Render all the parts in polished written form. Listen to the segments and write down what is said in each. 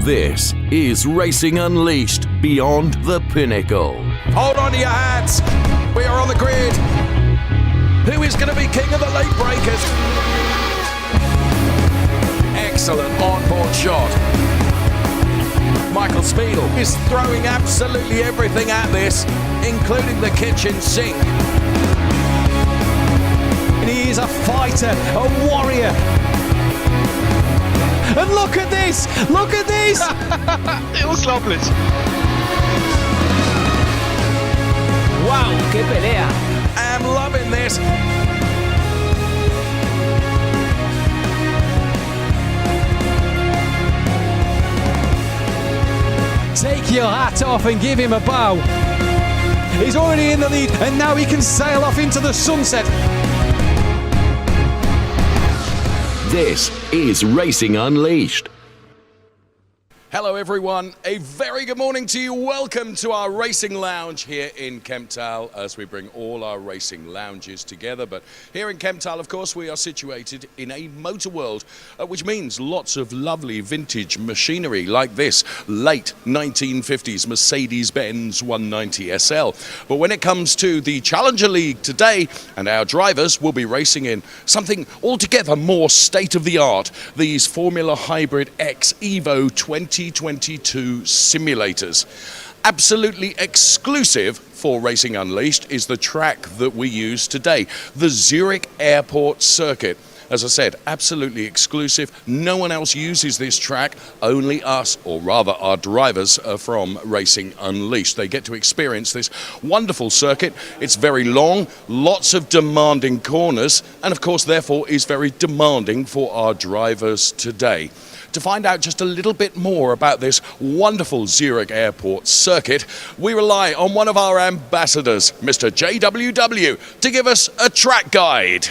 This is Racing Unleashed Beyond the Pinnacle. Hold on to your hats. We are on the grid. Who is going to be king of the late breakers? Excellent onboard shot. Michael Spiegel is throwing absolutely everything at this, including the kitchen sink. And he is a fighter, a warrior. And look at this! Look at this! Unglaublich! Wow, qué pelea! I'm loving this. Take your hat off and give him a bow. He's already in the lead and now he can sail off into the sunset. This is Racing Unleashed. Hello everyone, a very good morning to you. Welcome to our racing lounge here in Kemptal as we bring all our racing lounges together. But here in Kemptal, of course, we are situated in a motor world, which means lots of lovely vintage machinery like this late 1950s Mercedes-Benz 190 SL. But when it comes to the Challenger League today, and our drivers will be racing in something altogether more state-of-the-art, these Formula Hybrid X Evo 2022 simulators. Absolutely exclusive for Racing Unleashed is the track that we use today, the Zurich Airport Circuit. As I said, absolutely exclusive. No one else uses this track, only us, or rather our drivers from Racing Unleashed. They get to experience this wonderful circuit. It's very long, lots of demanding corners, and of course, therefore, is very demanding for our drivers today. To find out just a little bit more about this wonderful Zurich Airport circuit, we rely on one of our ambassadors, Mr. JWW, to give us a track guide.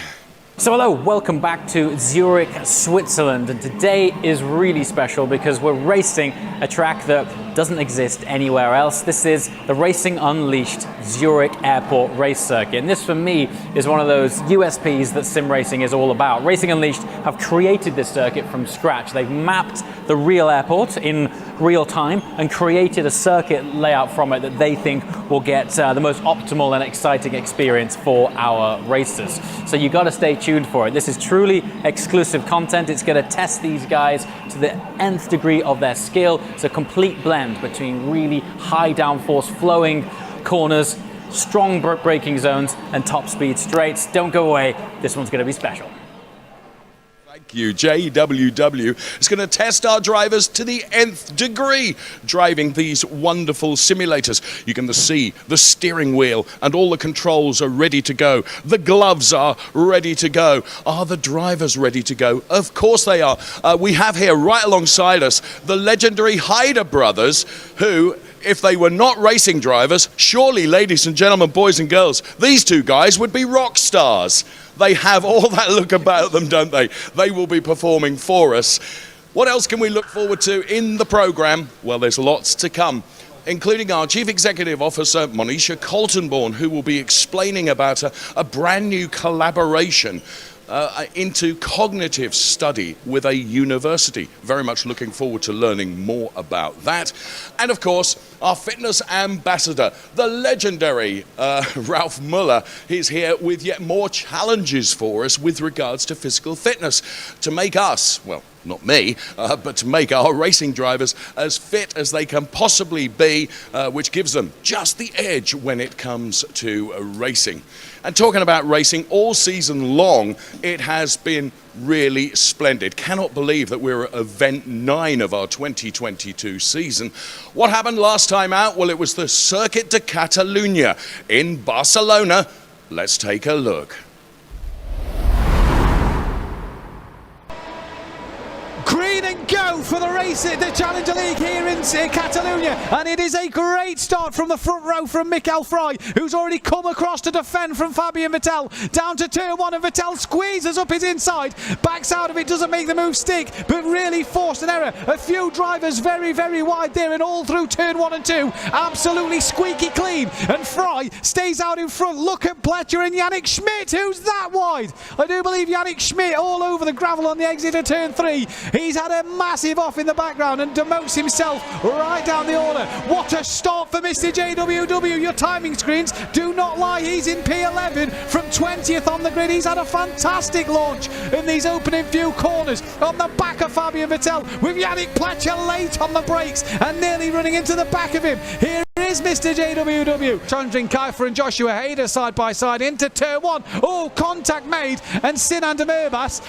So hello, welcome back to Zurich, Switzerland, and today is really special because we're racing a track that doesn't exist anywhere else. This is the Racing Unleashed Zurich Airport race circuit, and this for me is one of those USPs that sim racing is all about. Racing Unleashed have created this circuit from scratch. They've mapped the real airport in real time and created a circuit layout from it that they think will get the most optimal and exciting experience for our racers. So you got to stay tuned for it. This is truly exclusive content. It's going to test these guys to the nth degree of their skill. It's a complete blend between really high downforce flowing corners, strong braking zones, and top speed straights. Don't go away. This one's going to be special. Thank you. JWW is going to test our drivers to the nth degree driving these wonderful simulators. You can see the steering wheel and all the controls are ready to go. The gloves are ready to go. Are the drivers ready to go? Of course they are. We have here right alongside us the legendary Hyder brothers who, if they were not racing drivers, surely, ladies and gentlemen, boys and girls, these two guys would be rock stars. They have all that look about them, don't they? They will be performing for us. What else can we look forward to in the programme? Well, there's lots to come, including our Chief Executive Officer, Monisha Coltonborn, who will be explaining about a brand new collaboration into cognitive study with a university. Very much looking forward to learning more about that. And of course, our fitness ambassador, the legendary Ralph Muller, is here with yet more challenges for us with regards to physical fitness to make us, well, not me, but to make our racing drivers as fit as they can possibly be, which gives them just the edge when it comes to racing. And talking about racing, all season long, it has been really splendid. Cannot believe that we're at event 9 of our 2022 season. What happened last time out? Well, it was the Circuit de Catalunya in Barcelona. Let's take a look. Green and go for the race at the Challenger League here in Catalonia, and it is a great start from the front row from Michael Fry, who's already come across to defend from Fabian Vettel. Down to turn 1, and Vettel squeezes up his inside, backs out of it, doesn't make the move stick, but really forced an error. A few drivers very, very wide there, and all through turn 1 and 2, absolutely squeaky clean, and Fry stays out in front. Look at Pletcher and Yannick Schmidt, who's that wide? I do believe Yannick Schmidt all over the gravel on the exit of turn 3. He's had a massive off in the background and demotes himself right down the order. What a start for Mr. JWW. Your timing screens do not lie. He's in P11 from 20th on the grid. He's had a fantastic launch in these opening few corners on the back of Fabian Vettel, with Yannick Pletcher late on the brakes and nearly running into the back of him. Here is Mr. JWW. Andrin Kiefer and Joshua Hader side by side into turn 1. Oh, contact made, and Sinan Demirbas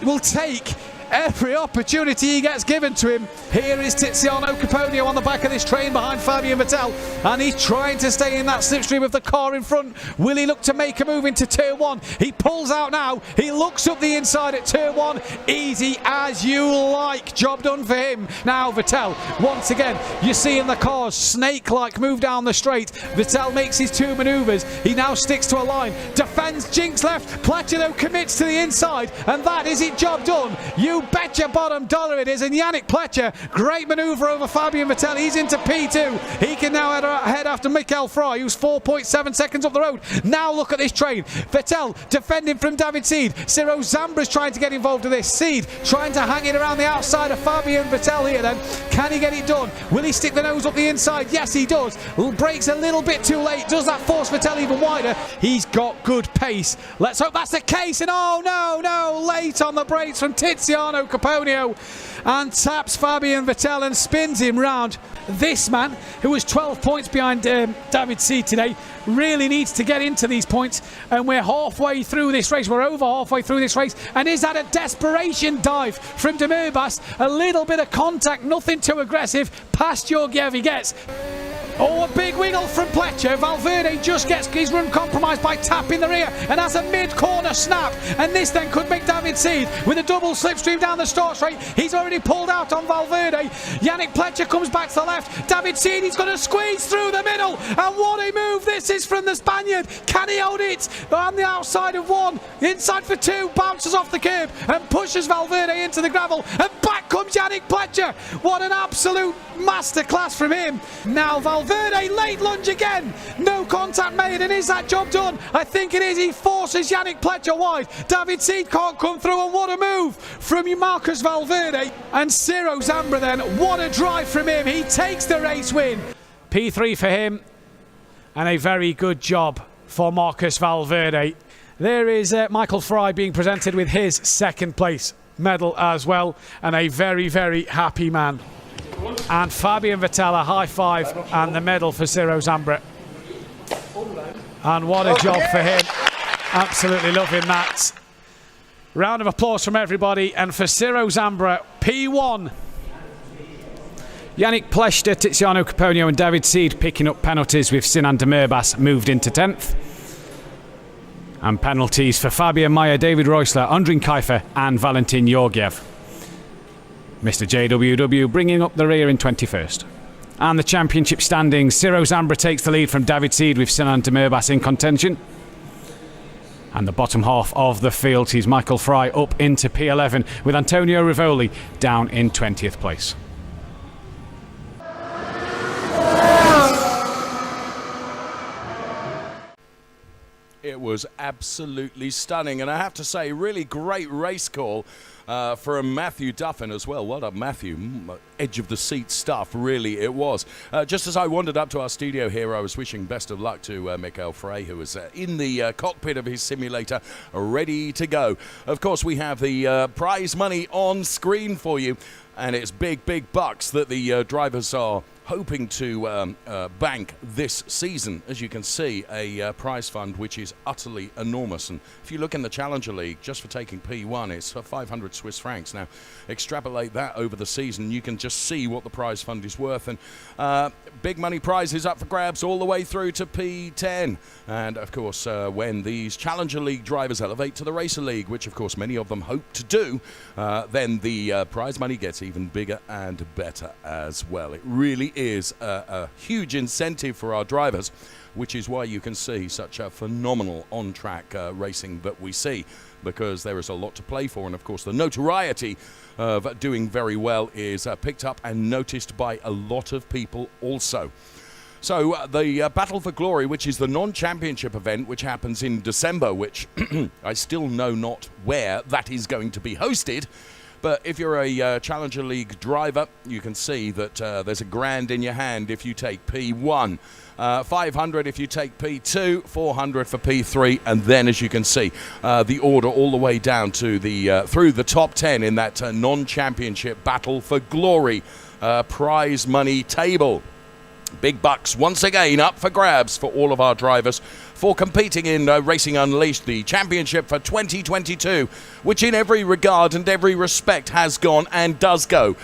will take every opportunity he gets given to him. Here is Tiziano Caponio on the back of this train behind Fabian Vettel, and he's trying to stay in that slipstream of the car in front. Will he look to make a move into turn 1? He pulls out now. He looks up the inside at turn 1. Easy as you like. Job done for him. Now Vettel, once again, you see in the cars, snake-like move down the straight. Vettel makes his 2 manoeuvres. He now sticks to a line, defends Jinx left. Pletcher though commits to the inside, and that is it. Job done. You bet your bottom dollar it is. And Yannick Pletcher, great manoeuvre over Fabian Vettel. He's into P2. He can now head after Michael Fry, who's 4.7 seconds up the road. Now look at this train. Vettel defending from David Seed. Ciro Zambra's trying to get involved in this. Seed trying to hang it around the outside of Fabian Vettel here then. Can he get it done? Will he stick the nose up the inside? Yes, he does. Brakes a little bit too late. Does that force Vettel even wider? He's got good pace. Let's hope that's the case. And oh no, late on the brakes from Tiziano Caponio, and taps Fabian Vettel and spins him round. This man, who was 12 points behind David Seed today, really needs to get into these points, and we're halfway through this race. We're over halfway through this race, and is that a desperation dive from Demirbas? A little bit of contact, nothing too aggressive. Past Georgiev he gets. Oh, a big wiggle from Pletcher. Valverde just gets his run compromised by tapping the rear and has a mid-corner snap. And this then could make David Seed with a double slipstream down the start straight. He's already pulled out on Valverde. Yannick Pletcher comes back to the left. David Seed, he's going to squeeze through the middle. And what a move this is from the Spaniard. Can he hold it? On the outside of 1, inside for 2, bounces off the curb and pushes Valverde into the gravel. And back comes Yannick Pletcher. What an absolute masterclass from him. Now Valverde, late lunge again. No contact made, and is that job done? I think it is. He forces Yannick Pletcher wide. David Seed can't come through, and what a move from Marcus Valverde. And Ciro Zambra then, what a drive from him. He takes the race win. P3 for him, and a very good job for Marcus Valverde. There is Michael Fry being presented with his second place medal as well, and a very, very happy man. And Fabian Vettel, a high five, and the medal for Ciro Zambra. And what a job for him. Absolutely loving that. Round of applause from everybody. And for Ciro Zambra, P1. Yannick Pletcher, Tiziano Caponio and David Seed picking up penalties, with Sinan Demirbas moved into 10th. And penalties for Fabian Mayer, David Reusler, Andrin Kiefer and Valentin Georgiev. Mr. JWW bringing up the rear in 21st. And the championship standings, Ciro Zambra takes the lead from David Seed, with Sinan Demirbas in contention. And the bottom half of the field sees Michael Fry up into P11, with Antonio Rivoli down in 20th place. It was absolutely stunning, and I have to say, really great race call from Matthew Duffin as well. Well done, Matthew. Edge of the seat stuff, really it was. Just as I wandered up to our studio here, I was wishing best of luck to Michael Frey, who was in the cockpit of his simulator, ready to go. Of course, we have the prize money on screen for you, and it's big bucks that the drivers are hoping to bank this season. As you can see, a prize fund which is utterly enormous. And if you look in the Challenger League, just for taking P1, it's for 500 Swiss francs. Now, extrapolate that over the season, you can just see what the prize fund is worth. And big money prizes up for grabs all the way through to P10. And, of course, when these Challenger League drivers elevate to the Racer League, which, of course, many of them hope to do, then the prize money gets even bigger and better as well. It really is a huge incentive for our drivers, which is why you can see such a phenomenal on-track racing that we see, because there is a lot to play for. And, of course, the notoriety of doing very well is picked up and noticed by a lot of people also. So the Battle for Glory, which is the non-championship event, which happens in December, which I still know not where that is going to be hosted. But if you're a Challenger League driver, you can see that there's $1,000 in your hand if you take P1, 500 if you take P2, 400 for P3, and then, as you can see, the order all the way down to the through the top 10 in that non-championship Battle for Glory prize money table. Big bucks once again up for grabs for all of our drivers for competing in Racing Unleashed, the championship for 2022, which in every regard and every respect has gone and does go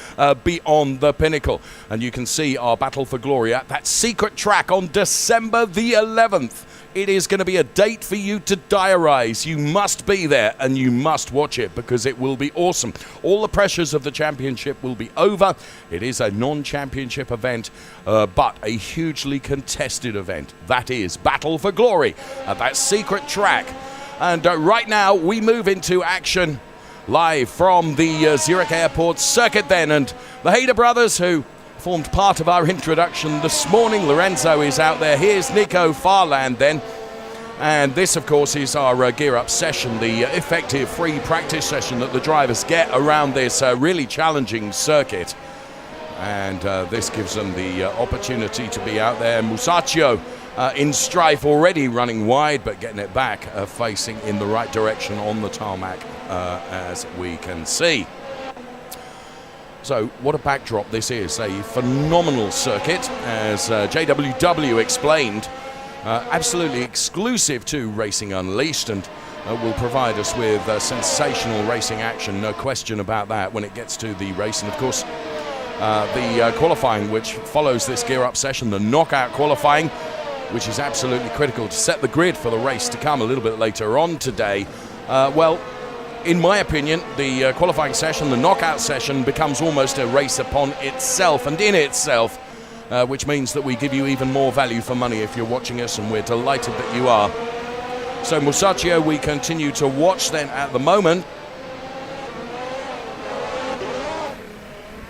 beyond the pinnacle. And you can see our Battle for Glory at that secret track on December the 11th. It is going to be a date for you to diarise. You must be there and you must watch it, because it will be awesome. All the pressures of the championship will be over. It is a non-championship event, but a hugely contested event. That is Battle for Glory at that secret track. And right now we move into action live from the Zurich Airport circuit then. And the Hayder brothers, who formed part of our introduction this morning. Lorenzo is out there. Here's Nico Farland then. And this, of course, is our Gear Up session, the effective free practice session that the drivers get around this really challenging circuit. And this gives them the opportunity to be out there. Musacchio in strife, already running wide, but getting it back, facing in the right direction on the tarmac, as we can see. So what a backdrop this is. A phenomenal circuit, as JWW explained, absolutely exclusive to Racing Unleashed, and will provide us with sensational racing action, no question about that, when it gets to the race. And of course, the qualifying which follows this Gear Up session, the knockout qualifying, which is absolutely critical to set the grid for the race to come a little bit later on today. Well, in my opinion, the qualifying session, the knockout session, becomes almost a race upon itself and in itself, which means that we give you even more value for money if you're watching us, and we're delighted that you are. So Musacchio, we continue to watch then at the moment.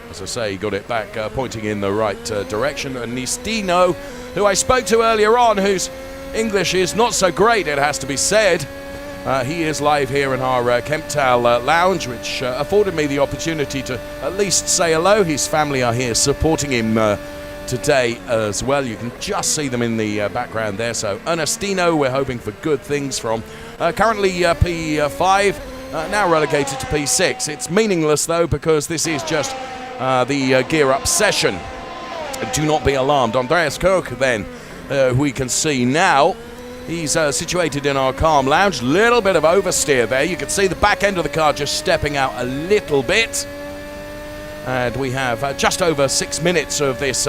As I say, got it back pointing in the right direction. And Nistino, who I spoke to earlier on, whose English is not so great, it has to be said. He is live here in our Kemptal lounge, which afforded me the opportunity to at least say hello. His family are here supporting him today as well. You can just see them in the background there. So Ernestino, we're hoping for good things from. Currently P5, now relegated to P6. It's meaningless though, because this is just the Gear Up session. Do not be alarmed. Andreas Koch then, we can see now. He's situated in our calm lounge. Little bit of oversteer there. You can see the back end of the car just stepping out a little bit. And we have just over 6 minutes of this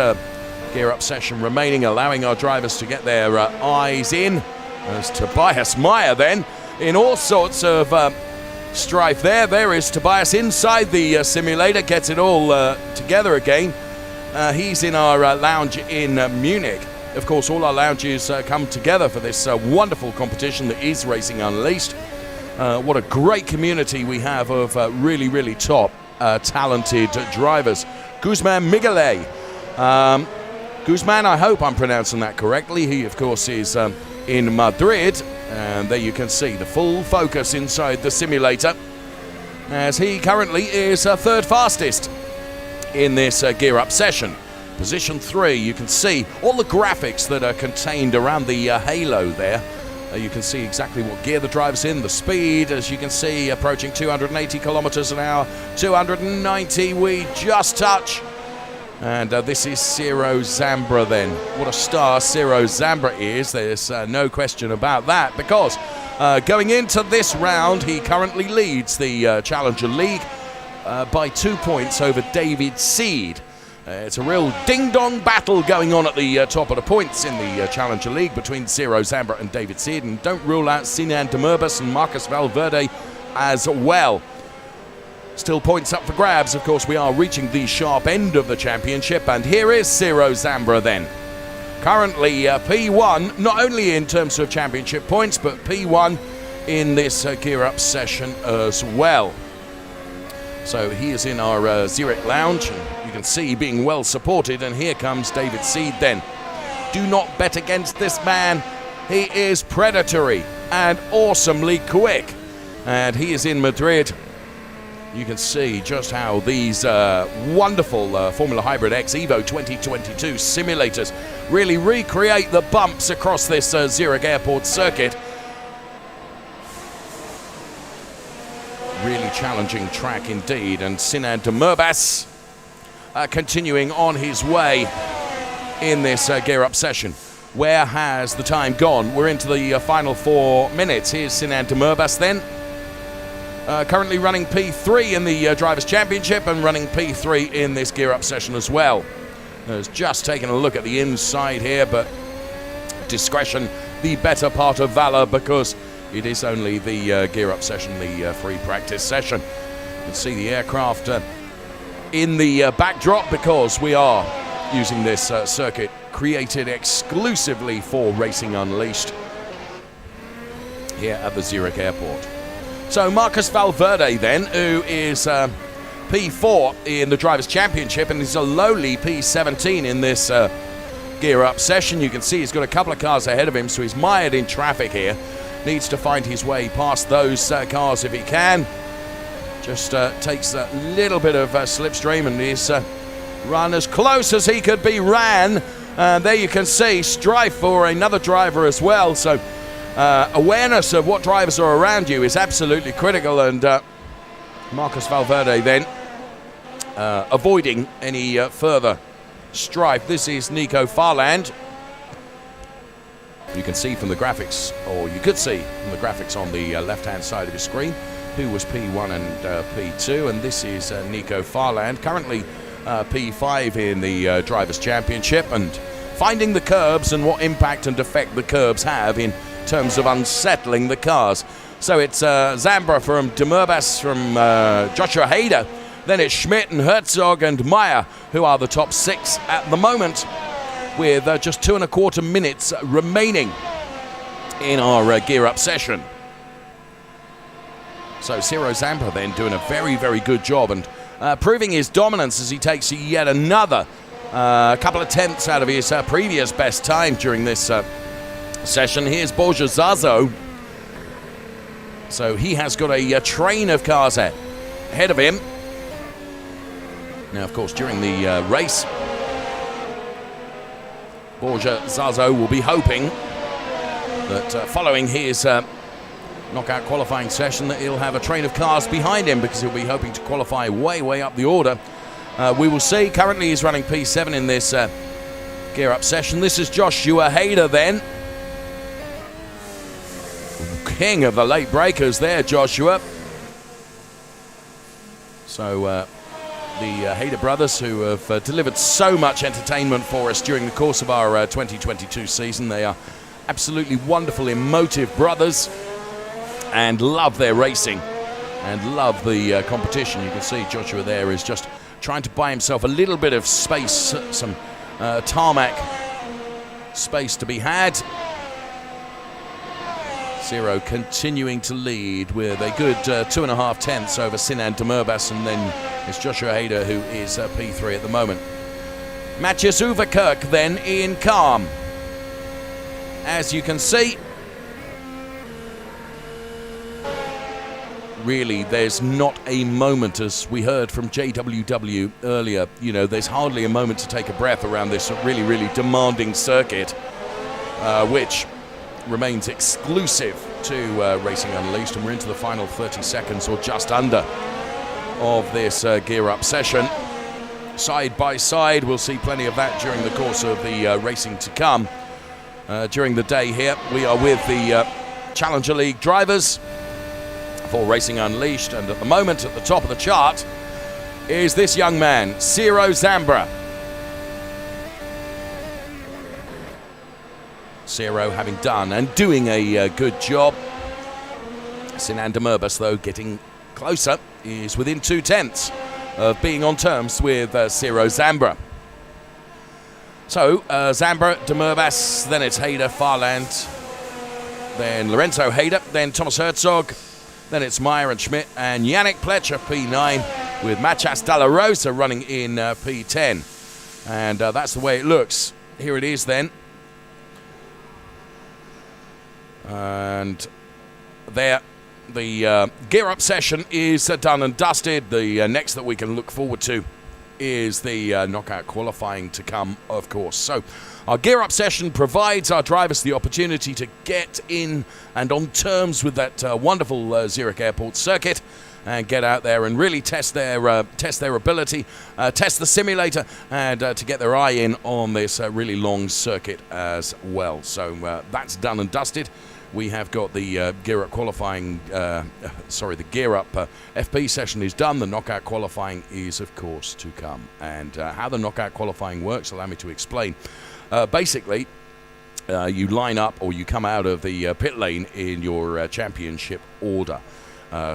Gear Up session remaining, allowing our drivers to get their eyes in. As Tobias Meyer then, in all sorts of strife there. There is Tobias inside the simulator, gets it all together again. He's in our lounge in Munich. Of course, all our lounges come together for this wonderful competition that is Racing Unleashed. What a great community we have of really, really top talented drivers. Guzman Miguel. Guzman, I hope I'm pronouncing that correctly. He, of course, is in Madrid. And there you can see the full focus inside the simulator, as he currently is third fastest in this Gear Up session. Position 3, you can see all the graphics that are contained around the halo there. You can see exactly what gear the driver's in, the speed, as you can see, approaching 280 kilometers an hour, 290 we just touch. And this is Ciro Zambra then. What a star Ciro Zambra is. There's no question about that, because Going into this round, he currently leads the Challenger League by 2 points over David Seed. It's a real ding-dong battle going on at the top of the points in the Challenger League between Zero Zambra and David Seed, and don't rule out Sinan Demurbis and Marcus Valverde as well. Still points up for grabs. Of course, we are reaching the sharp end of the championship, and here is Zero Zambra then. Currently P1, not only in terms of championship points, but P1 in this gear-up session as well. So he is in our Zurich lounge, and you can see being well supported, and here comes David Seed then. Do not bet against this man. He is predatory and awesomely quick, and he is in Madrid. You can see just how these wonderful Formula Hybrid X Evo 2022 simulators really recreate the bumps across this Zurich Airport circuit. Really challenging track indeed, and Sinan Demurbis continuing on his way in this gear-up session. Where has the time gone? We're into the final 4 minutes. Here's Sinan Demurbis then. Currently running P3 in the Drivers' Championship and running P3 in this gear-up session as well. Has just taken a look at the inside here, but discretion the better part of valor, because it is only the gear-up session, the free practice session. You can see the aircraft in the backdrop, because we are using this circuit created exclusively for Racing Unleashed here at the Zurich Airport. So Marcus Valverde then, who is P4 in the Drivers' Championship and is a lowly P17 in this gear-up session. You can see he's got a couple of cars ahead of him, so he's mired in traffic here. Needs to find his way past those cars if he can. Just takes a little bit of slipstream and is run as close as he could be ran. There you can see strife for another driver as well. So awareness of what drivers are around you is absolutely critical, and Marcus Valverde then avoiding any further strife. This is Nico Farland. You can see from the graphics, or you could see from the graphics on the left-hand side of the screen, who was P1 and P2, and this is Nico Farland, currently P5 in the Drivers' Championship, and finding the curbs and what impact and effect the curbs have in terms of unsettling the cars. So it's Zambra from Demurbis, from Joshua Hader, then it's Schmidt and Herzog and Meyer, who are the top 6 at the moment, with just 2.25 minutes remaining in our gear-up session. So Zero Zambra then doing a very, very good job and proving his dominance as he takes yet another couple of tenths out of his previous best time during this session. Here's Borja Zazo. So he has got a train of cars ahead of him. Now, of course, during the race, Borja Zazo will be hoping that following his knockout qualifying session that he'll have a train of cars behind him, because he'll be hoping to qualify way up the order. We will see. Currently he's running P7 in this gear-up session. This is Joshua Hader then. King of the late breakers there, Joshua. So the Hader brothers, who have delivered so much entertainment for us during the course of our 2022 season. They are absolutely wonderful, emotive brothers, and love their racing and love the competition. You can see Joshua there is just trying to buy himself a little bit of space, some tarmac space to be had. Zero continuing to lead with a good 2.5 tenths over Sinan Demurbis, and then it's Joshua Hader, who is P3 at the moment. Matthias Overkirk then in calm. As you can see, really there's not a moment, as we heard from JWW earlier, you know, there's hardly a moment to take a breath around this really demanding circuit, which remains exclusive to Racing Unleashed, and we're into the final 30 seconds or just under of this gear-up session. Side by side, we'll see plenty of that during the course of the racing to come. During the day here, we are with the Challenger League drivers for Racing Unleashed. And at the moment, at the top of the chart, is this young man, Ciro Zambra. Ciro having done and doing a good job. Sinan Demurbas, though, getting closer, is within 2/10 of being on terms with Ciro Zambra. So, Zambra, Demurbas, then it's Hayder, Farland, then Lorenzo Hayder, then Thomas Herzog, then it's Meyer and Schmidt, and Yannick Pletcher, P9, with Machas Dalla Rosa running in P10. And that's the way it looks. Here it is then. And there, the gear-up session is done and dusted. The next that we can look forward to is the knockout qualifying to come, of course. So our gear-up session provides our drivers the opportunity to get in and on terms with that wonderful Zurich Airport circuit and get out there and really test their ability, test the simulator, and to get their eye in on this really long circuit as well. So that's done and dusted. We have got the gear-up qualifying, the gear-up FP session is done. The knockout qualifying is, of course, to come. And how the knockout qualifying works, allow me to explain. Basically, you line up or you come out of the pit lane in your championship order.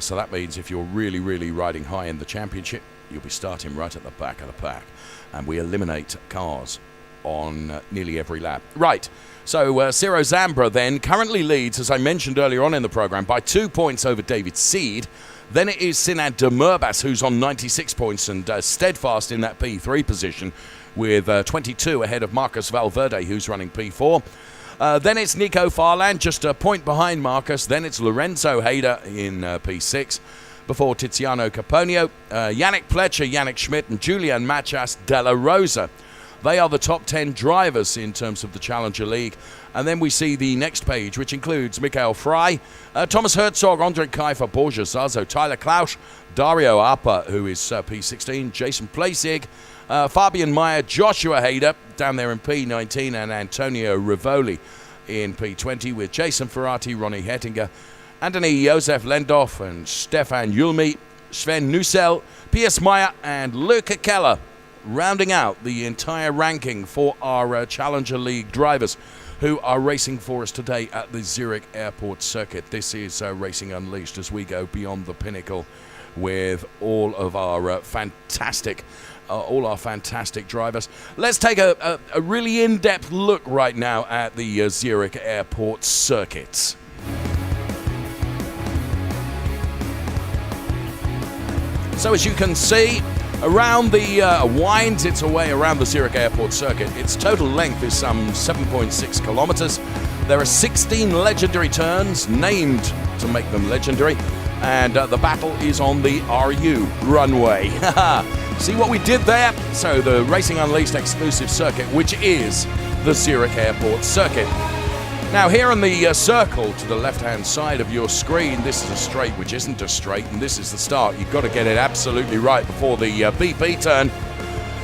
So that means if you're really, really riding high in the championship, you'll be starting right at the back of the pack. And we eliminate cars on nearly every lap. Right. So Ciro Zambra then currently leads, as I mentioned earlier on in the program, by 2 points over David Seed. Then it is Sinan Demurbas, who's on 96 points and steadfast in that P3 position, with 22 ahead of Marcus Valverde, who's running P4. Then it's Nico Farland, just a point behind Marcus. Then it's Lorenzo Hayder in P6, before Tiziano Caponio, Yannick Pletcher, Yannick Schmidt, and Julian Machas Dalla Rosa. They are the top 10 drivers in terms of the Challenger League. And then we see the next page, which includes Michael Frey, Thomas Herzog, Andre Kiefer, Borja Zazo, Tyler Klausch, Dario Apa, who is P16, Jason Plasig, Fabian Meyer, Joshua Hayder down there in P19, and Antonio Rivoli in P20, with Jason Ferrati, Ronnie Hettinger, Anthony Josef Lendorf, and Stefan Julmi, Sven Nussel, Piers Meyer, and Luca Keller, rounding out the entire ranking for our Challenger League drivers who are racing for us today at the Zurich Airport circuit. This is Racing Unleashed as we go beyond the Pinnacle with all of our fantastic drivers. Let's take a really in-depth look right now at the Zurich Airport circuit. So as you can see, around the winds its way around the Zurich Airport circuit. Its total length is some 7.6 kilometers. There are 16 legendary turns, named to make them legendary, and the battle is on the RU runway. See what we did there? So the Racing Unleashed exclusive circuit, which is the Zurich Airport circuit. Now here on the circle to the left-hand side of your screen, this is a straight which isn't a straight, and this is the start. You've got to get it absolutely right before the BP turn,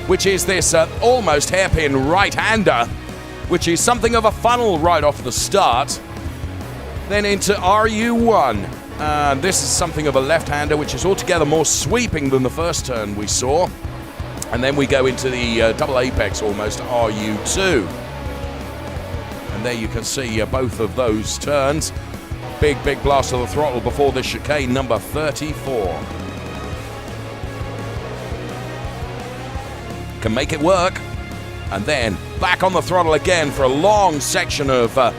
which is this almost hairpin right-hander, which is something of a funnel right off the start. Then into RU1. This is something of a left-hander, which is altogether more sweeping than the first turn we saw. And then we go into the double apex, almost RU2. And there you can see both of those turns. Big blast of the throttle before the chicane number 34. Can make it work. And then back on the throttle again for a long section of a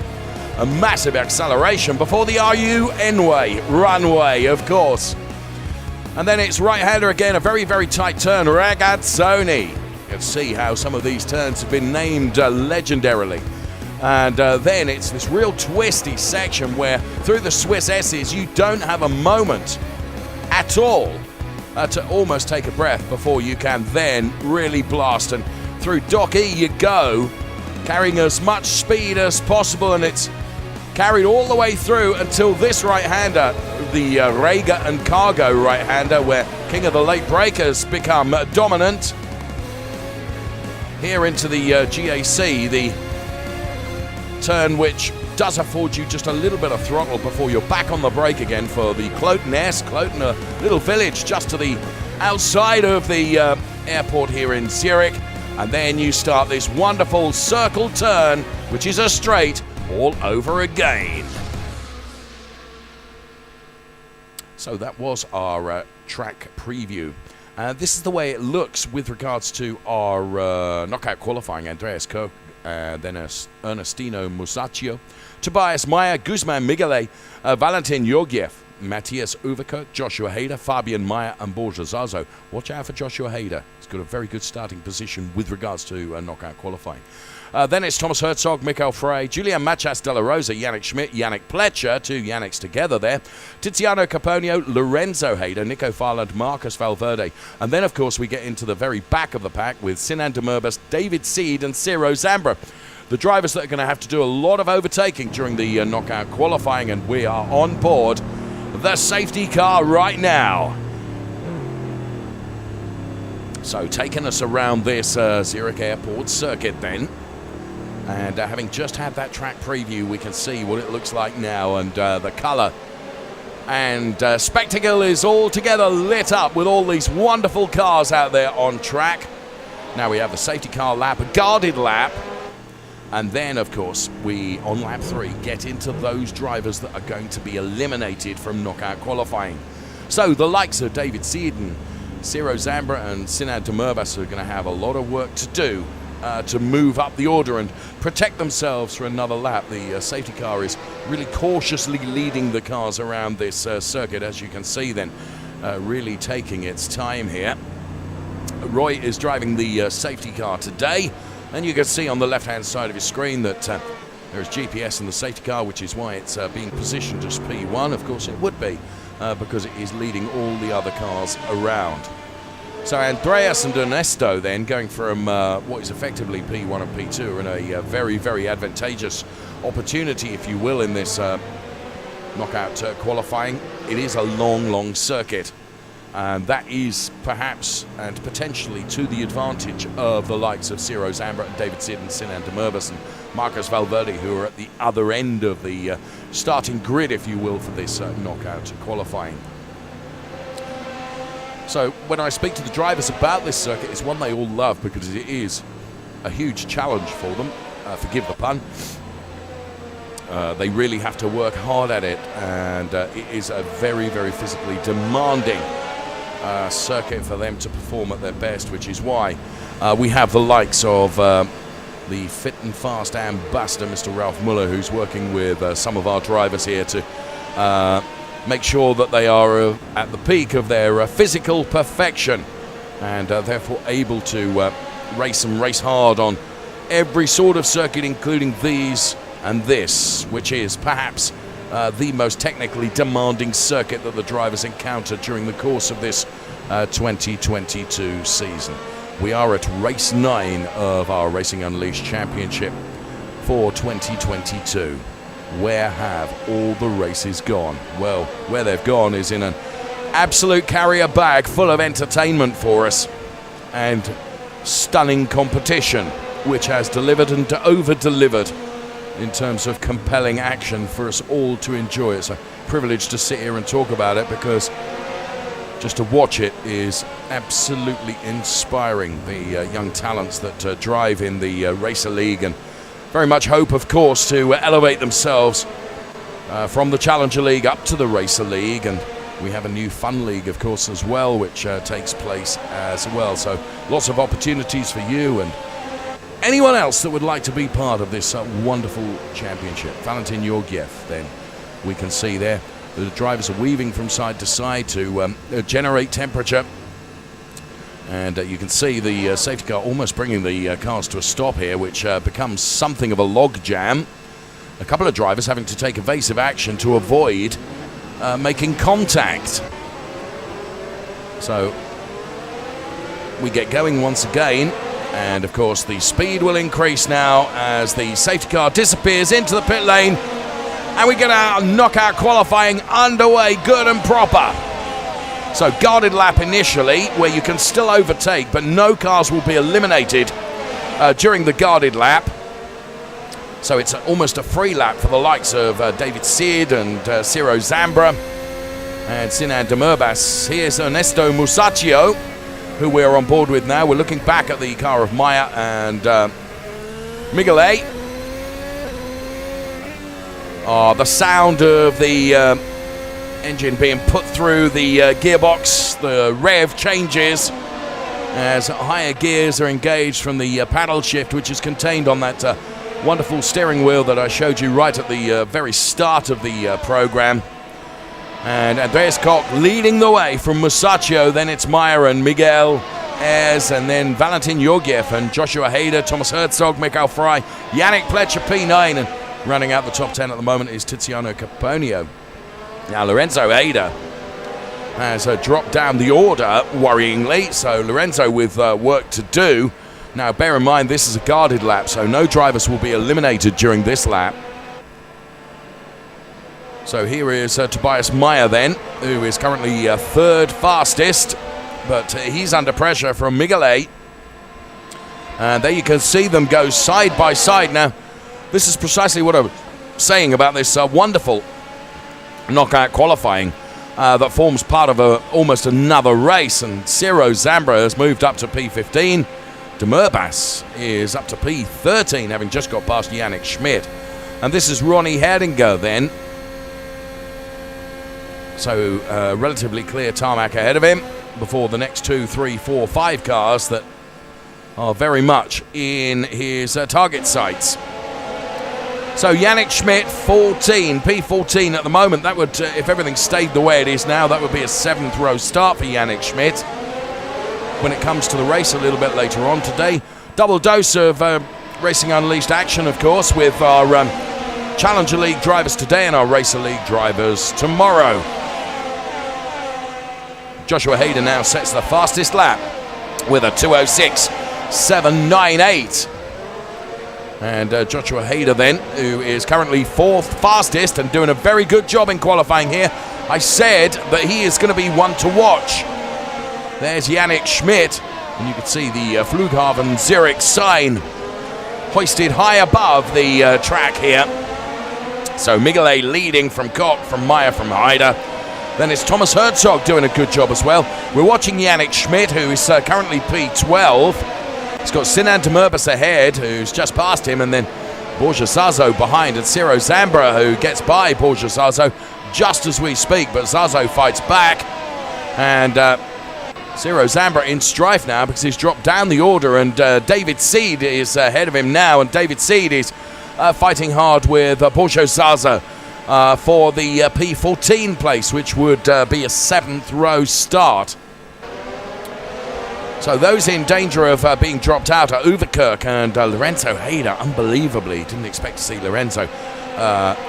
massive acceleration before the RU N-way runway, of course. And then it's right-hander again, a very tight turn, Ragazzoni. You can see how some of these turns have been named legendarily. And then it's this real twisty section where through the Swiss S's you don't have a moment at all to almost take a breath before you can then really blast. And through Dock E you go, carrying as much speed as possible, and it's carried all the way through until this right-hander, the Rega and Cargo right-hander, where King of the Late Breakers become dominant. Here into the GAC, the turn which does afford you just a little bit of throttle before you're back on the brake again for the Cloten S. Cloten, a little village just to the outside of the airport here in Zurich. And then you start this wonderful circle turn, which is a straight all over again. So that was our track preview. This is the way it looks with regards to our knockout qualifying. Andreas Koch, then Ernestino Musacchio, Tobias Meyer, Guzman Miguel, Valentin Georgiev, Matthias Uverkirk, Joshua Hader, Fabian Meyer, and Borja Zazo. Watch out for Joshua Hader. He's got a very good starting position with regards to knockout qualifying. Then it's Thomas Herzog, Mikael Frey, Julian Machas de la Rosa, Yannick Schmidt, Yannick Pletcher, 2 Yannicks together there, Tiziano Caponio, Lorenzo Hader, Nico Farland, Marcus Valverde. And then, of course, we get into the very back of the pack with Sinan Demurbis, David Seed, and Ciro Zambra. The drivers that are going to have to do a lot of overtaking during the knockout qualifying, and we are on board the safety car right now. So taking us around this Zurich Airport circuit then. And having just had that track preview, we can see what it looks like now, and the colour and spectacle is all together lit up with all these wonderful cars out there on track. Now we have the safety car lap, a guarded lap, and then, of course, we, on lap 3, get into those drivers that are going to be eliminated from knockout qualifying. So the likes of David Seeden, Ciro Zambra, and Sinan Demurbis are going to have a lot of work to do to move up the order and protect themselves for another lap. The safety car is really cautiously leading the cars around this circuit, as you can see then, really taking its time here. Roy is driving the safety car today, and you can see on the left-hand side of your screen that there's GPS in the safety car, which is why it's being positioned as P1. Of course it would be, because it is leading all the other cars around. So Andreas and Ernesto then going from what is effectively P1 and P2 in a very, very advantageous opportunity, if you will, in this knockout qualifying. It is a long, long circuit, and that is perhaps and potentially to the advantage of the likes of Ciro Zambra, David Sid, and Sinan Demurbis, and Marcus Valverde, who are at the other end of the starting grid, if you will, for this knockout qualifying. So when I speak to the drivers about this circuit, it's one they all love because it is a huge challenge for them, forgive the pun. They really have to work hard at it, and it is a very, very physically demanding circuit for them to perform at their best, which is why we have the likes of the Fit and Fast ambassador, Mr. Ralph Muller, who's working with some of our drivers here to make sure that they are at the peak of their physical perfection, and therefore able to race and race hard on every sort of circuit, including these and this, which is perhaps the most technically demanding circuit that the drivers encounter during the course of this 2022 season. We are at race 9 of our Racing Unleashed Championship for 2022. Where have all the races gone? Well, where they've gone is in an absolute carrier bag full of entertainment for us and stunning competition, which has delivered and over-delivered in terms of compelling action for us all to enjoy. It's a privilege to sit here and talk about it, because just to watch it is absolutely inspiring. The young talents that drive in the Racer League, and very much hope, of course, to elevate themselves from the Challenger League up to the Racer League. And we have a new Fun League, of course, as well, which takes place as well. So lots of opportunities for you and anyone else that would like to be part of this wonderful championship. Valentin Georgiev, then, we can see there. The drivers are weaving from side to side to generate temperature. And you can see the safety car almost bringing the cars to a stop here, which becomes something of a log jam. A couple of drivers having to take evasive action to avoid making contact. So we get going once again, and of course the speed will increase now as the safety car disappears into the pit lane, and we get our knockout qualifying underway good and proper. So guarded lap initially, where you can still overtake, but no cars will be eliminated during the guarded lap. So it's almost a free lap for the likes of David Seed and Ciro Zambra and Sinan Demurbas. Here's Ernesto Musacchio, who we're on board with now. We're looking back at the car of Maya and Miguel A. The sound of the engine being put through the gearbox, the rev changes as higher gears are engaged from the paddle shift, which is contained on that wonderful steering wheel that I showed you right at the very start of the program. And Andreas Koch leading the way from Musacchio. Then it's Meyer and Miguel Ez, and then Valentin Georgiev and Joshua Hader, Thomas Herzog, Mikhail Frey, Yannick Pletcher P9, and running out the top 10 at the moment is Tiziano Caponio. Now Lorenzo Hader has dropped down the order worryingly, so Lorenzo with work to do. Now bear in mind this is a guarded lap, so no drivers will be eliminated during this lap. So here is Tobias Meyer then, who is currently third fastest, but he's under pressure from Miguel A. And there you can see them go side by side. Now, this is precisely what I was saying about this wonderful knockout qualifying that forms part of almost another race. And Ciro Zambra has moved up to P15. Demurbas is up to P13, having just got past Yannick Schmidt. And this is Ronnie Herdinger then. So relatively clear tarmac ahead of him before the next 2, 3, 4, 5 cars that are very much in his target sights. So Yannick Schmidt, 14, P14 at the moment. That would, if everything stayed the way it is now, that would be a 7th row start for Yannick Schmidt when it comes to the race a little bit later on today. Double dose of Racing Unleashed action, of course, with our Challenger League drivers today and our Racer League drivers tomorrow. Joshua Hader now sets the fastest lap with a 2:06.798. And Joshua Hader then, who is currently 4th fastest and doing a very good job in qualifying here. I said that he is going to be one to watch. There's Yannick Schmidt, and you can see the Flughafen Zurich sign hoisted high above the track here. So Miguel A leading from Koch, from Meyer, from Hader. Then it's Thomas Herzog doing a good job as well. We're watching Yannick Schmidt, who is currently P12. He's got Sinan Demurbas ahead, who's just passed him, and then Borja Zazo behind, and Ciro Zambra, who gets by Borja Zazo just as we speak, but Zazo fights back. And Ciro Zambra in strife now because he's dropped down the order, and David Seed is ahead of him now, and David Seed is fighting hard with Borja Zazo for the P14 place, which would be a 7th row start. So those in danger of being dropped out are Uwe Kirk and Lorenzo Hader. Unbelievably, didn't expect to see Lorenzo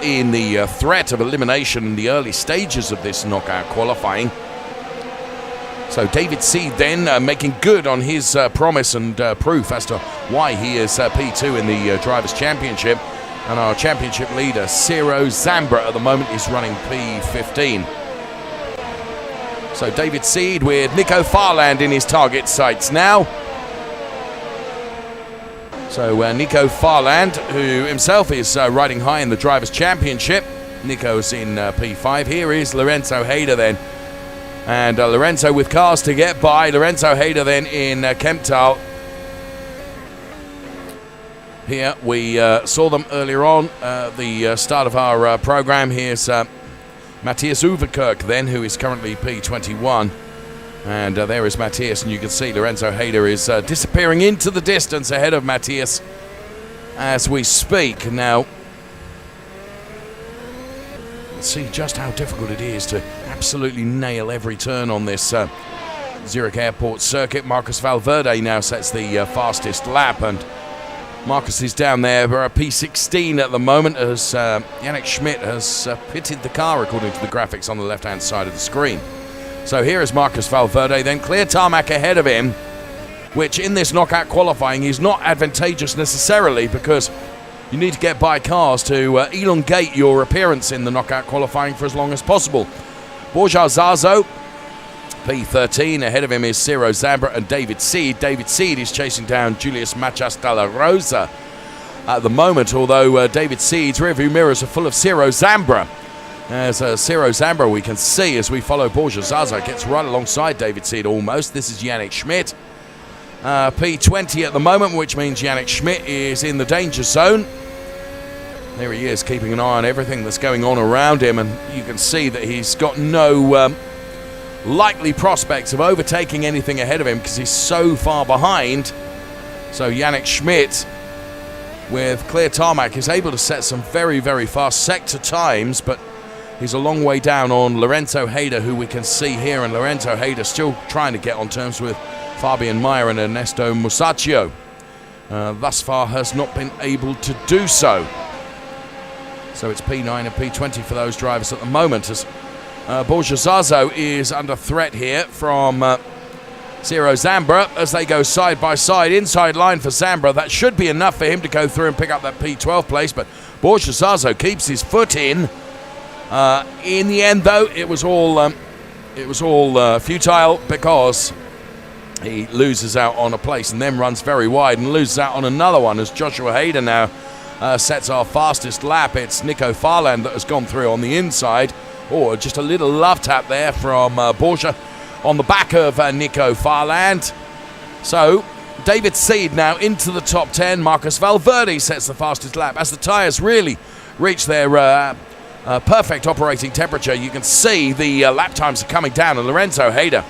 in the threat of elimination in the early stages of this knockout qualifying. So David Seed then making good on his promise and proof as to why he is P2 in the Drivers' Championship. And our championship leader, Ciro Zambra, at the moment is running P15. So David Seed with Nico Farland in his target sights now. So Nico Farland, who himself is riding high in the Drivers' Championship. Nico's in P5. Here is Lorenzo Hader then. And Lorenzo with cars to get by. Lorenzo Hader then in Kemptal. Here we saw them earlier on the start of our program. Here's Matthias Uwe then, who is currently P21. And there is Matthias, and you can see Lorenzo Hader is disappearing into the distance ahead of Matthias as we speak. Now, let's see just how difficult it is to absolutely nail every turn on this Zurich Airport circuit. Marcus Valverde now sets the fastest lap, and Marcus is down there. We're at P16 at the moment as Yannick Schmidt has pitted the car according to the graphics on the left-hand side of the screen. So here is Marcus Valverde, then clear tarmac ahead of him, which in this knockout qualifying is not advantageous necessarily because you need to get by cars to elongate your appearance in the knockout qualifying for as long as possible. Borja Zazo, P13. Ahead of him is Ciro Zambra and David Seed. David Seed is chasing down Julius Machas Dalla Rosa. at the moment, although David Seed's rearview mirrors are full of Ciro Zambra. As Ciro Zambra we can see as we follow Borja Zaza gets right alongside David Seed almost. This is Yannick Schmidt. P20 at the moment, which means Yannick Schmidt is in the danger zone. There he is, keeping an eye on everything that's going on around him, and you can see that he's got no likely prospects of overtaking anything ahead of him because he's so far behind. So Yannick Schmidt, with clear tarmac, is able to set some very, very fast sector times, but he's a long way down on Lorenzo Hayder, who we can see here, and Lorenzo Hayder still trying to get on terms with Fabian Mayer and Ernesto Musacchio. Thus far has not been able to do so. So it's P9 and P20 for those drivers at the moment, as Borja Zazo is under threat here from Ciro Zambra as they go side by side. Inside line for Zambra. That should be enough for him to go through and pick up that P12 place, but Borja Zazo keeps his foot in. In the end, though, it was all futile because he loses out on a place and then runs very wide and loses out on another one as Joshua Hayder now sets our fastest lap. It's Nico Farland that has gone through on the inside. Or just a little love tap there from Borja on the back of Nico Farland. So David Seed now into the top 10. Marcus Valverde sets the fastest lap as the tyres really reach their perfect operating temperature. You can see the lap times are coming down, and Lorenzo Hayder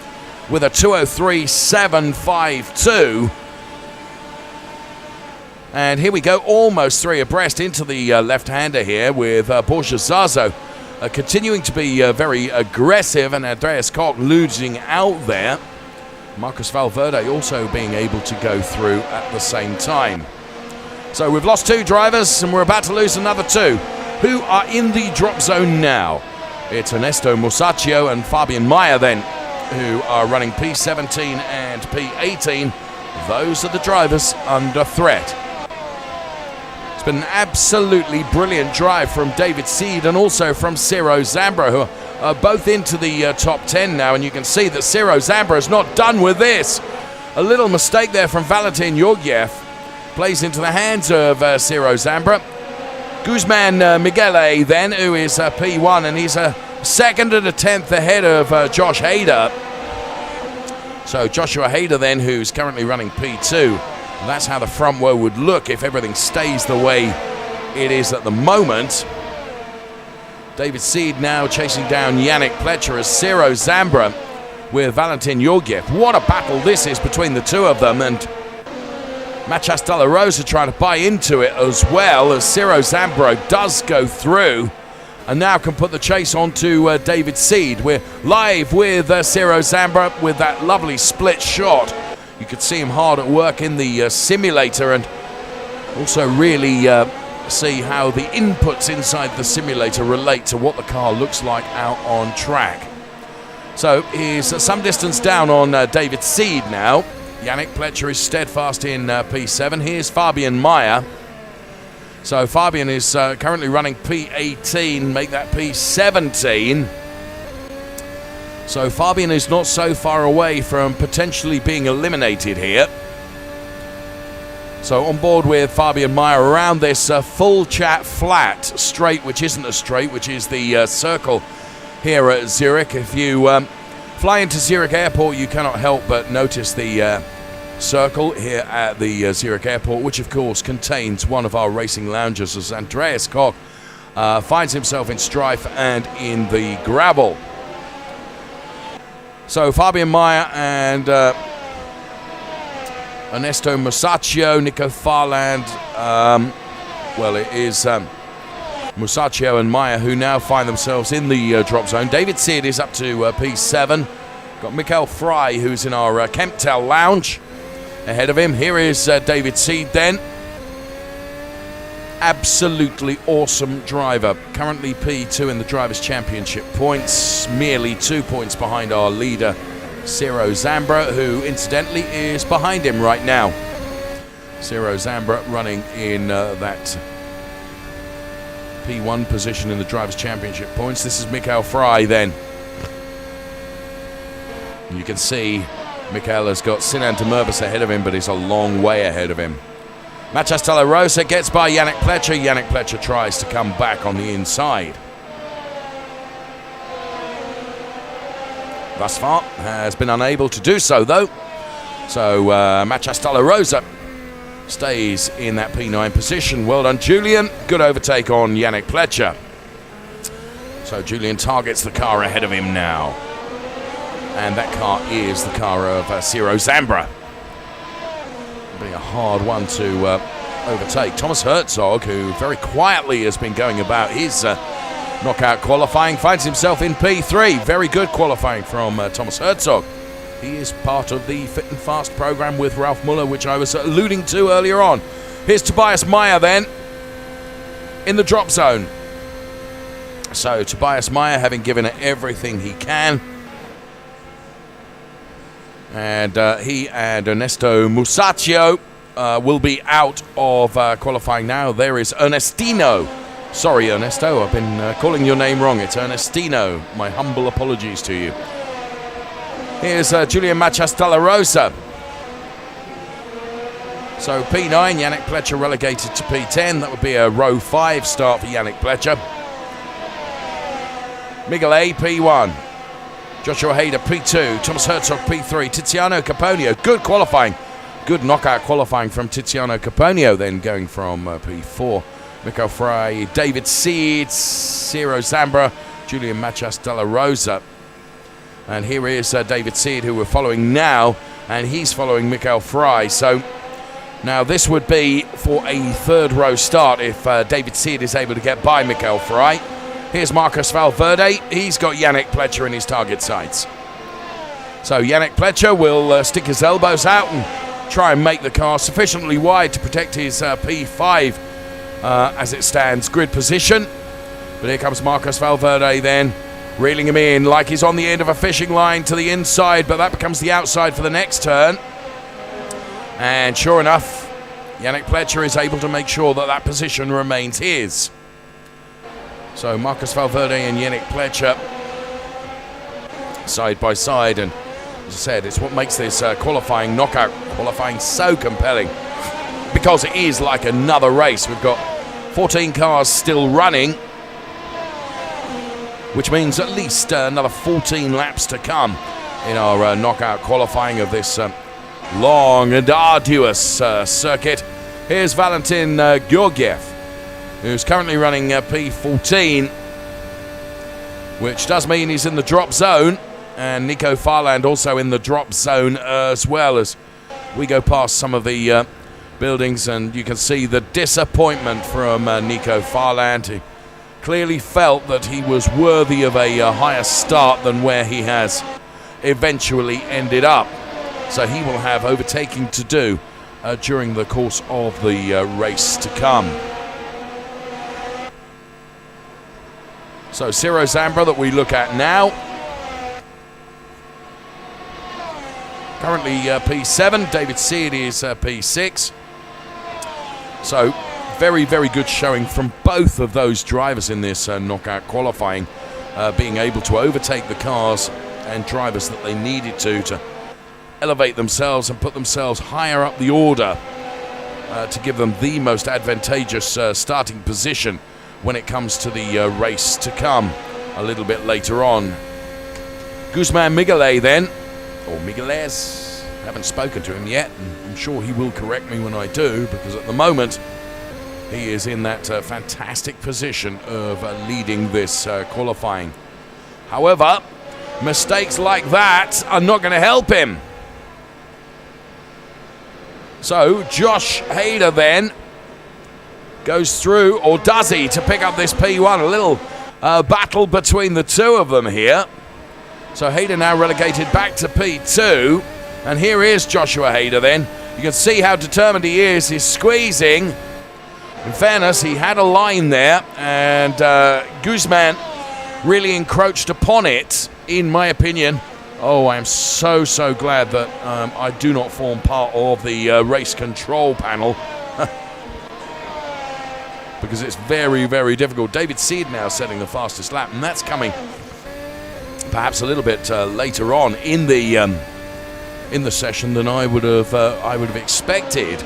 with a 2:03.752. And here we go, almost three abreast into the left-hander here with Borja Zazo continuing to be very aggressive, and Andreas Koch losing out there. Marcus Valverde also being able to go through at the same time. So we've lost two drivers and we're about to lose another two. Who are in the drop zone now? It's Ernesto Musacchio and Fabian Mayer then, who are running P17 and P18. Those are the drivers under threat. It's been an absolutely brilliant drive from David Seed and also from Ciro Zambra, who are both into the top 10 now, and you can see that Ciro Zambra is not done with this. A little mistake there from Valentin Georgiev plays into the hands of Ciro Zambra. Guzman Miguel then, who is P1, and he's a second and a 10th ahead of Josh Hayder. So Joshua Hayder then, who's currently running P2. And that's how the front row would look if everything stays the way it is at the moment. David Seed now chasing down Yannick Pletcher as Ciro Zambra with Valentin Georgiev. What a battle this is between the two of them, and Machas de la Rosa trying to buy into it as well, as Ciro Zambra does go through and now can put the chase on to David Seed. We're live with Ciro Zambra with that lovely split shot. You could see him hard at work in the simulator, and also really see how the inputs inside the simulator relate to what the car looks like out on track. So he's some distance down on David Seed now. Yannick Pletcher is steadfast in P7. Here's Fabian Mayer. So Fabian is currently running P18, make that P17. So Fabian is not so far away from potentially being eliminated here. So on board with Fabian Mayer around this full chat flat straight, which isn't a straight, which is the circle here at Zurich. If you fly into Zurich Airport, you cannot help but notice the circle here at the Zurich Airport, which of course contains one of our racing lounges, as Andreas Koch finds himself in strife and in the gravel. So Fabian Mayer and Ernesto Musacchio, Nico Farland, well, it is Musacchio and Mayer who now find themselves in the drop zone. David Seed is up to P7. Got Mikael Fry, who's in our Kemptel lounge ahead of him. Here is David Seed then. Absolutely awesome driver. Currently P2 in the Drivers' Championship points, merely 2 points behind our leader, Ciro Zambra, who incidentally is behind him right now. Ciro Zambra running in that P1 position in the Drivers' Championship points. This is Mikael Fry then. You can see Mikael has got Sinan Demirvis ahead of him, but he's a long way ahead of him. Matias de la Rosa gets by Yannick Pletcher. Yannick Pletcher tries to come back on the inside. Thus far, has been unable to do so, though. So, Matias de la Rosa stays in that P9 position. Well done, Julian. Good overtake on Yannick Pletcher. So, Julian targets the car ahead of him now. And that car is the car of Ciro Zambra. Being a hard one to overtake. Thomas Herzog, who very quietly has been going about his knockout qualifying, finds himself in P3. Very good qualifying from Thomas Herzog. He is part of the Fit and Fast program with Ralph Muller, which I was alluding to earlier on. Here's Tobias Meyer then in the drop zone. So Tobias Meyer, having given it everything he can. And he and Ernesto Musacchio will be out of qualifying now. There is Ernestino. Sorry, Ernesto, I've been calling your name wrong. It's Ernestino. My humble apologies to you. Here's Julian Matias de la Rosa. So P9, Yannick Pletcher relegated to P10. That would be a row 5 start for Yannick Pletcher. Miguel A, P1. Joshua Hader, P2. Thomas Herzog, P3. Tiziano Caponio, good qualifying. Good knockout qualifying from Tiziano Caponio, then going from P4. Mikko Frey, David Seed, Ciro Zambra, Julian Matias de la Rosa. And here is David Seed, who we're following now, and he's following Mikko Frey. So now this would be for a third row start if David Seed is able to get by Mikko Frey. Here's Marcos Valverde. He's got Yannick Pletcher in his target sights. So Yannick Pletcher will stick his elbows out and try and make the car sufficiently wide to protect his P5 as it stands grid position. But here comes Marcos Valverde then, reeling him in like he's on the end of a fishing line to the inside, but that becomes the outside for the next turn. And sure enough, Yannick Pletcher is able to make sure that that position remains his. So Marcos Valverde and Yannick Pletcher side by side, and as I said, it's what makes this qualifying, knockout qualifying so compelling, because it is like another race. We've got 14 cars still running, which means at least another 14 laps to come in our knockout qualifying of this long and arduous circuit. Here's Valentin Georgiev, who's currently running P14, which does mean he's in the drop zone, and Nico Farland also in the drop zone as well, as we go past some of the buildings, and you can see the disappointment from Nico Farland. He clearly felt that he was worthy of a higher start than where he has eventually ended up. So he will have overtaking to do during the course of the race to come. So Ciro Zambra that we look at now. Currently P7, David Seed is P6. So very, very good showing from both of those drivers in this knockout qualifying, being able to overtake the cars and drivers that they needed to elevate themselves and put themselves higher up the order to give them the most advantageous starting position when it comes to the race to come a little bit later on. Guzman Migueles then, or Migueles, haven't spoken to him yet, and I'm sure he will correct me when I do, because at the moment he is in that fantastic position of leading this qualifying. However, mistakes like that are not going to help him. So Josh Hader then goes through, or does he, to pick up this P1. A little battle between the two of them here. So Hader now relegated back to P2. And here is Joshua Hader then. You can see how determined he is. He's squeezing. In fairness, he had a line there, and Guzman really encroached upon it, in my opinion. Oh, I am so glad that I do not form part of the race control panel. Because it's very, very difficult. David Seed now setting the fastest lap, and that's coming perhaps a little bit later on in the session than I would have expected.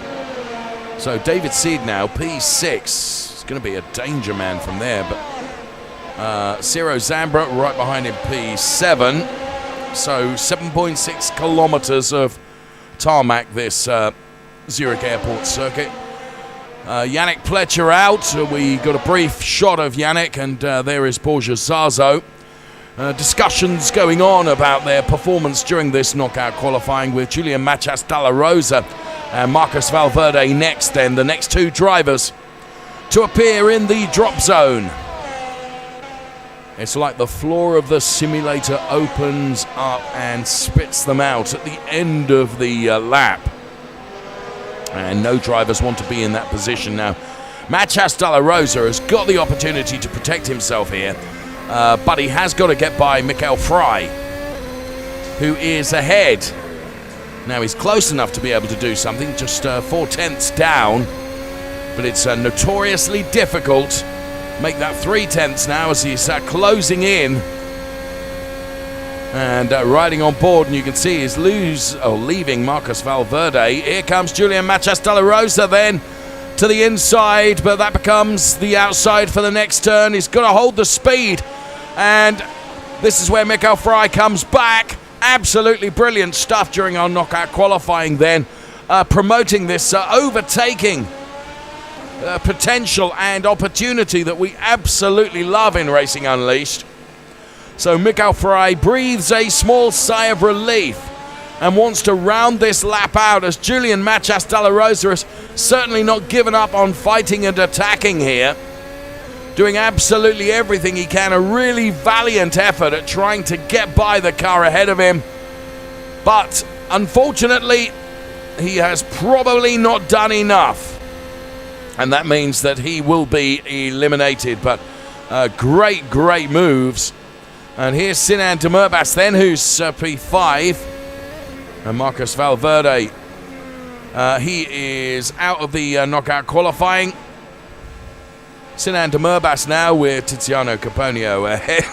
So David Seed now, P6. It's going to be a danger man from there, but Ciro Zambra right behind him, P7. So 7.6 kilometers of tarmac, this Zurich Airport circuit. Yannick Pletcher out. We got a brief shot of Yannick, and there is Borja Zazo. Discussions going on about their performance during this knockout qualifying, with Julian Machas Dalla Rosa and Marcos Valverde next, then the next two drivers to appear in the drop zone. It's like the floor of the simulator opens up and spits them out at the end of the lap. And no drivers want to be in that position now. Machas Dalla Rosa has got the opportunity to protect himself here, but he has got to get by Mikael Fry, who is ahead. Now he's close enough to be able to do something, just 4/10 down, but it's notoriously difficult. Make that 3/10 now as he's closing in and riding on board, and you can see he's leaving Marcos Valverde. Here comes Julian Machas Dalla Rosa then to the inside, but that becomes the outside for the next turn. He's got to hold the speed, and this is where Mikael Fry comes back. Absolutely brilliant stuff during our knockout qualifying then, promoting this overtaking potential and opportunity that we absolutely love in Racing Unleashed. So Mikael Fry breathes a small sigh of relief and wants to round this lap out, as Julian Machas Dalla Rosa has certainly not given up on fighting and attacking here, doing absolutely everything he can. A really valiant effort at trying to get by the car ahead of him, but unfortunately he has probably not done enough, and that means that he will be eliminated. But great moves. And here's Sinan Demirbaş then, who's P5, and Marcos Valverde, he is out of the knockout qualifying. Sinan Demirbaş now with Tiziano Caponio ahead.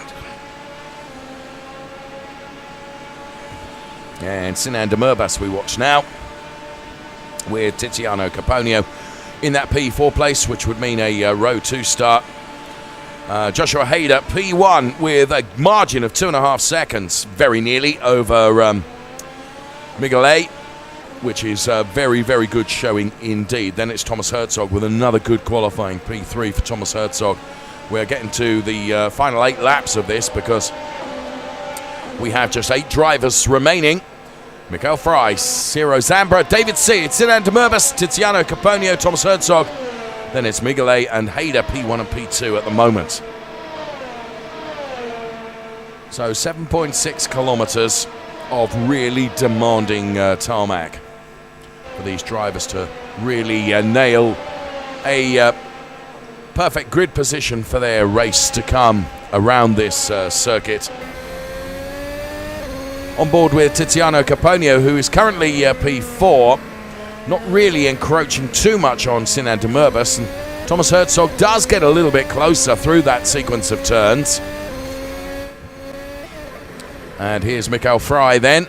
And Sinan Demirbaş we watch now with Tiziano Caponio in that P4 place, which would mean a row 2 start. Joshua Hader, P1, with a margin of 2.5 seconds, very nearly over Miguel A, which is a very good showing indeed. Then it's Thomas Herzog with another good qualifying, P3 for Thomas Herzog. We're getting to the final 8 laps of this because we have just 8 drivers remaining. Mikael Fry, Ciro Zambra, David Seed, Sinan Demirbaş, Tiziano Caponio, Thomas Herzog. Then it's Miguel A and Hader, P1 and P2 at the moment. So 7.6 kilometers of really demanding tarmac for these drivers to really nail a perfect grid position for their race to come around this circuit. On board with Tiziano Caponio, who is currently P4, not really encroaching too much on Sinan Demirbaş, and Thomas Herzog does get a little bit closer through that sequence of turns. And here's Mikael Fry then.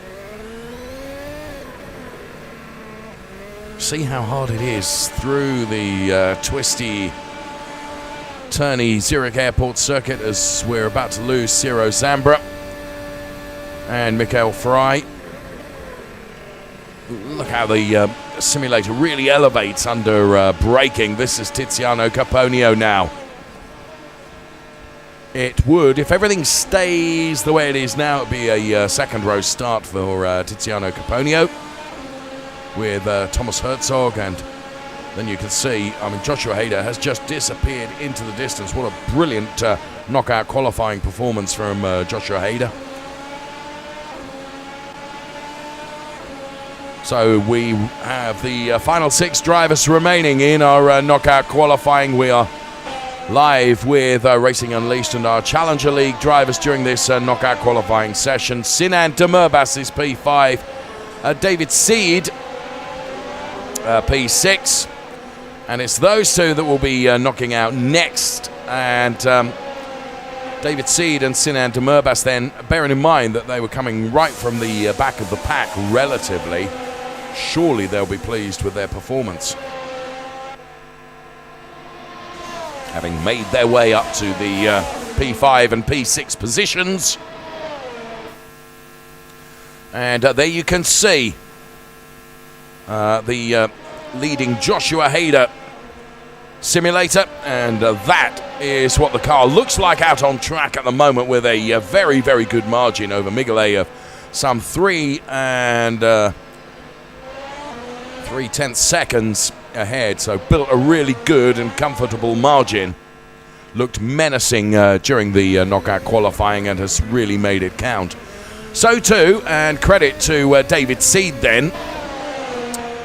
See how hard it is through the twisty, turny Zurich Airport circuit, as we're about to lose Ciro Zambra and Mikael Fry. Look how the simulator really elevates under braking. This is Tiziano Caponio now. It would, if everything stays the way it is now, it would be a second row start for Tiziano Caponio with Thomas Herzog, and then you can see, I mean, Joshua Hader has just disappeared into the distance. What a brilliant knockout qualifying performance from Joshua Hader. So we have the final 6 drivers remaining in our knockout qualifying. We are live with Racing Unleashed and our Challenger League drivers during this knockout qualifying session. Sinan Demirbaş is P5, David Seed P6, and it's those two that will be knocking out next. And David Seed and Sinan Demirbaş then, bearing in mind that they were coming right from the back of the pack relatively, surely they'll be pleased with their performance. having made their way up to the P5 and P6 positions. And there you can see the leading Joshua Hader simulator, and that is what the car looks like out on track at the moment, with a very, very good margin over Miguel of some 3 3/10 seconds ahead. So built a really good and comfortable margin. Looked menacing during the knockout qualifying and has really made it count. So too, and credit to David Seed then,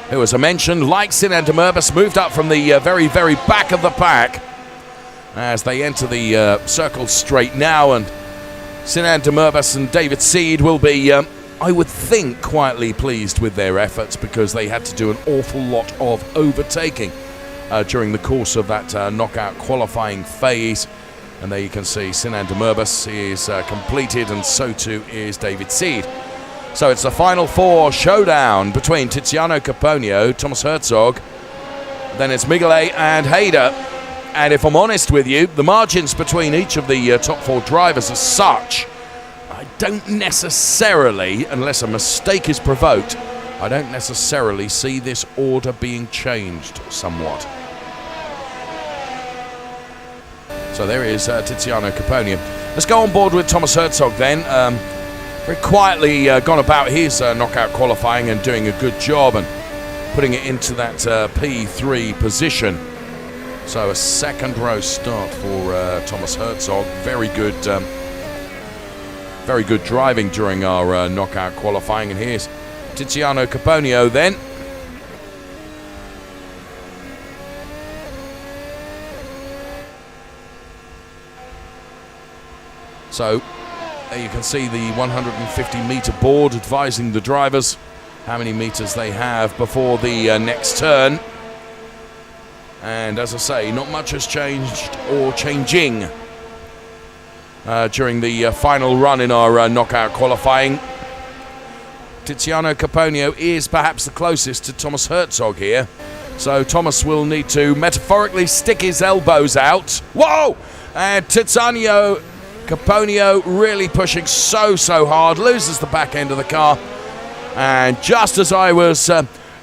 who, as I mentioned, like Sinan Demerbus, moved up from the very, very back of the pack as they enter the circle straight now. And Sinan Demerbus and David Seed will be, I would think, quietly pleased with their efforts, because they had to do an awful lot of overtaking during the course of that knockout qualifying phase. And there you can see Sinan Demerbus is completed, and so too is David Seed. So it's the final 4 showdown between Tiziano Caponio, Thomas Herzog, then it's Miguel and Hader. And if I'm honest with you, the margins between each of the top 4 drivers as such, I don't necessarily, unless a mistake is provoked, I don't necessarily see this order being changed somewhat. So there is Tiziano Caponio. Let's go on board with Thomas Herzog then. Very quietly gone about his knockout qualifying and doing a good job and putting it into that P3 position. So a second row start for Thomas Herzog. Very good driving during our knockout qualifying. And here's Tiziano Caponio then. So there you can see the 150-meter board advising the drivers how many meters they have before the next turn. And as I say, not much has changed or changing during the final run in our knockout qualifying. Tiziano Caponio is perhaps the closest to Thomas Herzog here. So Thomas will need to metaphorically stick his elbows out. Whoa! And Tiziano Caponio really pushing so hard, loses the back end of the car. And just as I was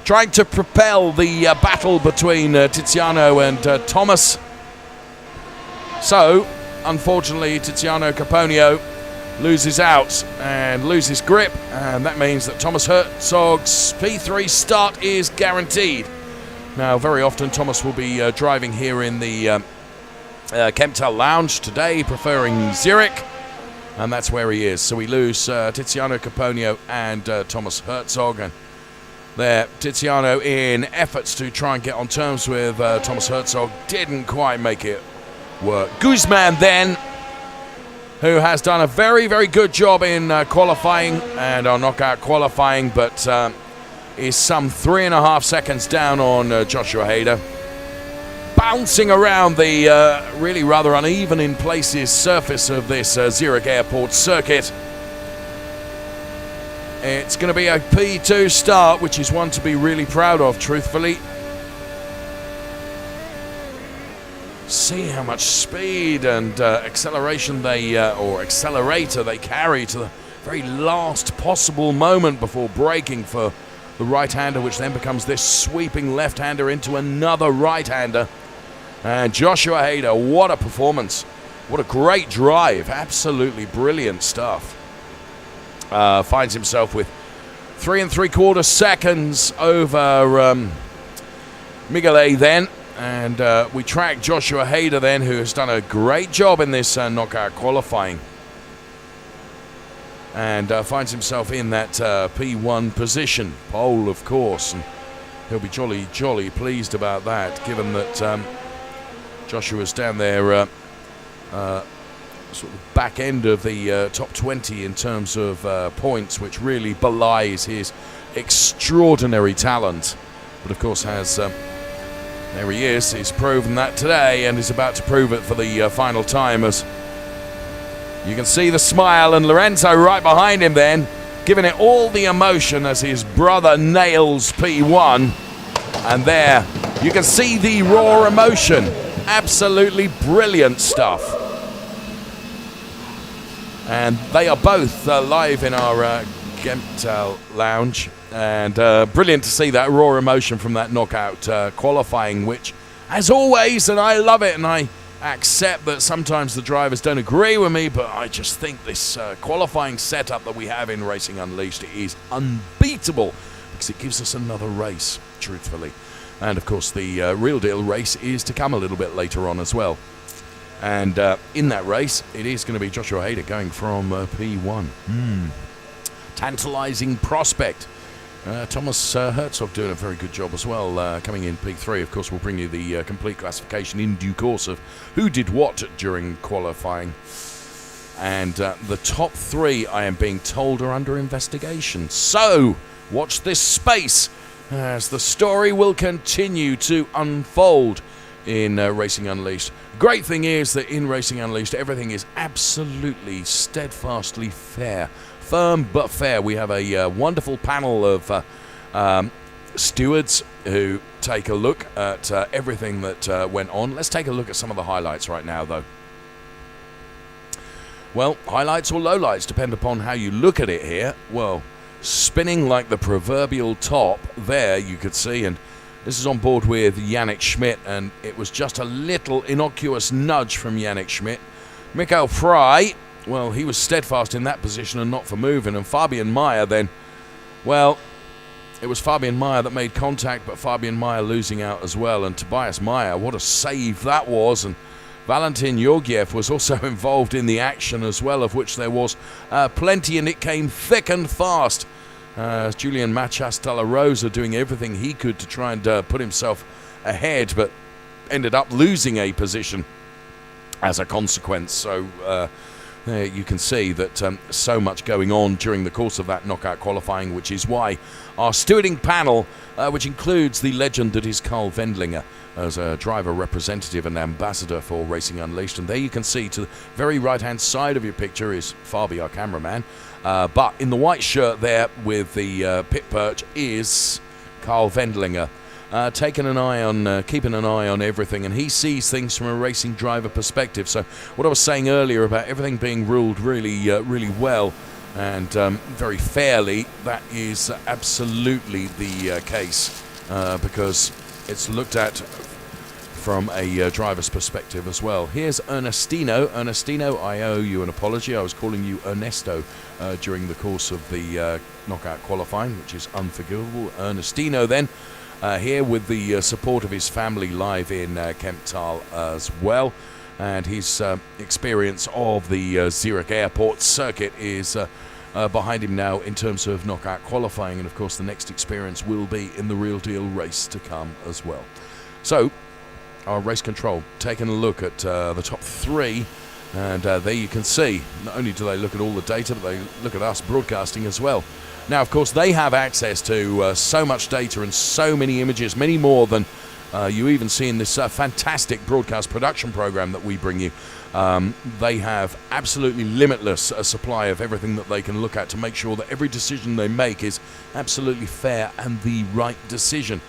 trying to propel the battle between Tiziano and Thomas, so unfortunately Tiziano Caponio loses out and loses grip, and that means that Thomas Herzog's P3 start is guaranteed. Now, very often Thomas will be driving here in the Chemtal Lounge today, preferring Zurich, and that's where he is. So we lose Tiziano Caponio and Thomas Herzog, and there Tiziano, in efforts to try and get on terms with Thomas Herzog, didn't quite make it work. Guzman then, who has done a very good job in qualifying and our knockout qualifying, but is some 3.5 seconds down on Joshua Hader. Bouncing around the really rather uneven in places surface of this Zurich Airport circuit. It's going to be a P2 start, which is one to be really proud of, truthfully. See how much speed and acceleration accelerator they carry to the very last possible moment before braking for the right-hander, which then becomes this sweeping left-hander into another right-hander. And Joshua Hader, what a performance. What a great drive. Absolutely brilliant stuff. Finds himself with 3 3/4 seconds over Miguel then. And we track Joshua Hader then, who has done a great job in this knockout qualifying. And finds himself in that P1 position. Pole, of course. And he'll be jolly pleased about that, given that Joshua's down there sort of back end of the top 20 in terms of points, which really belies his extraordinary talent. But of course has, there he is, he's proven that today and is about to prove it for the final time, as you can see the smile, and Lorenzo right behind him then, giving it all the emotion as his brother nails P1. And there you can see the raw emotion Absolutely brilliant stuff. And they are both live in our Pinnacle lounge. And brilliant to see that raw emotion from that knockout qualifying, which, as always, and I love it, and I accept that sometimes the drivers don't agree with me, but I just think this qualifying setup that we have in Racing Unleashed is unbeatable, because it gives us another race, truthfully. And of course the real deal race is to come a little bit later on as well. And in that race, it is going to be Joshua Hader going from P1. Tantalizing prospect. Thomas Herzog doing a very good job as well, coming in P3. Of course, we'll bring you the complete classification in due course of who did what during qualifying. And the top 3, I am being told, are under investigation. So, watch this space as the story will continue to unfold in Racing Unleashed. Great thing is that in Racing Unleashed, everything is absolutely steadfastly fair. Firm but fair. We have a wonderful panel of stewards who take a look at everything that went on. Let's take a look at some of the highlights right now, though. Well, highlights or lowlights depend upon how you look at it here. Well, spinning like the proverbial top there, you could see, and this is on board with Yannick Schmidt, and it was just a little innocuous nudge from Yannick Schmidt. Mikael Fry, well, he was steadfast in that position and not for moving. And Fabian Meyer then, well, it was Fabian Meyer that made contact, but Fabian Meyer losing out as well. And Tobias Meyer, what a save that was. And Valentin Georgiev was also involved in the action as well, of which there was plenty, and it came thick and fast. Julian Machas de la Rosa doing everything he could to try and put himself ahead, but ended up losing a position as a consequence. So there you can see that so much going on during the course of that knockout qualifying, which is why our stewarding panel, which includes the legend that is Carl Wendlinger as a driver representative and ambassador for Racing Unleashed. And there you can see to the very right-hand side of your picture is Fabi, our cameraman. But in the white shirt there with the pit perch is Carl Wendlinger. Keeping an eye on everything, and he sees things from a racing driver perspective. So what I was saying earlier about everything being ruled really well and very fairly, that is absolutely the case, because it's looked at from a driver's perspective as well. Here's Ernestino. Ernestino, I owe you an apology. I was calling you Ernesto during the course of the knockout qualifying, which is unforgivable. Ernestino then, here with the support of his family live in Kemptal as well. And his experience of the Zurich Airport circuit is behind him now in terms of knockout qualifying. And of course the next experience will be in the real deal race to come as well. So our race control taking a look at the top 3. And there you can see, not only do they look at all the data, but they look at us broadcasting as well. Now, of course, they have access to so much data and so many images, many more than you even see in this fantastic broadcast production program that we bring you. They have absolutely limitless supply of everything that they can look at to make sure that every decision they make is absolutely fair and the right decision.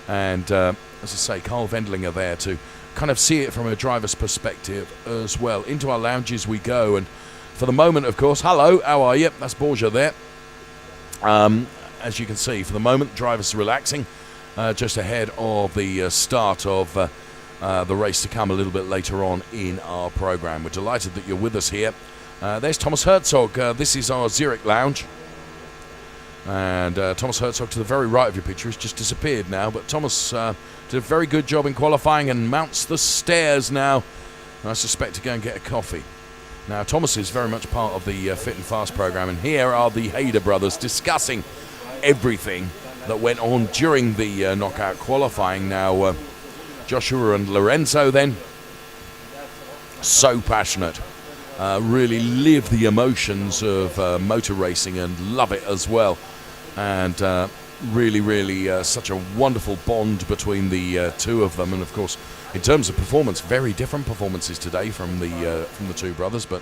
And as I say, Carl Wendlinger there to kind of see it from a driver's perspective as well. Into our lounges we go, and for the moment, of course, hello, how are you? That's Borja there. As you can see, for the moment, drivers are relaxing just ahead of the start of the race to come a little bit later on in our program. We're delighted that you're with us here. There's Thomas Herzog. This is our Zurich lounge. And Thomas Herzog to the very right of your picture has just disappeared now, but Thomas did a very good job in qualifying and mounts the stairs now, I suspect, to go and get a coffee. Now, Thomas is very much part of the Fit and Fast program, and here are the Hader brothers discussing everything that went on during the knockout qualifying. Now, Joshua and Lorenzo then, so passionate, really live the emotions of motor racing and love it as well. And really such a wonderful bond between the two of them. And of course, in terms of performance, very different performances today from the two brothers, but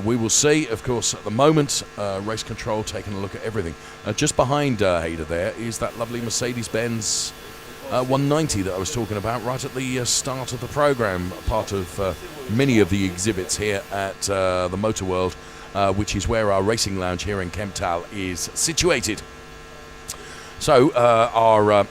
we will see. Of course, at the moment, race control taking a look at everything. Just behind Hader there is that lovely Mercedes-Benz 190 that I was talking about right at the start of the program, part of many of the exhibits here at the Motor World, which is where our racing lounge here in Kemptal is situated. So our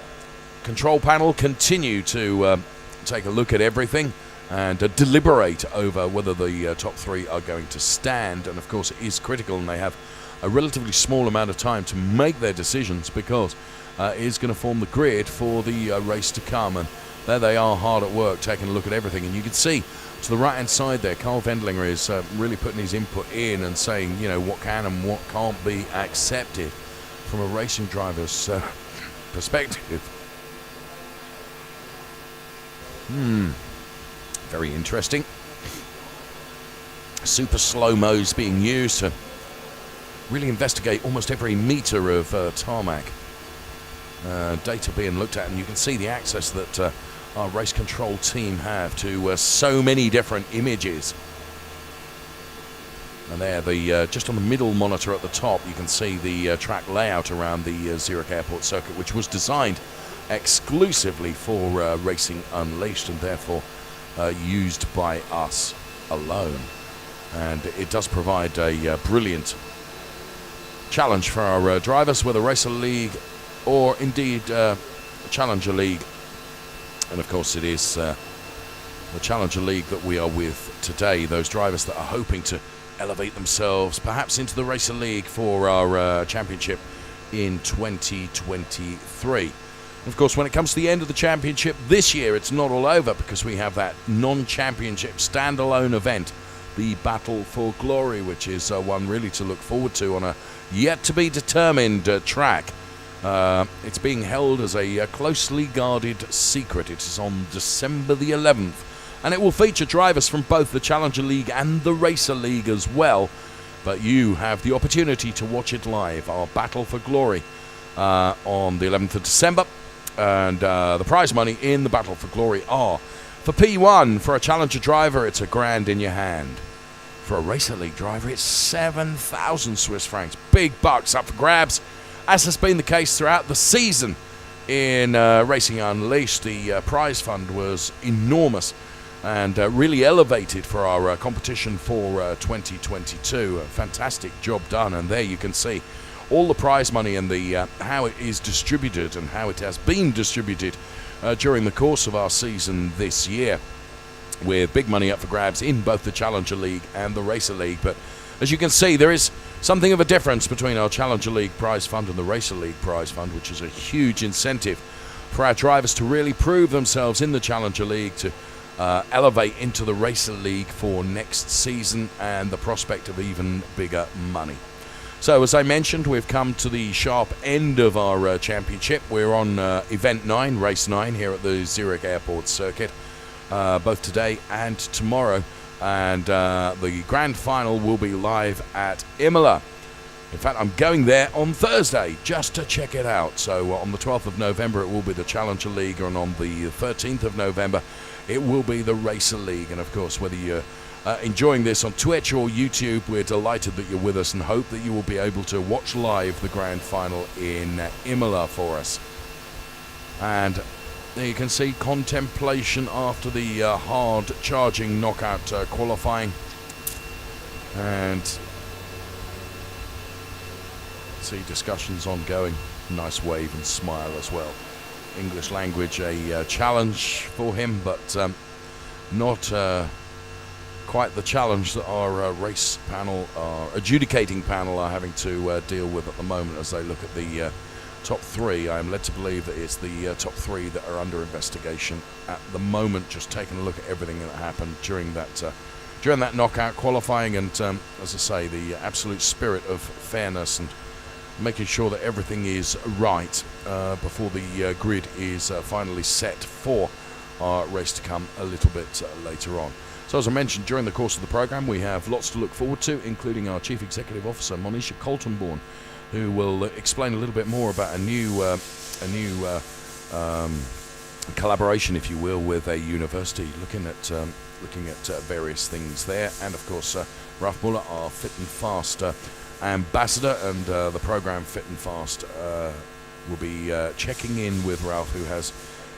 control panel continue to take a look at everything and deliberate over whether the top three are going to stand. And of course it is critical, and they have a relatively small amount of time to make their decisions, because it is going to form the grid for the race to come. And there they are, hard at work, taking a look at everything. And you can see to the right hand side there, Carl Wendlinger is really putting his input in and saying, you know, what can and what can't be accepted from a racing driver's perspective. Very interesting. Super slow-mos being used to really investigate almost every meter of tarmac. Data being looked at, and you can see the access that our race control team have to so many different images. And there, just on the middle monitor at the top, you can see the track layout around the Zurich Airport circuit, which was designed exclusively for Racing Unleashed, and therefore used by us alone. And it does provide a brilliant challenge for our drivers, whether Racer League or indeed Challenger League. And of course it is the Challenger League that we are with today, those drivers that are hoping to elevate themselves perhaps into the Racer League for our championship in 2023. Of course, when it comes to the end of the championship this year, it's not all over, because we have that non-championship standalone event, the Battle for Glory, which is one really to look forward to on a yet-to-be-determined track. It's being held as a closely guarded secret. It is on December the 11th, and it will feature drivers from both the Challenger League and the Racer League as well. But you have the opportunity to watch it live, our Battle for Glory, on the 11th of December. And the prize money in the Battle for Glory are, for P1, for a Challenger driver, it's £1,000 in your hand. For a Racer League driver, it's 7,000 Swiss francs. Big bucks up for grabs, as has been the case throughout the season in Racing Unleashed. The prize fund was enormous and really elevated for our competition for 2022. A fantastic job done, and there you can see all the prize money and the how it is distributed and how it has been distributed during the course of our season this year, with big money up for grabs in both the Challenger League and the Racer League. But as you can see, there is something of a difference between our Challenger League prize fund and the Racer League prize fund, which is a huge incentive for our drivers to really prove themselves in the Challenger League, to elevate into the Racer League for next season, and the prospect of even bigger money. So, as I mentioned, we've come to the sharp end of our championship. We're on Event 9, Race 9, here at the Zurich Airport circuit, both today and tomorrow. And the grand final will be live at Imola. In fact, I'm going there on Thursday just to check it out. So on the 12th of November, it will be the Challenger League, and on the 13th of November, it will be the Racer League. And of course, whether you're enjoying this on Twitch or YouTube, we're delighted that you're with us and hope that you will be able to watch live the grand final in Imola for us. And there you can see contemplation after the hard charging knockout qualifying, and see discussions ongoing. Nice wave and smile as well. English language a challenge for him, but not quite the challenge that our race panel, our adjudicating panel, are having to deal with at the moment as they look at the top three. I am led to believe that it's the top three that are under investigation at the moment, just taking a look at everything that happened during that knockout qualifying, and as I say, the absolute spirit of fairness and making sure that everything is right before the grid is finally set for our race to come a little bit later on. So as I mentioned, during the course of the program, we have lots to look forward to, including our Chief Executive Officer, Monisha Coltonborn, who will explain a little bit more about a new collaboration, if you will, with a university, looking at various things there. And of course, Ralph Muller, our Fit and Fast ambassador, and the program Fit and Fast will be checking in with Ralph, who has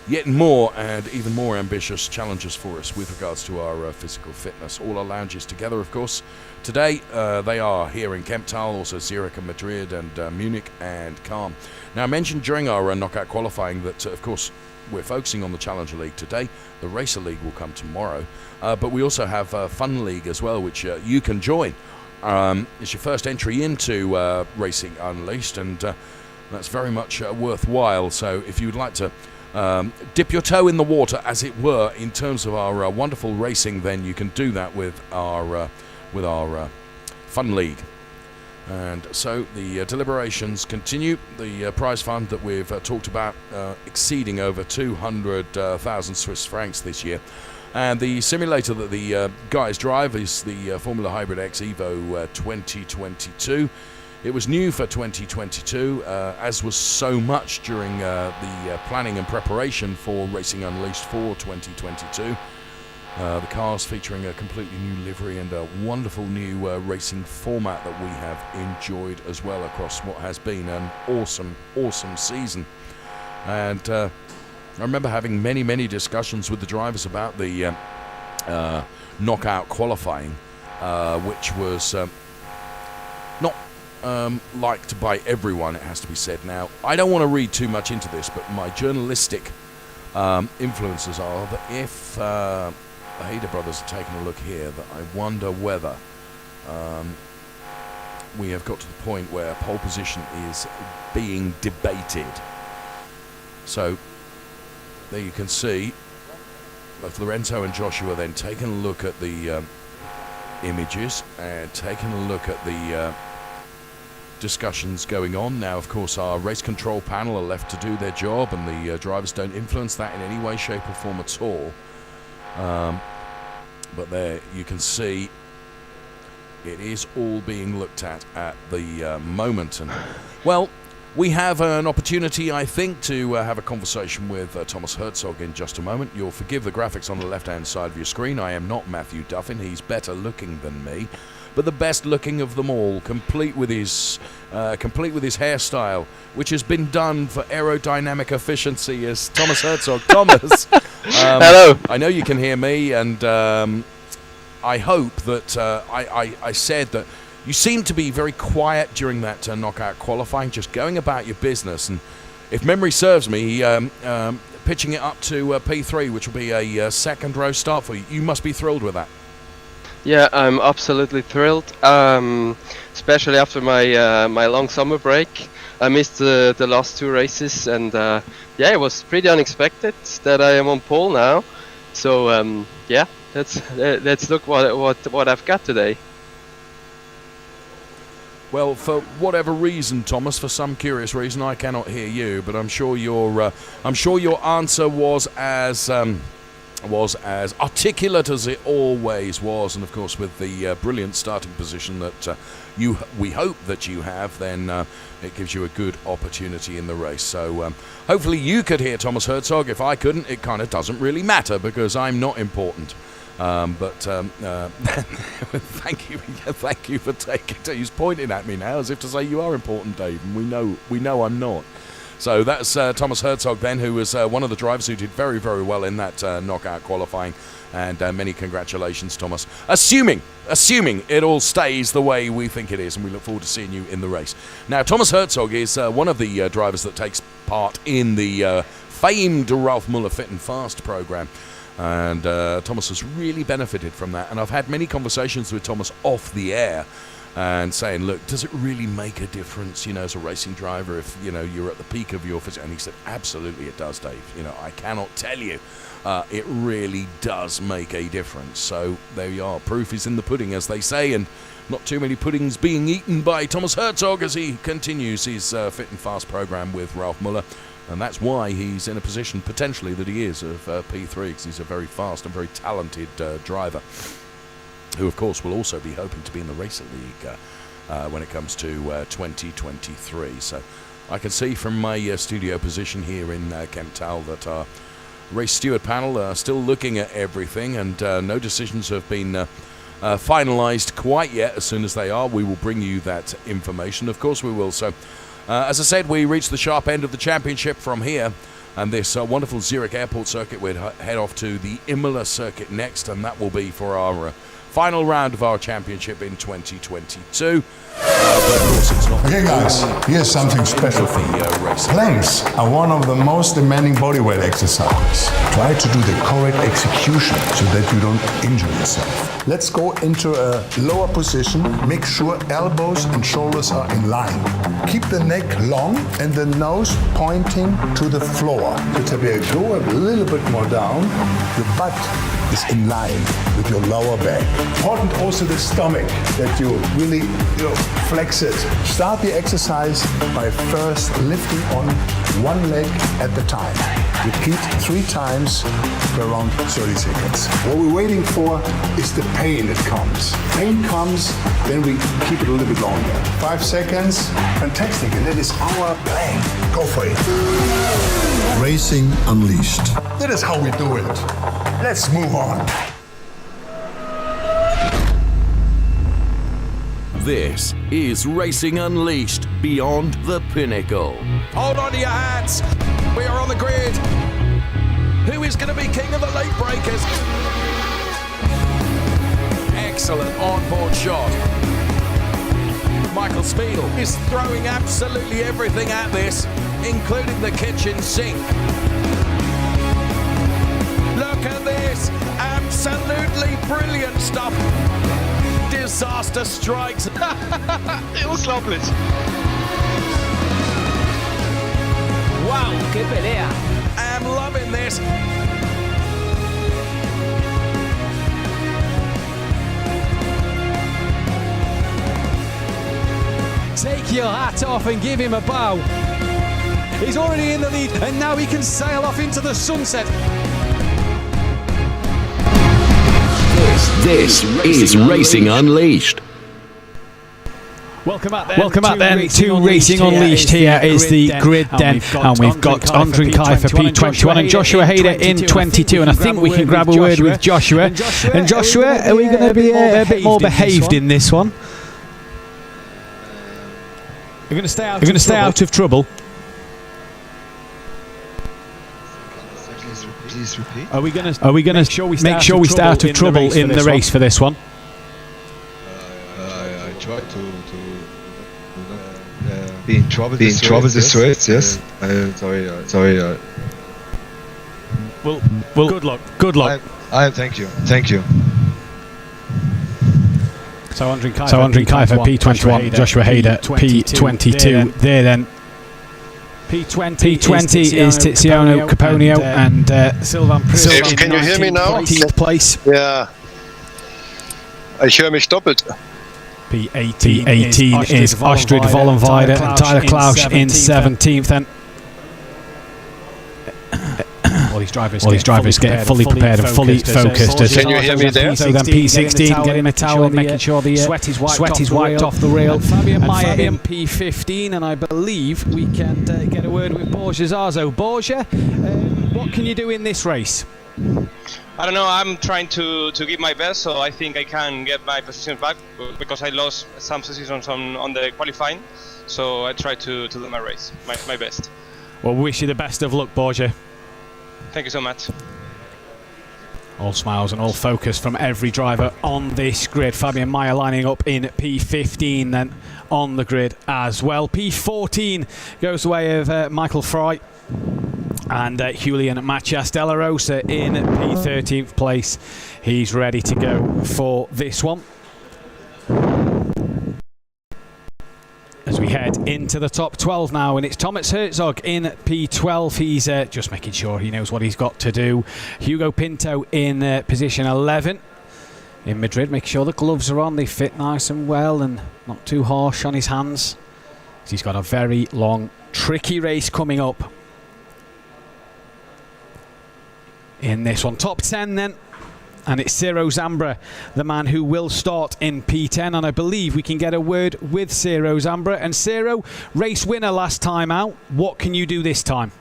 yet more and even more ambitious challenges for us with regards to our physical fitness. All our lounges together, of course. Today, they are here in Kemptal, also Zurich and Madrid and Munich and Calm. Now, I mentioned during our knockout qualifying that, of course, we're focusing on the Challenger League today. The Racer League will come tomorrow. But we also have Fun League as well, which you can join. It's your first entry into Racing Unleashed, and that's very much worthwhile. So if you'd like to dip your toe in the water, as it were, in terms of our wonderful racing, then you can do that with our Fun League. And so the deliberations continue. The prize fund that we've talked about exceeding over 200,000 Swiss francs this year. And the simulator that the guys drive is the Formula Hybrid X Evo 2022. It was new for 2022, as was so much during the planning and preparation for Racing Unleashed for 2022. The cars featuring a completely new livery and a wonderful new racing format that we have enjoyed as well across what has been an awesome season. And I remember having many discussions with the drivers about the knockout qualifying, which was not liked by everyone, it has to be said. Now, I don't want to read too much into this, but my journalistic influences are that if the Hayder brothers are taking a look here, that I wonder whether we have got to the point where pole position is being debated. So there you can see both Lorenzo and Joshua then taking a look at the images and taking a look at the discussions going on. Now, of course, our race control panel are left to do their job, and the drivers don't influence that in any way, shape or form at all. But there you can see it is all being looked at the moment. And, well, we have an opportunity, I think, to have a conversation with Thomas Herzog in just a moment. You'll forgive the graphics on the left-hand side of your screen. I am not Matthew Duffin. He's better looking than me, but the best looking of them all, complete with his hairstyle, which has been done for aerodynamic efficiency, is Thomas Herzog. Thomas, hello. I know you can hear me, and I hope that I said that you seem to be very quiet during that knockout qualifying, just going about your business. And if memory serves me, pitching it up to P3, which will be a second row start for you. You must be thrilled with that. Yeah, I'm absolutely thrilled, especially after my long summer break. I missed the last two races, and yeah, it was pretty unexpected that I am on pole now. So yeah, let's look what I've got today. Well, for whatever reason, Thomas, for some curious reason, I cannot hear you, but I'm sure your answer was as articulate as it always was, and of course, with the brilliant starting position that we hope that you have, then it gives you a good opportunity in the race. So hopefully you could hear Thomas Herzog. If I couldn't, it kind of doesn't really matter because I'm not important. But thank you for taking it. He's pointing at me now as if to say you are important, Dave, and we know I'm not. So that's Thomas Herzog then, who was one of the drivers who did very, very well in that knockout qualifying, and many congratulations, Thomas. Assuming it all stays the way we think it is, and we look forward to seeing you in the race. Now, Thomas Herzog is one of the drivers that takes part in the famed Ralf Muller Fit and Fast program. And Thomas has really benefited from that. And I've had many conversations with Thomas off the air and saying, look, does it really make a difference, as a racing driver, if, you're at the peak of your physique? And he said, absolutely it does, Dave. I cannot tell you. It really does make a difference. So there you are. Proof is in the pudding, as they say, and not too many puddings being eaten by Thomas Herzog as he continues his Fit and Fast program with Ralf Muller. And that's why he's in a position, potentially, that he is of P3, because he's a very fast and very talented driver, who, of course, will also be hoping to be in the Racer League when it comes to 2023. So I can see from my studio position here in Kemptal that our race steward panel are still looking at everything, and no decisions have been finalised quite yet. As soon as they are, we will bring you that information. Of course we will. So as I said, we reach the sharp end of the championship from here. And this wonderful Zurich airport circuit, we'll head off to the Imola circuit next, and that will be for our final round of our championship in 2022. But of course it's not. Okay guys, here's something special for you. Planks are one of the most demanding bodyweight exercises. Try to do the correct execution so that you don't injure yourself. Let's go into a lower position. Make sure elbows and shoulders are in line. Keep the neck long and the nose pointing to the floor. So go a little bit more down. The butt is in line with your lower back. Important also the stomach, that you really flex it. Start the exercise by first lifting on one leg at the time. Repeat 3 times for around 30 seconds. What we're waiting for is the pain that comes. Pain comes, then we keep it a little bit longer. 5 seconds, fantastic, and that is our plan. Go for it. Racing Unleashed. That is how we do it. Let's move on. This is Racing Unleashed Beyond the Pinnacle. Hold on to your hats. We are on the grid. Who is going to be king of the late breakers? Excellent onboard shot. Michael Spiegel is throwing absolutely everything at this, including the kitchen sink. Look at this. Absolutely brilliant stuff. Disaster strikes. Unglaublich. Wow, qué pelea. I'm loving this. Take your hat off and give him a bow. He's already in the lead and now he can sail off into the sunset. This is Racing Unleashed. Welcome back then to Racing Unleashed. Here is the grid then, and we've got Andrin Kai for P21 and Joshua Hayder in 22, and I think we can grab a word with Joshua. And Joshua, are we going to be a bit more behaved in this one? We're going to stay out of trouble. Please repeat. Are we going to make sure we stay out of trouble in the race for this one? I try to be in trouble this race, yes. Sorry. Well, good luck. Thank you. So Andrin Kai for P21, Joshua Hayder P22 there then. P20 is Tiziano Caponio and Silvan Prillo. Can you hear me now? 19th place. Ja. Ich höre mich doppelt. P18 is Astrid Vollenweider and Tyler Klausch in 17th. Then all these drivers get fully prepared and fully focused. Can you hear me there? So then P16 getting a towel and making sure the sweat is wiped off the rail. Fabian Meyer in P15, and I believe we can get a word with Borja Zarzo. Borja, what can you do in this race? I don't know, I'm trying to give my best, so I think I can get my position back because I lost some positions on the qualifying, so I try to do my race, my best. Well, we wish you the best of luck, Borja. Thank you so much. All smiles and all focus from every driver on this grid. Fabian Meyer lining up in P15 then on the grid as well. P14 goes the way of Michael Fry. And Julian Machas de la Rosa in P13th place. He's ready to go for this one. As we head into the top 12 now, and it's Thomas Herzog in P12. He's just making sure he knows what he's got to do. Hugo Pinto in position 11 in Madrid. Make sure the gloves are on, they fit nice and well and not too harsh on his hands. He's got a very long, tricky race coming up in this one. Top 10 then, and it's Ciro Zambra, the man who will start in P10, and I believe we can get a word with Ciro Zambra. And Ciro, race winner last time out, what can you do this time?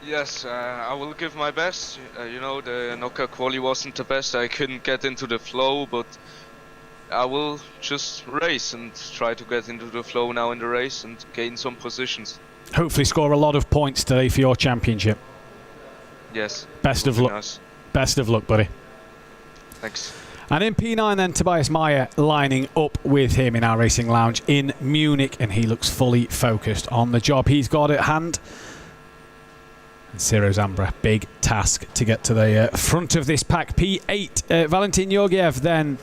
Yes, I will give my best. You know, the knockout quali wasn't the best, I couldn't get into the flow, but I will just race and try to get into the flow now in the race and gain some positions. hopefully score a lot of points today for your championship. Yes. Best of luck. Nice. Best of luck, buddy. Thanks. And in P9 then, Tobias Meyer lining up with him in our racing lounge in Munich, and he looks fully focused on the job he's got at hand. And Ciro Zambra, big task to get to the front of this pack. P8, Valentin Georgiev then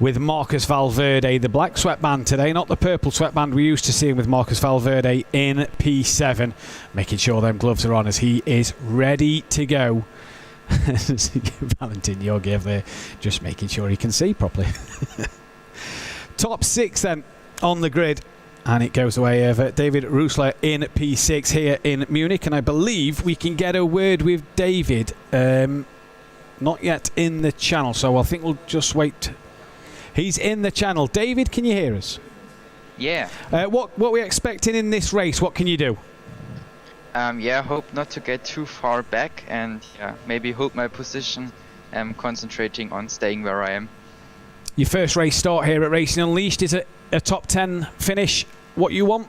with Marcus Valverde, the black sweatband today, not the purple sweatband we used to see with Marcus Valverde in P7, making sure them gloves are on as he is ready to go. Valentin Georgiev there, just making sure he can see properly. Top 6 then on the grid, and it goes away over David Rusler in P6 here in Munich, and I believe we can get a word with David. Not yet in the channel, so I think we'll just wait. He's in the channel. David, can you hear us? Yeah. What we're expecting in this race? What can you do? Yeah, hope not to get too far back, and maybe hold my position. Concentrating on staying where I am. Your first race start here at Racing Unleashed, is it a top 10 finish what you want?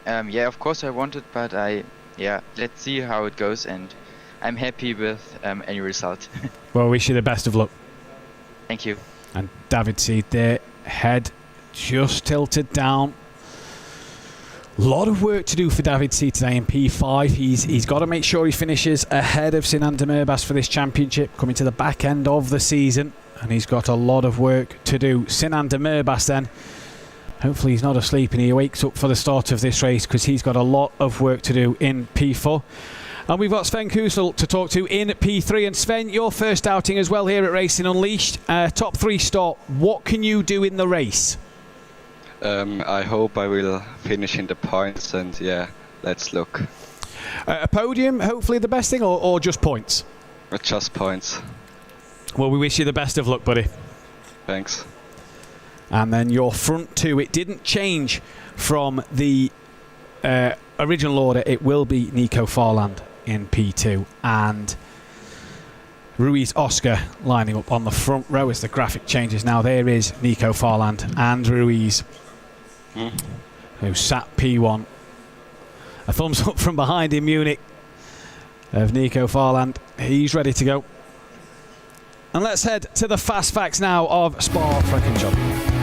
Yeah, of course I want it, but let's see how it goes, and I'm happy with any result. Well, wish you the best of luck. Thank you. And David Seed there, head just tilted down. A lot of work to do for David Seed today in P5. He's got to make sure he finishes ahead of Sinan Demirbas for this championship, coming to the back end of the season, and he's got a lot of work to do. Sinan Demirbas then, hopefully he's not asleep and he wakes up for the start of this race, because he's got a lot of work to do in P4. And we've got Sven Kusel to talk to in P3. And Sven, your first outing as well here at Racing Unleashed. Top 3 start. What can you do in the race? I hope I will finish in the points, and let's look. A podium, hopefully the best thing, or just points? Just points. Well, we wish you the best of luck, buddy. Thanks. And then your front 2, it didn't change from the original order. It will be Nico Farland in P2 and Ruiz Oscar lining up on the front row as the graphic changes. Now there is Nico Farland and Ruiz, who sat P1. A thumbs up from behind in Munich of Nico Farland. He's ready to go. And let's head to the fast facts now of Spa-Francorchamps.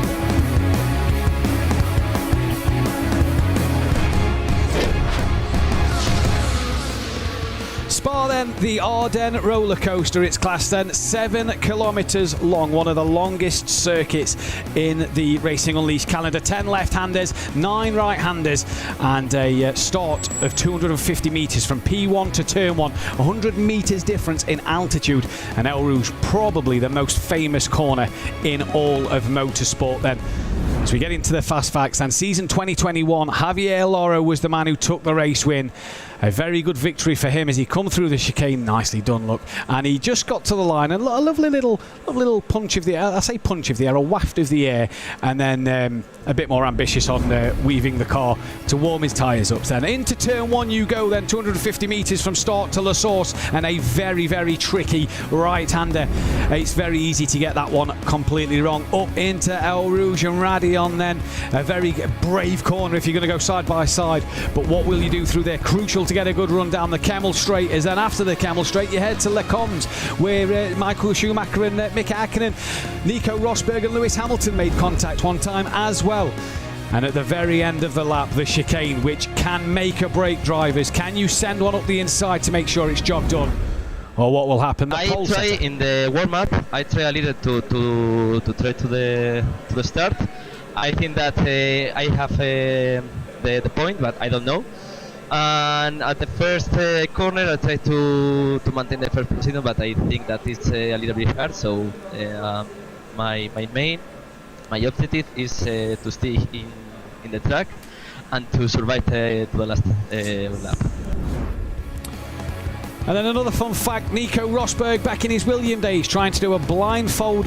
Spa then, the Ardennes roller coaster. It's classed then 7 kilometres long, one of the longest circuits in the Racing Unleashed calendar. 10 left-handers, 9 right-handers, and a start of 250 metres from P1 to Turn 1. 100 metres difference in altitude, and El Rouge probably the most famous corner in all of motorsport then. As we get into the fast facts, and season 2021, Javier Loro was the man who took the race win. A very good victory for him as he come through the chicane. Nicely done, look. And he just got to the line, and a lovely little punch of the air. I say punch of the air, a waft of the air, and then a bit more ambitious on weaving the car to warm his tyres up. Then into Turn 1 you go then, 250 metres from start to La Source, and a very, very tricky right-hander. It's very easy to get that one completely wrong. Up into El Rouge and Radion then. A very brave corner if you're going to go side by side. But what will you do through there? Crucial to get a good run down the Kemmel Straight, as then after the Kemmel Straight you head to Le Combes, where Michael Schumacher and Mika Hakkinen, Nico Rosberg and Lewis Hamilton made contact one time as well. And at the very end of the lap, the chicane, which can make or break drivers. Can you send one up the inside to make sure it's job done? Or what will happen? I try in the warm-up, I try a little to try to the start. I think that I have the point, but I don't know. And at the first corner I try to maintain the first position, but I think that it's a little bit hard, so my objective is to stay in the track and to survive to the last lap. And then another fun fact, Nico Rosberg back in his William days trying to do a blindfold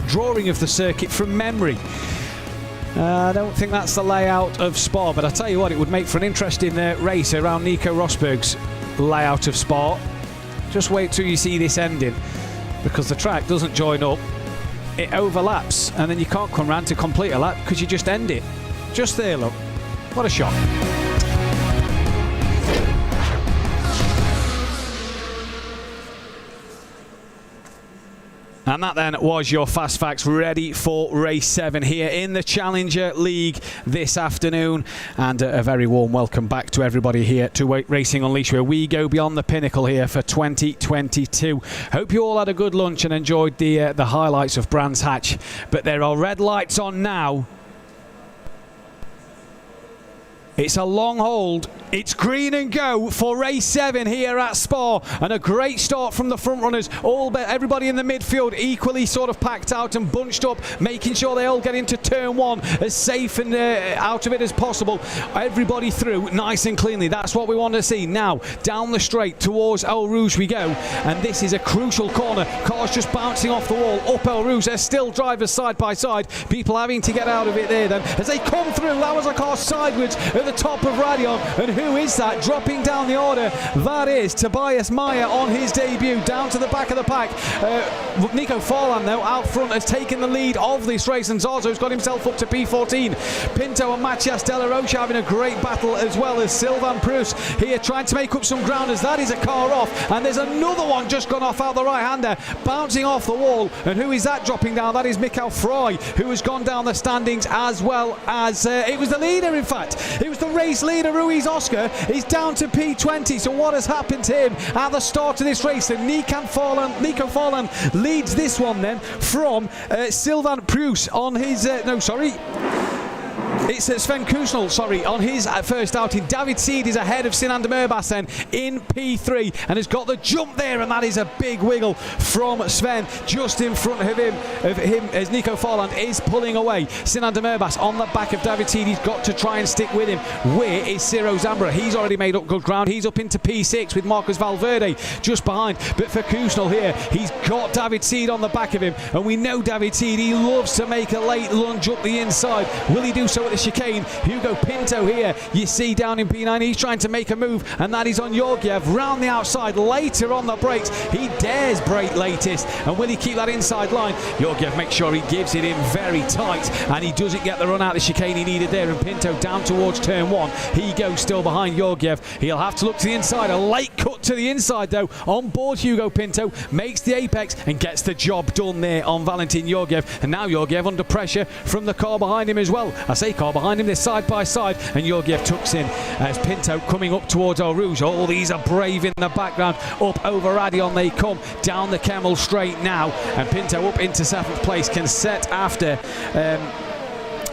drawing of the circuit from memory. I don't think that's the layout of Spa, but I tell you what, it would make for an interesting race around Nico Rosberg's layout of Spa. Just wait till you see this ending, because the track doesn't join up, it overlaps, and then you can't come round to complete a lap because you just end it. Just there, look. What a shot. And that then was your Fast Facts ready for race 7 here in the Challenger League this afternoon. And a very warm welcome back to everybody here to Racing Unleashed, where we go beyond the pinnacle here for 2022. Hope you all had a good lunch and enjoyed the highlights of Brands Hatch. But there are red lights on now. It's a long hold. It's green and go for race 7 here at Spa, and a great start from the front runners. Everybody in the midfield equally sort of packed out and bunched up, making sure they all get into turn 1 as safe and out of it as possible. Everybody through nice and cleanly. That's what we want to see. Now down the straight towards El Rouge we go, and this is a crucial corner. Cars just bouncing off the wall up El Rouge. There's still drivers side by side. People having to get out of it there then as they come through. That was a car sideways at the top of Radion, and who is that dropping down the order? That is Tobias Meyer on his debut down to the back of the pack. Nico Farland though out front has taken the lead of this race, and Zarzo's got himself up to P14. Pinto and Matias De La Rocha having a great battle, as well as Sylvain Prus here trying to make up some ground as that is a car off, and there's another one just gone off out the right hander, bouncing off the wall. And who is that dropping down? That is Mikael Fry, who has gone down the standings, as well as it was the leader. In fact, it was the race leader. Ruiz Oscar is down to P20. So what has happened to him at the start of this race? And Nico Farland leads this one then from Sylvain Prus on his it's Sven Kusnel, on his first outing. David Seed is ahead of Sinan de Murbas then in P3 and has got the jump there, and that is a big wiggle from Sven just in front of him as Nico Farland is pulling away. Sinan de Murbas on the back of David Seed. He's got to try and stick with him. Where is Ciro Zambra? He's already made up good ground. He's up into P6 with Marcus Valverde just behind. But for Kusnel here, he's got David Seed on the back of him, and we know David Seed, he loves to make a late lunge up the inside. Will he do so at the chicane? Hugo Pinto here, you see down in P9, he's trying to make a move, and that is on Georgiev round the outside. Later on the brakes, he dares brake latest, and will he keep that inside line? Georgiev makes sure he gives it in very tight, and he doesn't get the run out the chicane he needed there. And Pinto down towards turn 1, he goes still behind Georgiev. He'll have to look to the inside. A late cut to the inside though on board Hugo Pinto, makes the apex and gets the job done there on Valentin Georgiev. And now Georgiev under pressure from the car behind him as well. I say car behind him, they're side by side, and Georgiev tucks in as Pinto coming up towards El Rouge. All these are brave in the background. Up over Radion they come down the Camel straight now, and Pinto up into 7th place, can set after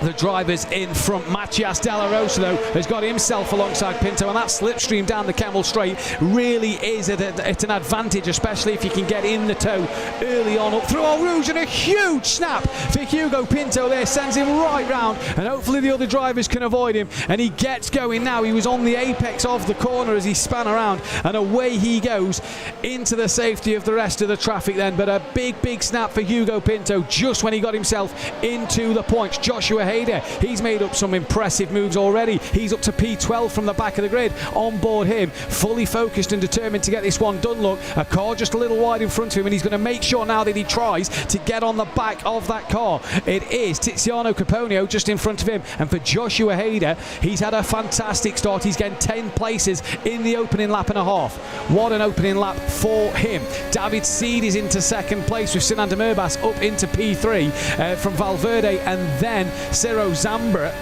the drivers in front. Matias De La Rosa though has got himself alongside Pinto, and that slipstream down the Camel straight really is at an advantage, especially if you can get in the toe early on up through El Rouge. And a huge snap for Hugo Pinto there, sends him right round, and hopefully the other drivers can avoid him, and he gets going now. He was on the apex of the corner as he span around, and away he goes into the safety of the rest of the traffic then. But a big snap for Hugo Pinto just when he got himself into the points. Joshua Hayder, he's made up some impressive moves already. He's up to P12 from the back of the grid. On board him, fully focused and determined to get this one done. Look, a car just a little wide in front of him, and he's going to make sure now that he tries to get on the back of that car. It is Tiziano Caponio just in front of him, and for Joshua Hayder, he's had a fantastic start. He's getting 10 places in the opening lap and a half. What an opening lap for him. David Seed is into 2nd place with Sinan de Murbas up into P3 from Valverde, and then Ciro Zambra.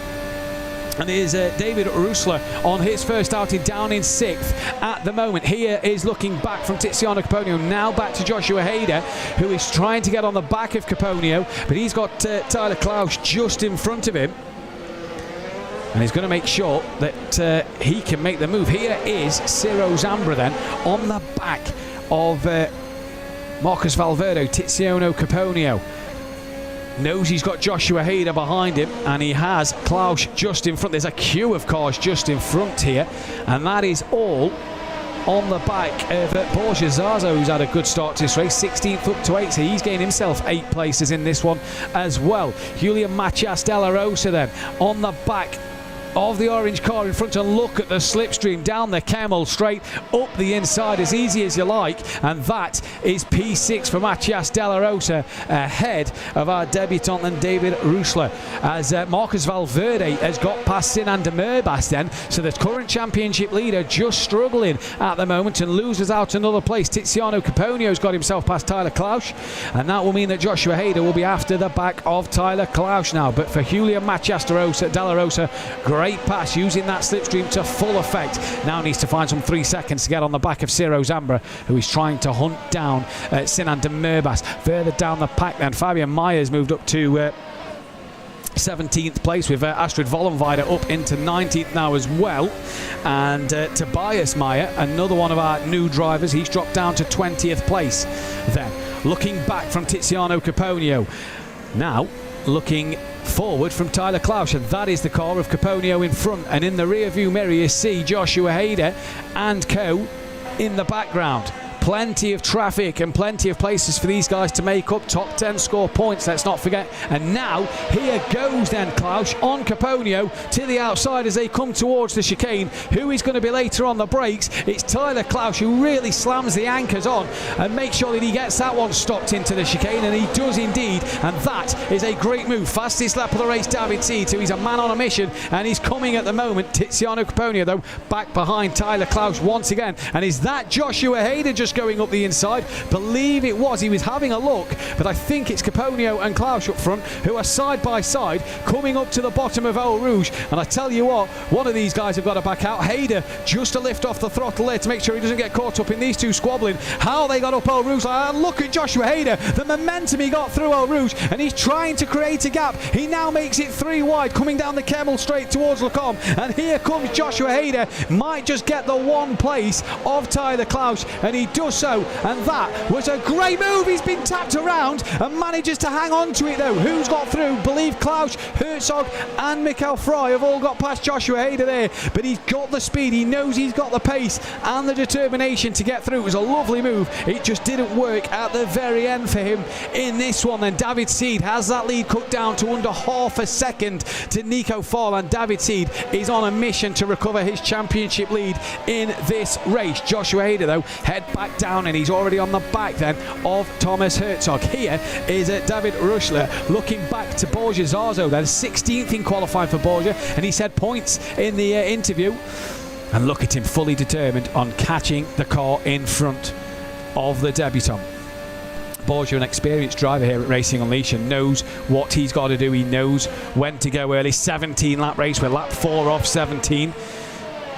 And here's David Rusler on his first outing down in 6th at the moment. Here is looking back from Tiziano Caponio. Now back to Joshua Hayder, who is trying to get on the back of Caponio, but he's got Tyler Klaus just in front of him. And he's going to make sure that he can make the move. Here is Ciro Zambra then on the back of Marcus Valverde. Tiziano Caponio knows he's got Joshua Hayder behind him, and he has Klaus just in front. There's a queue of cars just in front here, and that is all on the back of Porsche Zarzo, who's had a good start to this race, 16th up to 8, so he's gained himself 8 places in this one as well. Julian Matias De La Rosa then on the back of the orange car in front, and look at the slipstream down the Camel straight up the inside as easy as you like, and that is P6 for Matías de la Rosa ahead of our debutant and David Reuschler, as Marcus Valverde has got past Sinan de Merbas then, so the current championship leader just struggling at the moment and loses out another place. Tiziano Caponio's got himself past Tyler Klausch, and that will mean that Joshua Hader will be after the back of Tyler Klausch now. But for Julian Matías de la Rosa, great pass using that slipstream to full effect. Now needs to find some 3 seconds to get on the back of Ciro Zambra, who is trying to hunt down Sinan de Merbas. Further down the pack then, Fabian Myers moved up to 17th place, with Astrid Vollenweider up into 19th now as well, and Tobias Meyer, another one of our new drivers, he's dropped down to 20th place. Then looking back from Tiziano Caponio, now looking forward from Tyler Klausch, and that is the car of Caponio in front, and in the rear view mirror you see Joshua Hader and co in the background. Plenty of traffic and plenty of places for these guys to make up top 10 score points, let's not forget. And now here goes then Klausch on Caponio to the outside as they come towards the chicane. Who is going to be later on the brakes? It's Tyler Klausch, who really slams the anchors on and makes sure that he gets that one stopped into the chicane, and he does indeed, and that is a great move. Fastest lap of the race, David Seed, so he's a man on a mission, and he's coming at the moment. Tiziano Caponio though back behind Tyler Klausch once again, and is that Joshua Hader just going up the inside? Believe it was. He was having a look, but I think it's Caponio and Klausch up front who are side by side coming up to the bottom of Eau Rouge, and I tell you what, one of these guys have got to back out. Hader just to lift off the throttle there to make sure he doesn't get caught up in these two squabbling. How they got up Eau Rouge, look at Joshua Hader, the momentum he got through Eau Rouge, and he's trying to create a gap. He now makes it 3 wide coming down the Camel straight towards Lecombe, and here comes Joshua Hader, might just get the one place of Tyler Klausch, and he does so, and that was a great move. He's been tapped around and manages to hang on to it though. Who's got through? Believe Klausch, Herzog and Michael Fry have all got past Joshua Hader there, but he's got the speed, he knows he's got the pace and the determination to get through. It was a lovely move, it just didn't work at the very end for him in this one. Then David Seed has that lead cut down to under half a second to Nico Fall, and David Seed is on a mission to recover his championship lead in this race. Joshua Hader though head back down, and he's already on the back then of Thomas Herzog. Here is David Reuschler looking back to Borja Zarzo, then 16th in qualifying for Borja, and he said points in the interview, and look at him fully determined on catching the car in front of the debutant. Borja, an experienced driver here at Racing Unleashed, and knows what he's got to do. He knows when to go early. 17 lap race, we're lap 4 of 17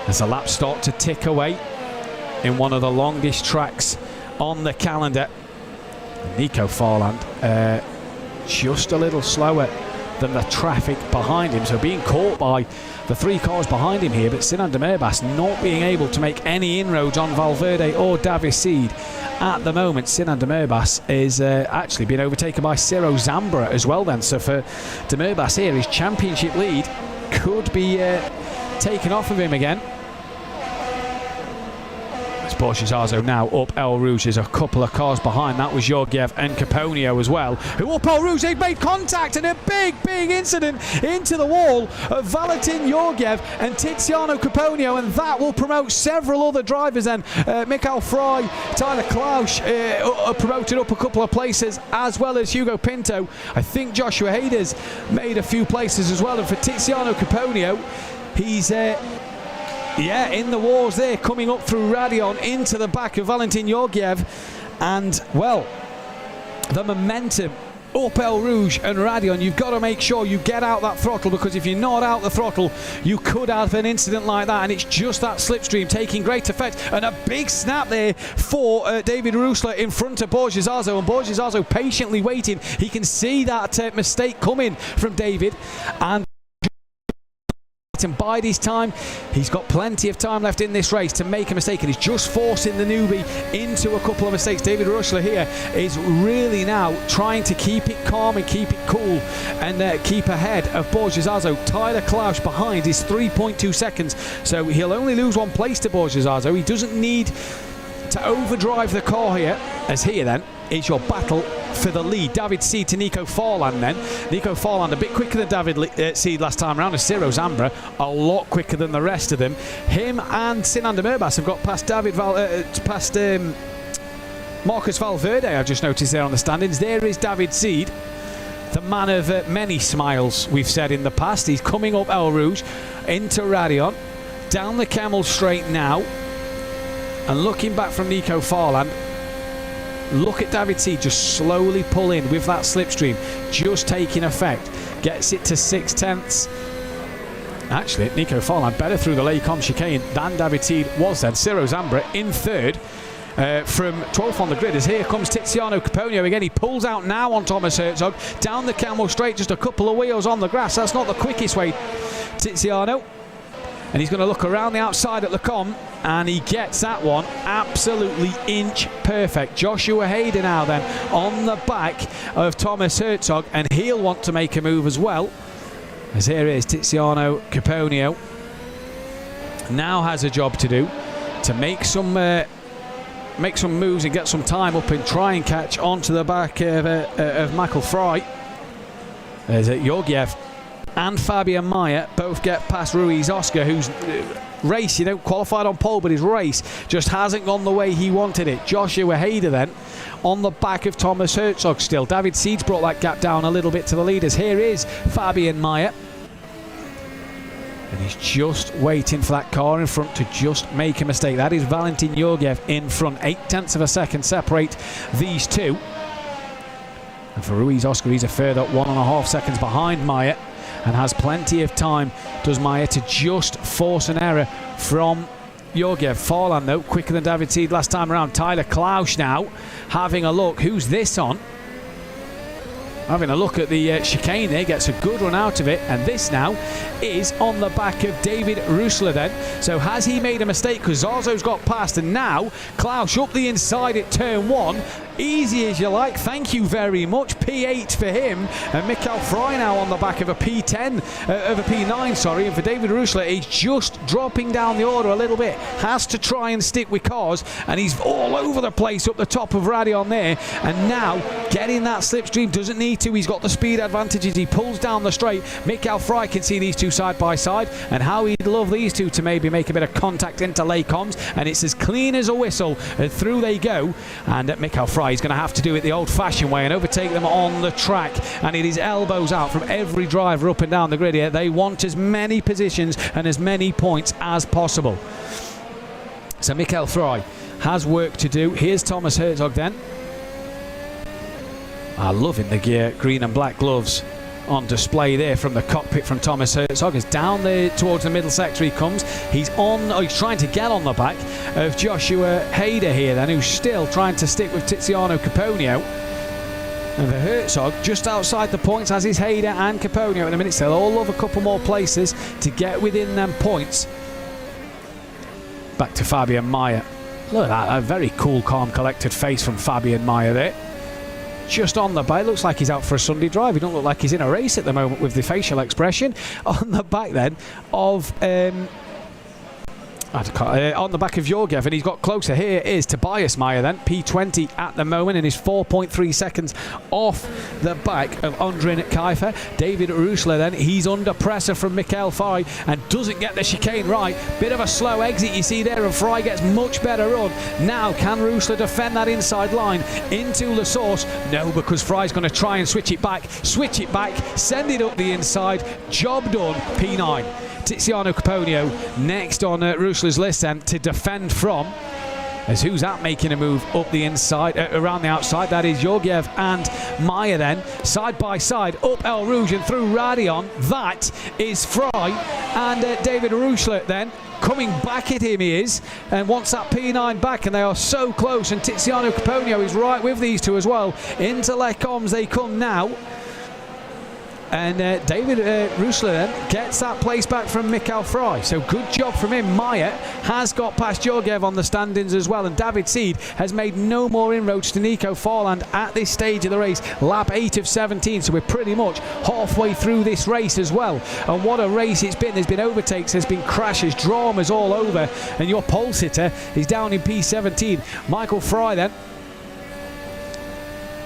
as the laps start to tick away in one of the longest tracks on the calendar. Nico Farland just a little slower than the traffic behind him, so being caught by the 3 cars behind him here, but Sinan de Merbas not being able to make any inroads on Valverde or David Seed at the moment. Sinan de Merbas is actually being overtaken by Ciro Zambra as well then, so for de Merbas here, his championship lead could be taken off of him again. Borja Zarzo now up Eau Rouge. There's a couple of cars behind. That was Georgiev and Caponio as well, who up Eau Rouge, they've made contact, and a big incident into the wall of Valentin Georgiev and Tiziano Caponio, and that will promote several other drivers then. Michael Fry, Tyler Klausch promoted up a couple of places, as well as Hugo Pinto. I think Joshua Hader's made a few places as well, and for Tiziano Caponio, he's in the wars there, coming up through Radion into the back of Valentin Georgiev, and well, the momentum up Eau Rouge and Radion, you've got to make sure you get out that throttle, because if you're not out the throttle, you could have an incident like that, and it's just that slipstream taking great effect, and a big snap there for David Reuschler in front of Borja Zarzo, and Borja Zarzo patiently waiting. He can see that mistake coming from David, and bide his time. He's got plenty of time left in this race to make a mistake, and he's just forcing the newbie into a couple of mistakes. David Reuschler here is really now trying to keep it calm and keep it cool and keep ahead of Borja Zarzo. Tyler Klausch behind is 3.2 seconds, so he'll only lose 1 place to Borja Zarzo. He doesn't need to overdrive the car here, as here then is your battle for the lead. David Seed to Nico Forland then. Nico Forland a bit quicker than David Seed last time around, as Ciro Zambra a lot quicker than the rest of them. Him and Sinander Murbas have got past Marcus Valverde, I've just noticed there on the standings. There is David Seed, the man of many smiles, we've said in the past. He's coming up El Rouge into Radion, down the Camel Straight now, and looking back from Nico Forland. Look at David Seed just slowly pull in with that slipstream just taking effect. Gets it to 6/10. Actually, Nico Forland better through the Lecom chicane than David Seed was then. Ciro Zambra in third. From 12th on the grid, as here comes Tiziano Caponio again. He pulls out now on Thomas Herzog down the Camel Straight, just a couple of wheels on the grass. That's not the quickest way, Tiziano, and he's going to look around the outside at Lecom, and he gets that one absolutely inch perfect. Joshua Hayden now then on the back of Thomas Herzog, and he'll want to make a move as well, as here is Tiziano Caponio now has a job to do to make some moves and get some time up and try and catch onto the back of Michael Fry. There's Georgiev and Fabian Mayer both get past Ruiz Oscar, whose race, qualified on pole, but his race just hasn't gone the way he wanted it. Joshua Hayder then on the back of Thomas Herzog still. David Seeds brought that gap down a little bit to the leaders. Here is Fabian Mayer, and he's just waiting for that car in front to just make a mistake. That is Valentin Georgiev in front. 0.8 of a second separate these two. And for Ruiz Oscar, he's a further 1.5 seconds behind Mayer, and has plenty of time, does Mayer, to just force an error from Georgiev. Forland, though, quicker than David Seed last time around. Tyler Klausch now having a look. Who's this on? Having a look at the chicane there, gets a good run out of it, and this now is on the back of David Rusler then. So has he made a mistake? Because Zarzo's got past, and now Klausch up the inside at turn 1. Easy as you like, thank you very much. P8 for him, and Mikael Fry now on the back of a P10, of a P9, sorry. And for David Rusler, he's just dropping down the order a little bit. Has to try and stick with cars, and he's all over the place up the top of Radion there. And now getting that slipstream, doesn't need to. He's got the speed advantages. He pulls down the straight. Mikael Fry can see these two side by side, and how he'd love these two to maybe make a bit of contact into Lecom's, and it's as clean as a whistle, and through they go. And Mikael Fry is going to have to do it the old-fashioned way and overtake them on the track, and it is elbows out from every driver up and down the grid here. They want as many positions and as many points as possible. So Mikael Fry has work to do. Here's Thomas Herzog then. Loving the gear, green and black gloves on display there from the cockpit from Thomas Herzog. As down there towards the middle sector he comes. He's trying to get on the back of Joshua Hayder here then, who's still trying to stick with Tiziano Caponio. And for Herzog, just outside the points, as is Hayder and Caponio in a minute. They'll all love a couple more places to get within them points. Back to Fabian Mayer. Look at that, a very cool, calm, collected face from Fabian Mayer there. Just on the back, looks like he's out for a Sunday drive. He don't look like he's in a race at the moment with the facial expression. On the back then of on the back of Georgiev, and he's got closer. Here is Tobias Mayer then, P20 at the moment, and is 4.3 seconds off the back of Ondrin Kiefer. David Rusler then, he's under pressure from Mikael Fry and doesn't get the chicane right. Bit of a slow exit you see there, and Fry gets much better run. Now can Rusler defend that inside line into La Source? No, because Fry's going to try and switch it back, send it up the inside. Job done, P9. Tiziano Caponio next on Rusler's list then to defend from. As who's that making a move up the inside, around the outside? That is Georgiev and Mayer then, side by side, up El Rouge and through Radion. That is Fry, and David Rusler then, coming back at him he is, and wants that P9 back, and they are so close, and Tiziano Caponio is right with these two as well. Into Lecoms they come now. And David Rusler then gets that place back from Mikael Fry. So good job from him. Mayer has got past Georgiev on the standings as well. And David Seed has made no more inroads to Nico Forland at this stage of the race. Lap 8 of 17. So we're pretty much halfway through this race as well. And what a race it's been. There's been overtakes, there's been crashes, dramas all over. And your pole sitter is down in P17. Michael Fry then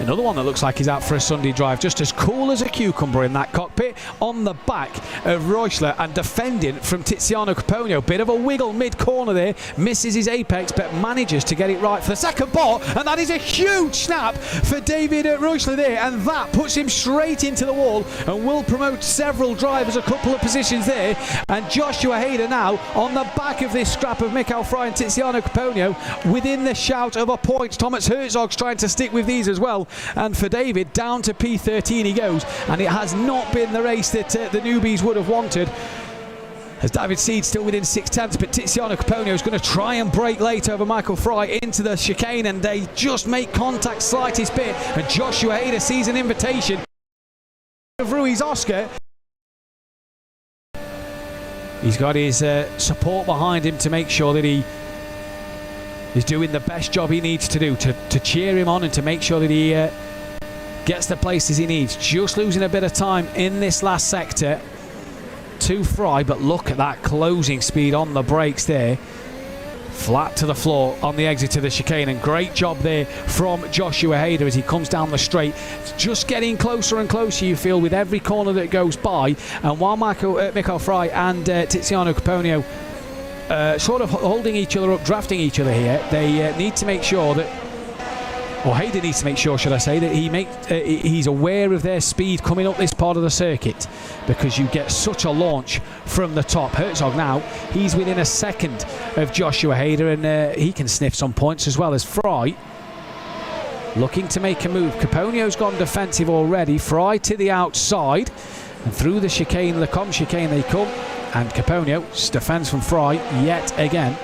Another one that looks like he's out for a Sunday drive, just as cool as a cucumber in that cockpit, on the back of Reuschler and defending from Tiziano Caponio. Bit of a wiggle mid-corner there, misses his apex, but manages to get it right for the second ball, and that is a huge snap for David Reuschler there, and that puts him straight into the wall and will promote several drivers a couple of positions there. And Joshua Hader now on the back of this scrap of Mikael Fry and Tiziano Caponio within the shout of a point. Thomas Herzog's trying to stick with these as well, and for David down to P13 he goes, and it has not been the race that the newbies would have wanted, as David Seed still within 6/10, but Tiziano Caponio is going to try and break late over Michael Fry into the chicane, and they just make contact slightest bit, and Joshua Hader sees an invitation of Ruiz Oscar. He's got his support behind him to make sure that he is doing the best job he needs to do, to cheer him on and to make sure that he gets the places he needs. Just losing a bit of time in this last sector to Fry, but look at that closing speed on the brakes there. Flat to the floor on the exit to the chicane, and great job there from Joshua Hader as he comes down the straight. It's just getting closer and closer, you feel, with every corner that goes by. And while Mikael Fry and Tiziano Caponio sort of holding each other up, drafting each other here, they need to make sure that, or Hader needs to make sure, should I say, that he's aware of their speed coming up this part of the circuit, because you get such a launch from the top. Herzog now, he's within a second of Joshua Hader, and he can sniff some points as well as Fry. Looking to make a move. Caponio's gone defensive already. Fry to the outside, and through the chicane, Lecombe chicane they come, and Caponio defends from Fry yet again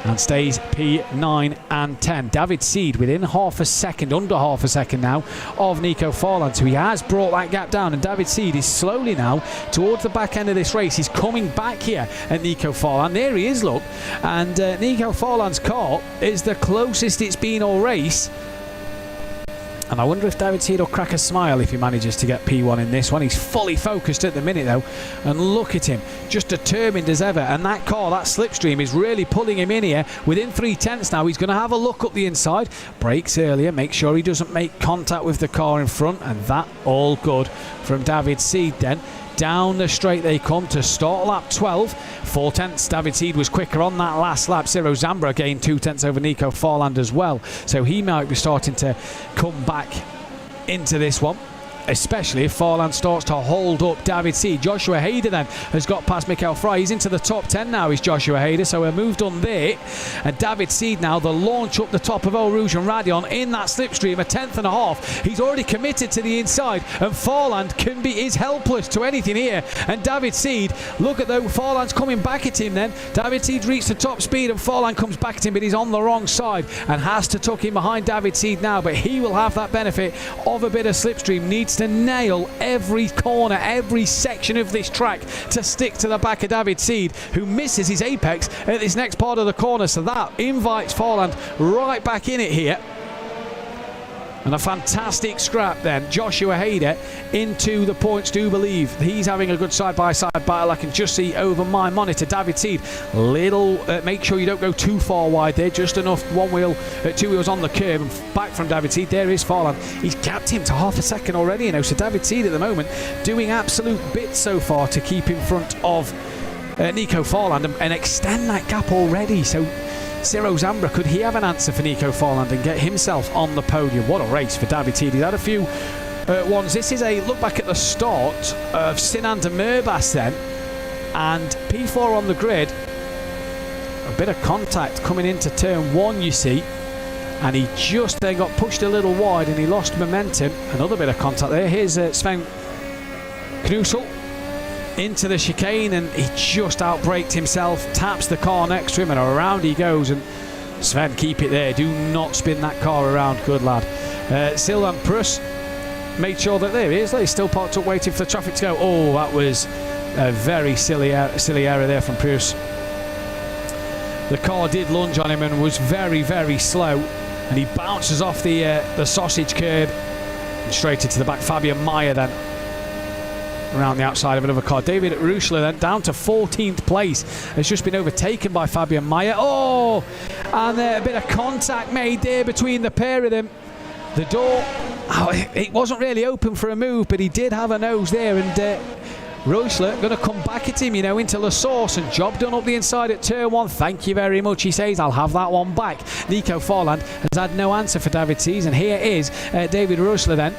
and stays P9 and 10. David Seed within half a second, under half a second now, of Nico Farland. So he has brought that gap down, and David Seed is slowly now towards the back end of this race. He's coming back here at Nico Farland. There he is, look. And Nico Farland's car is the closest it's been all race. And I wonder if David Seed will crack a smile if he manages to get P1 in this one. He's fully focused at the minute though, and look at him, just determined as ever. And that car, that slipstream, is really pulling him in here. Within 3/10 now, he's going to have a look up the inside. Brakes earlier, make sure he doesn't make contact with the car in front, and that all good from David Seed then. Down the straight they come to start lap 12. 4/10. David Seed was quicker on that last lap. Ciro Zambra gained 2/10 over Nico Farland as well. So he might be starting to come back into this one, especially if Farland starts to hold up David Seed. Joshua Hader then has got past Mikael Fry. He's into the top 10 now, is Joshua Hader, so a move done there. And David Seed now, the launch up the top of Eau Rouge and Radion in that slipstream, a 10th and a half. He's already committed to the inside, and Farland is helpless to anything here. And David Seed, look at though, Farland's coming back at him then. David Seed's reached the top speed, and Farland comes back at him, but he's on the wrong side and has to tuck in behind David Seed now. But he will have that benefit of a bit of slipstream. Needs to nail every corner, every section of this track to stick to the back of David Seed, who misses his apex at this next part of the corner. So that invites Farland right back in it here. And a fantastic scrap then. Joshua Hader into the points, do believe. He's having a good side-by-side battle. I can just see over my monitor. David Seed, make sure you don't go too far wide there. Just enough two wheels on the curb, and back from David Seed. There is Farland. He's gapped him to half a second already, you know. So David Seed at the moment doing absolute bits so far to keep in front of Nico Farland and extend that gap already. So Ciro Zambra, could he have an answer for Nico Farland and get himself on the podium? What a race for David Seed. He's had a few ones. This is a look back at the start of Sinan de Murbas then, and P4 on the grid. A bit of contact coming into turn 1, you see, and he just then got pushed a little wide and he lost momentum. Another bit of contact there. Here's Sven Knusel into the chicane, and he just outbraked himself, taps the car next to him, and around he goes. And Sven, keep it there, do not spin that car around, good lad. Sylvain Pruss made sure that there he is, he's still parked up waiting for the traffic to go. Oh, that was a very silly error there from Pruss. The car did lunge on him and was very, very slow, and he bounces off the sausage curb and straight into the back. Fabian Meyer then around the outside of another car. David Reuschler then down to 14th place, has just been overtaken by Fabian Meyer. Oh, and a bit of contact made there between the pair of them. The door Oh, it wasn't really open for a move, but he did have a nose there, and Roesler going to come back at him, into La Source, and job done up the inside at turn 1. Thank you very much, he says. I'll have that one back. Nico Forland has had no answer for David Sees, and here is David Roesler then.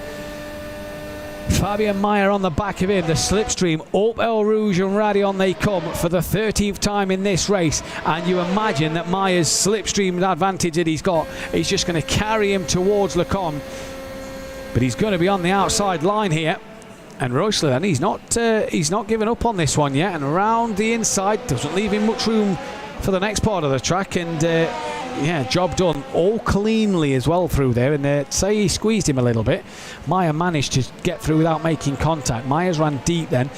Fabian Meyer on the back of him, the slipstream up El Rouge and Radion they come for the 13th time in this race, and you imagine that Meyer's slipstream advantage that he's got is just going to carry him towards Lecombe, but he's going to be on the outside line here. And Roesler then, he's not given up on this one yet, and around the inside doesn't leave him much room for the next part of the track, and yeah, job done all cleanly as well through there, and say he squeezed him a little bit. Meyer managed to get through without making contact. Meyer's ran deep then.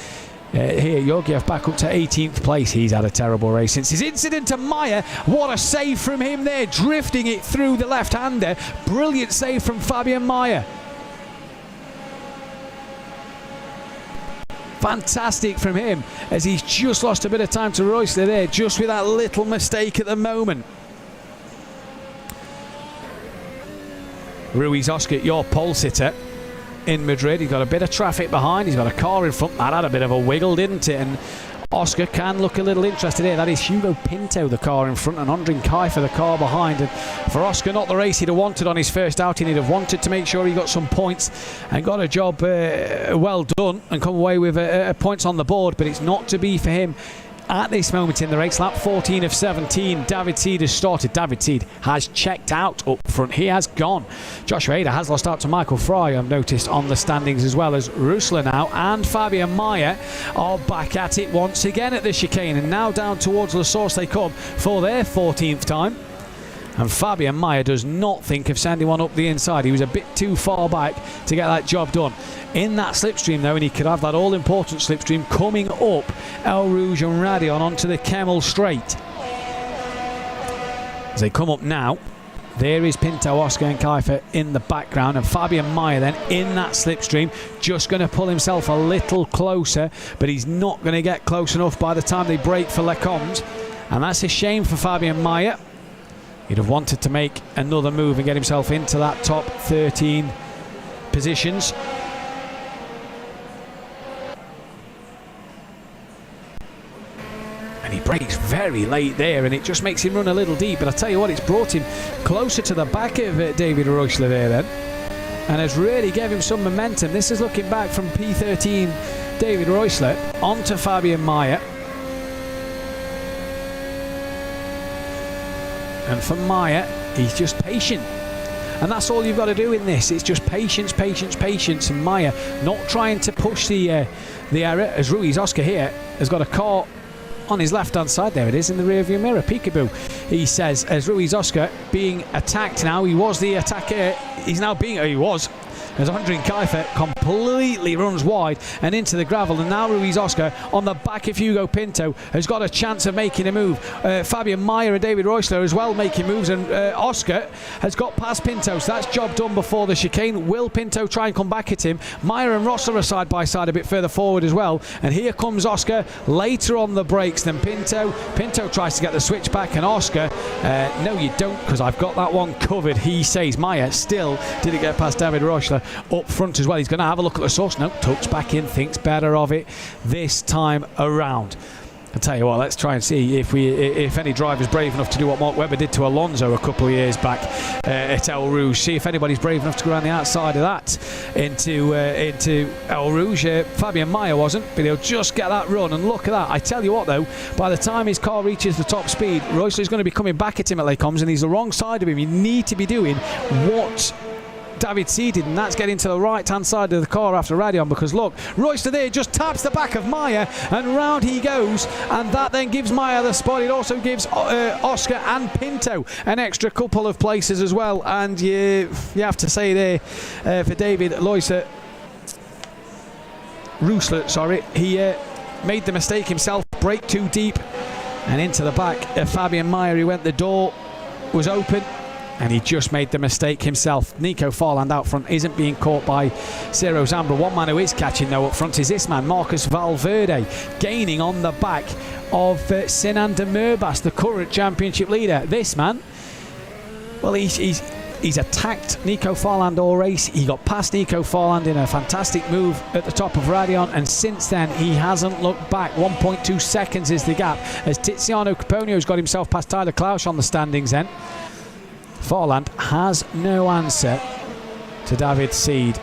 Here, Georgiev back up to 18th place. He's had a terrible race since his incident to Meyer. What a save from him there, drifting it through the left-hander. Brilliant save from Fabian Meyer. Fantastic from him, as he's just lost a bit of time to Roesler there, just with that little mistake at the moment. Ruiz Oscar, your pole sitter in Madrid. He's got a bit of traffic behind. He's got a car in front. That had a bit of a wiggle, didn't it? And Oscar can look a little interested here. That is Hugo Pinto, the car in front, and Andrin Kaifer, the car behind. And for Oscar, not the race he'd have wanted on his first outing. He'd have wanted to make sure he got some points and got a job well done and come away with points on the board, but it's not to be for him at this moment in the race. Lap 14 of 17, David Seed has started. David Seed has checked out up front. He has gone. Joshua Ada has lost out to Michael Fry, I've noticed, on the standings, as well as Roesler now, and Fabian Meyer are back at it once again at the chicane, and now down towards La Source they come for their 14th time. And Fabian Meyer does not think of sending one up the inside. He was a bit too far back to get that job done. In that slipstream though, and he could have that all-important slipstream coming up El Rouge and Radion onto the Kemmel Straight. As they come up now, there is Pinto, Oscar and Kaifer in the background, and Fabian Meyer then in that slipstream, just going to pull himself a little closer, but he's not going to get close enough by the time they break for Lecombe, and that's a shame for Fabian Meyer. He'd have wanted to make another move and get himself into that top 13 positions. And he breaks very late there, and it just makes him run a little deep. But I tell you what, it's brought him closer to the back of David Roesler there then, and has really gave him some momentum. This is looking back from P13 David Roesler onto Fabian Meyer. And for Meyer, he's just patient. And that's all you've got to do in this. It's just patience, patience, patience. And Meyer not trying to push the error, as Ruiz Oscar here has got a car on his left-hand side. There it is in the rearview mirror. Peekaboo, he says, as Ruiz Oscar being attacked now. He was the attacker. He's now being... he was. As Andrin Kaifer completely runs wide and into the gravel, and now Ruiz Oscar on the back of Hugo Pinto has got a chance of making a move. Fabian Meyer and David Roesler as well making moves, and Oscar has got past Pinto, so that's job done before the chicane. Will Pinto try and come back at him? Meyer and Roesler are side by side a bit further forward as well, and here comes Oscar later on the brakes than Pinto. Pinto tries to get the switch back, and Oscar, no you don't, because I've got that one covered, he says. Meyer still didn't get past David Roesler up front as well. He's going to have a look at the source. No, tucks back in, thinks better of it this time around. I'll tell you what, let's try and see if any driver's brave enough to do what Mark Webber did to Alonso a couple of years back at El Rouge. See if anybody's brave enough to go around the outside of that into El Rouge. Fabian Meyer wasn't, but he'll just get that run, and look at that. I tell you what though, by the time his car reaches the top speed, Roesler's going to be coming back at him at Lecombe, and he's the wrong side of him. You need to be doing what David Seed did, and that's getting to the right hand side of the car after Radion, because look, Roesler there just taps the back of Meyer and round he goes, and that then gives Meyer the spot. It also gives Oscar and Pinto an extra couple of places as well, and you have to say there for David Roesler, he made the mistake himself, braked too deep and into the back of Fabian Meyer. He went, the door was open, and he just made the mistake himself. Nico Forland out front isn't being caught by Ciro Zambra. One man who is catching though up front is this man, Marcus Valverde, gaining on the back of Sinan de Murbas, the current championship leader. This man, well, he's He's attacked Nico Farland all race. He got past Nico Farland in a fantastic move at the top of Radion, and since then he hasn't looked back. 1.2 seconds is the gap as Tiziano Caponio's got himself past Tyler Klausch on the standings then. Farland has no answer to David Seed.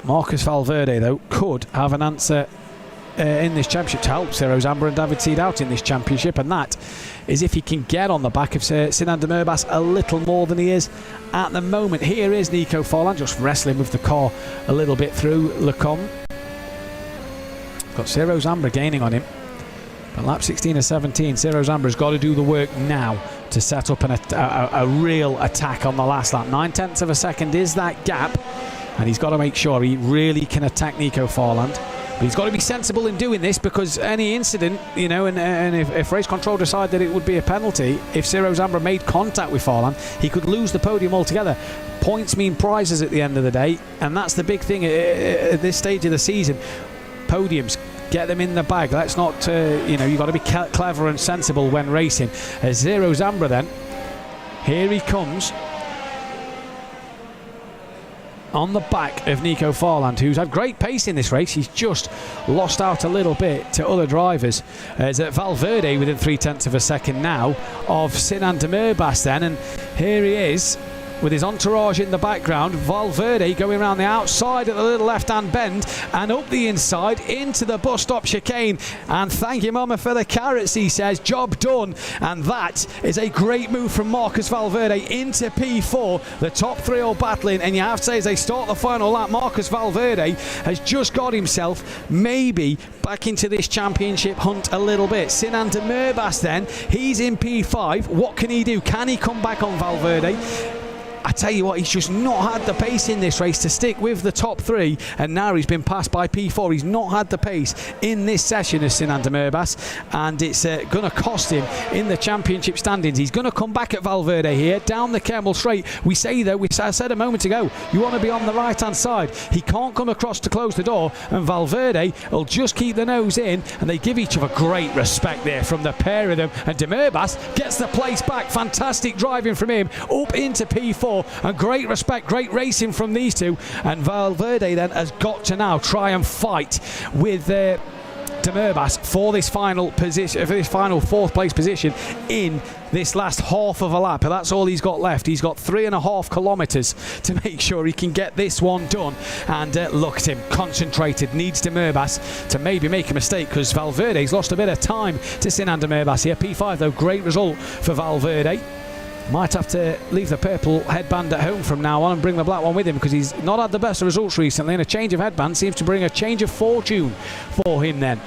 Marcus Valverde, though, could have an answer in this championship to help Ciro Zambra and David Seed out in this championship, and that is if he can get on the back of Sinan de Merbas a little more than he is at the moment. Here is Nico Farland just wrestling with the car a little bit through Lecombe. Got Ciro Zambra gaining on him. But lap 16 or 17, Ciro Zambra's got to do the work now to set up a real attack on the last lap. 9/10 of a second is that gap, and he's got to make sure he really can attack Nico Farland. But he's got to be sensible in doing this, because any incident, you know, and if race control decide that it would be a penalty, if Ciro Zambra made contact with Farland, he could lose the podium altogether. Points mean prizes at the end of the day, and that's the big thing at this stage of the season. Podiums, get them in the bag. Let's not, you know, you've got to be clever and sensible when racing. Ciro Zambra then, here he comes on the back of Nico Farland, who's had great pace in this race. He's just lost out a little bit to other drivers. As Valverde within 0.3 of a second now of Sinan de Merbas then, and here he is with his entourage in the background. Valverde going around the outside at the little left-hand bend and up the inside into the bus stop chicane. And thank you, Mama, for the carrots, he says. Job done. And that is a great move from Marcus Valverde into P4. The top three all battling, and you have to say, as they start the final lap, Marcus Valverde has just got himself maybe back into this championship hunt a little bit. Sinan de Merbas then, he's in P5. What can he do? Can he come back on Valverde? I tell you what, he's just not had the pace in this race to stick with the top three, and now he's been passed by P4. He's not had the pace in this session as Sinan de Merbas, and it's going to cost him in the championship standings. He's going to come back at Valverde here, down the Kemmel straight. We say, though, I said a moment ago, you want to be on the right-hand side. He can't come across to close the door, and Valverde will just keep the nose in, and they give each other great respect there from the pair of them, and de Merbas gets the place back. Fantastic driving from him up into P4. And great respect, great racing from these two. And Valverde then has got to now try and fight with de Merbas for this final position, for this final fourth place position in this last half of a lap. And that's all he's got left. He's got 3.5 kilometres to make sure he can get this one done. And look at him, concentrated, needs de Merbas to maybe make a mistake, because Valverde's lost a bit of time to Sinan de Merbas here. P5 though, great result for Valverde. Might have to leave the purple headband at home from now on and bring the black one with him, because he's not had the best results recently, and a change of headband seems to bring a change of fortune for him then.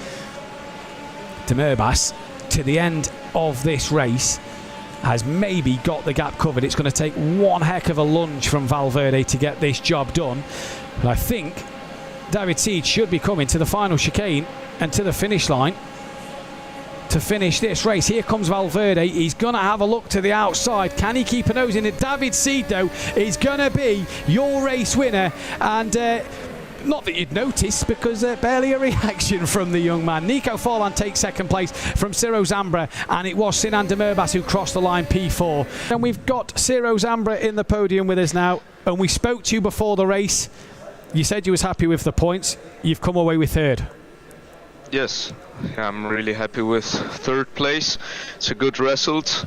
De Merbas, to the end of this race, has maybe got the gap covered. It's going to take one heck of a lunge from Valverde to get this job done. But I think David Seed should be coming to the final chicane and to the finish line to finish this race. Here comes Valverde. He's going to have a look to the outside. Can he keep a nose in it? David Seed, though, is going to be your race winner. And not that you'd notice, because barely a reaction from the young man. Nico Farland takes second place from Ciro Zambra, and it was Sinan de Merbas who crossed the line P4. And we've got Ciro Zambra in the podium with us now, and we spoke to you before the race. You said you was happy with the points. You've come away with third. Yes, I'm really happy with third place. It's a good result,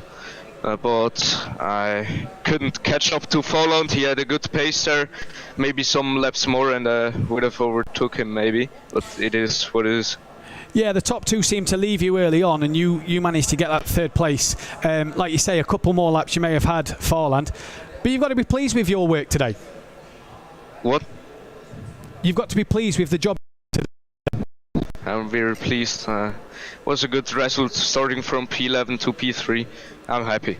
but I couldn't catch up to Farland. He had a good pace there, maybe some laps more, and would have overtook him maybe, but it is what it is. Yeah, the top two seemed to leave you early on, and you managed to get that third place. Like you say, a couple more laps you may have had Farland, but you've got to be pleased with your work today. What? You've got to be pleased with the job. I'm very pleased. Was a good result, starting from P11 to P3. I'm happy.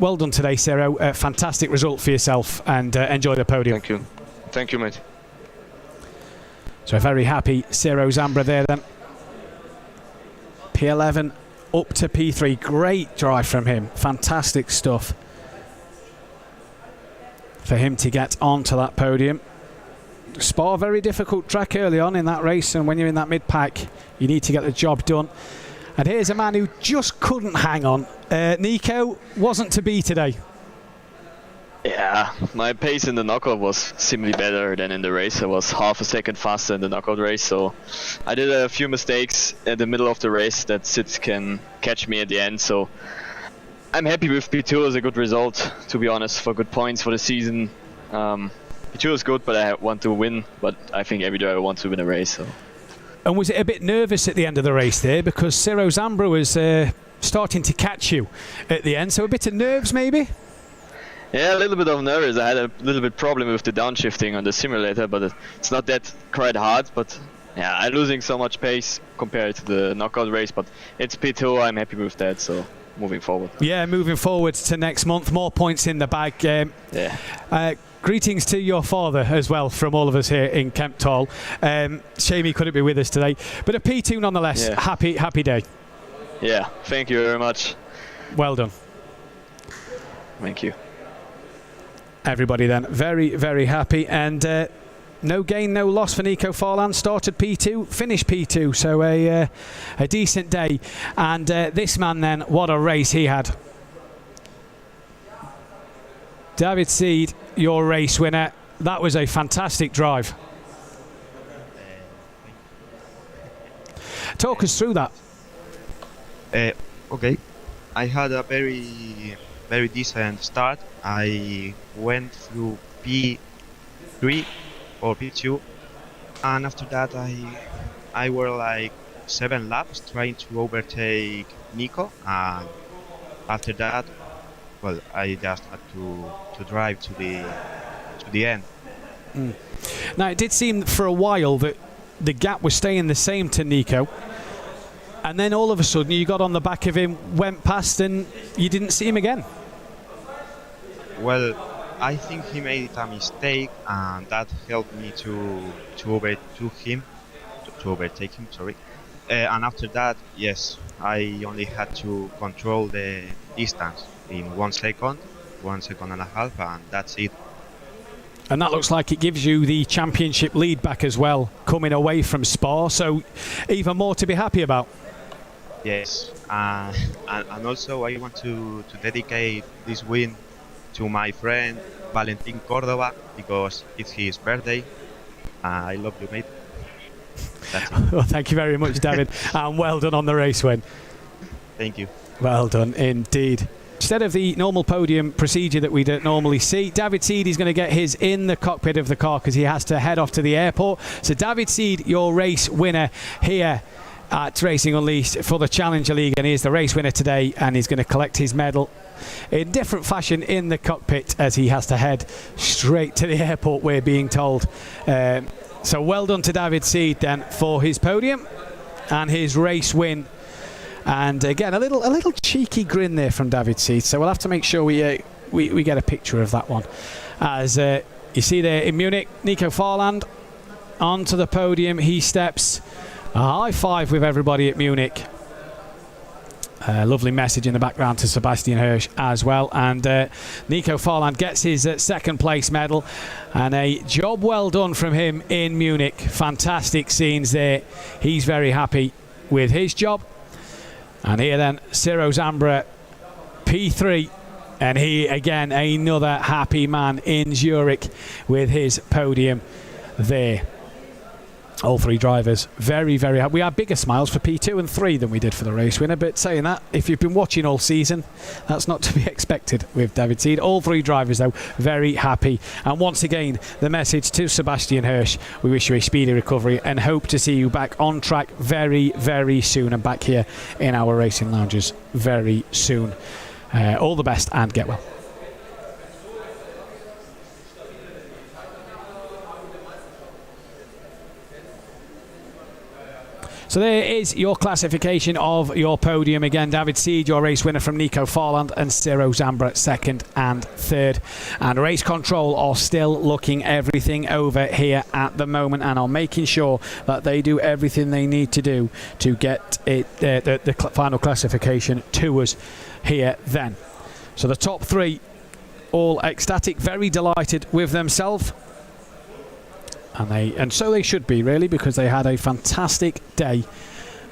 Well done today, Ciro. Fantastic result for yourself, and enjoy the podium. Thank you. Thank you, mate. So a very happy Ciro Zambra there then. P11 up to P3. Great drive from him. Fantastic stuff for him to get onto that podium. Spa, very difficult track early on in that race, and when you're in that mid-pack, you need to get the job done. And here's a man who just couldn't hang on. Nico wasn't to be today. Yeah, my pace in the knockout was simply better than in the race. I was half a second faster in the knockout race, so I did a few mistakes at the middle of the race that Sid can catch me at the end. So I'm happy with P2 as a good result, to be honest, for good points for the season. P2 is good, but I want to win. But I think every driver wants to win a race. So. And was it a bit nervous at the end of the race there, because Ciro Zambra was starting to catch you at the end, so a bit of nerves maybe? Yeah, a little bit of nervous. I had a little bit problem with the downshifting on the simulator, but it's not that quite hard. But yeah, I'm losing so much pace compared to the knockout race, but it's P2. I'm happy with that. So moving forward. Yeah, moving forward to next month, more points in the bag. Greetings to your father as well from all of us here in Kemptall. Shame he couldn't be with us today, but a P2 nonetheless. Yeah. Happy day. Yeah, thank you very much. Well done. Thank you. Everybody then very, very happy, and no gain, no loss for Nico Farland. Started P2, finished P2, so a decent day. And this man then, what a race he had. David Seed, your race winner. That was a fantastic drive. Talk us through that. Okay, I had a very decent start. I went through P3 or P2, and after that I were like 7 laps trying to overtake Nico, and after that, well, I just had to drive to the end. Now it did seem for a while that the gap was staying the same to Nico, and then all of a sudden you got on the back of him, went past, and you didn't see him again. Well, I think he made a mistake, and that helped me to overtake him. Sorry. And after that, yes, I only had to control the distance in 1 second, 1.5 seconds, and that's it. And that looks like it gives you the championship lead back as well, coming away from Spa, so even more to be happy about. Yes, and also I want to dedicate this win to my friend Valentin Cordova, because it's his birthday. I love you, mate. That's it. Well, thank you very much, David, and well done on the race win. Thank you. Well done indeed. Instead of the normal podium procedure that we don't normally see, David Seed is going to get his in the cockpit of the car because he has to head off to the airport. So David Seed, your race winner here at Racing Unleashed for the Challenger League, and he is the race winner today, and he's going to collect his medal in different fashion in the cockpit as he has to head straight to the airport, we're being told. So well done to David Seed then for his podium and his race win. And again, a little cheeky grin there from David Seed, so we'll have to make sure we get a picture of that one. As you see there in Munich, Nico Farland onto the podium, he steps. A high five with everybody at Munich. Lovely message in the background to Sebastian Hirsch as well. And Nico Farland gets his second place medal, and a job well done from him in Munich. Fantastic scenes there. He's very happy with his job. And here then, Ciro Zambra, P3. And he, again, another happy man in Zurich with his podium there. All three drivers very, very happy. We had bigger smiles for P2 and 3 than we did for the race winner, but saying that, if you've been watching all season, that's not to be expected with David Seed. All three drivers, though, very happy. And once again, the message to Sebastian Hirsch, we wish you a speedy recovery and hope to see you back on track very, very soon and back here in our racing lounges very soon. All the best and get well. So there is your classification of your podium. Again, David Seed, your race winner from Nico Farland, and Ciro Zambra, second and third. And race control are still looking everything over here at the moment and are making sure that they do everything they need to do to get it the final classification to us here then. So the top three, all ecstatic, very delighted with themselves. And so they should be, really, because they had a fantastic day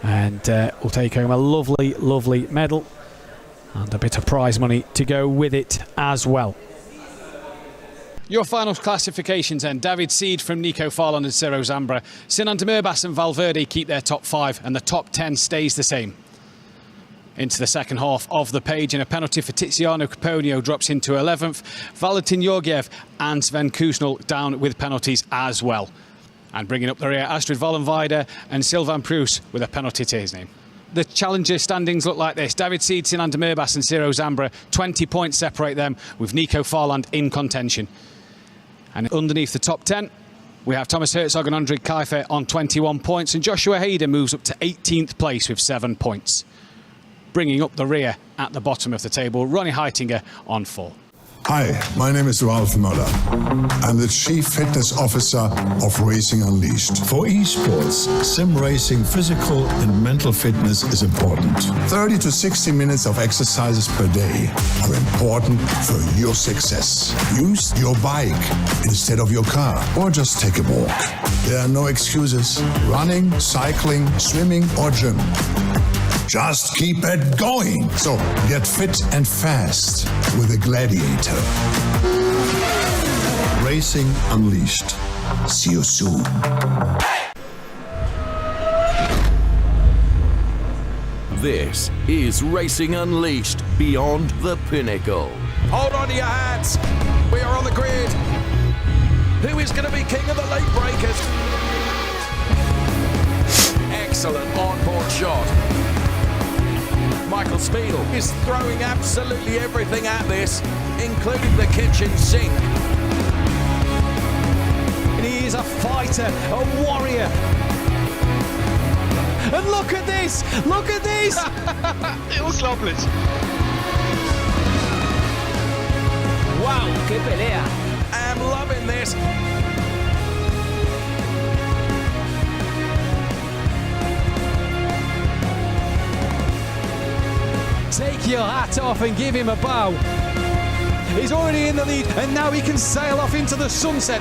and will take home a lovely, lovely medal and a bit of prize money to go with it as well. Your final classifications then. David Seed from Nico Farland and Ciro Zambra. Sinan Demirbas and Valverde keep their top 5 and the top 10 stays the same. Into the second half of the page, and a penalty for Tiziano Caponio drops into 11th. Valentin Georgiev and Sven Kusnel down with penalties as well. And bringing up the rear, Astrid Vollenweider and Sylvain Prus with a penalty to his name. The challenger standings look like this. David Seed, Sinan Demirbas and Ciro Zambra, 20 points separate them, with Nico Farland in contention. And underneath the top 10, we have Thomas Herzog and Andre Kiefer on 21 points, and Joshua Hayden moves up to 18th place with 7 points. Bringing up the rear at the bottom of the table, Ronnie Heitinger on 4. Hi, my name is Ralf Möller. I'm the Chief Fitness Officer of Racing Unleashed. For esports, sim racing, physical and mental fitness is important. 30 to 60 minutes of exercises per day are important for your success. Use your bike instead of your car, or just take a walk. There are no excuses. Running, cycling, swimming, or gym. Just keep it going. So get fit and fast with a Gladiator. Racing Unleashed. See you soon. This is Racing Unleashed Beyond the Pinnacle. Hold on to your hats. We are on the grid. Who is going to be king of the late breakers? Excellent on-board shot. Michael Spiegel is throwing absolutely everything at this, including the kitchen sink. And he is a fighter, a warrior. And look at this! Look at this! Unglaublich. Wow, qué pelea. I'm loving this. Take your hat off and give him a bow. He's already in the lead, and now he can sail off into the sunset.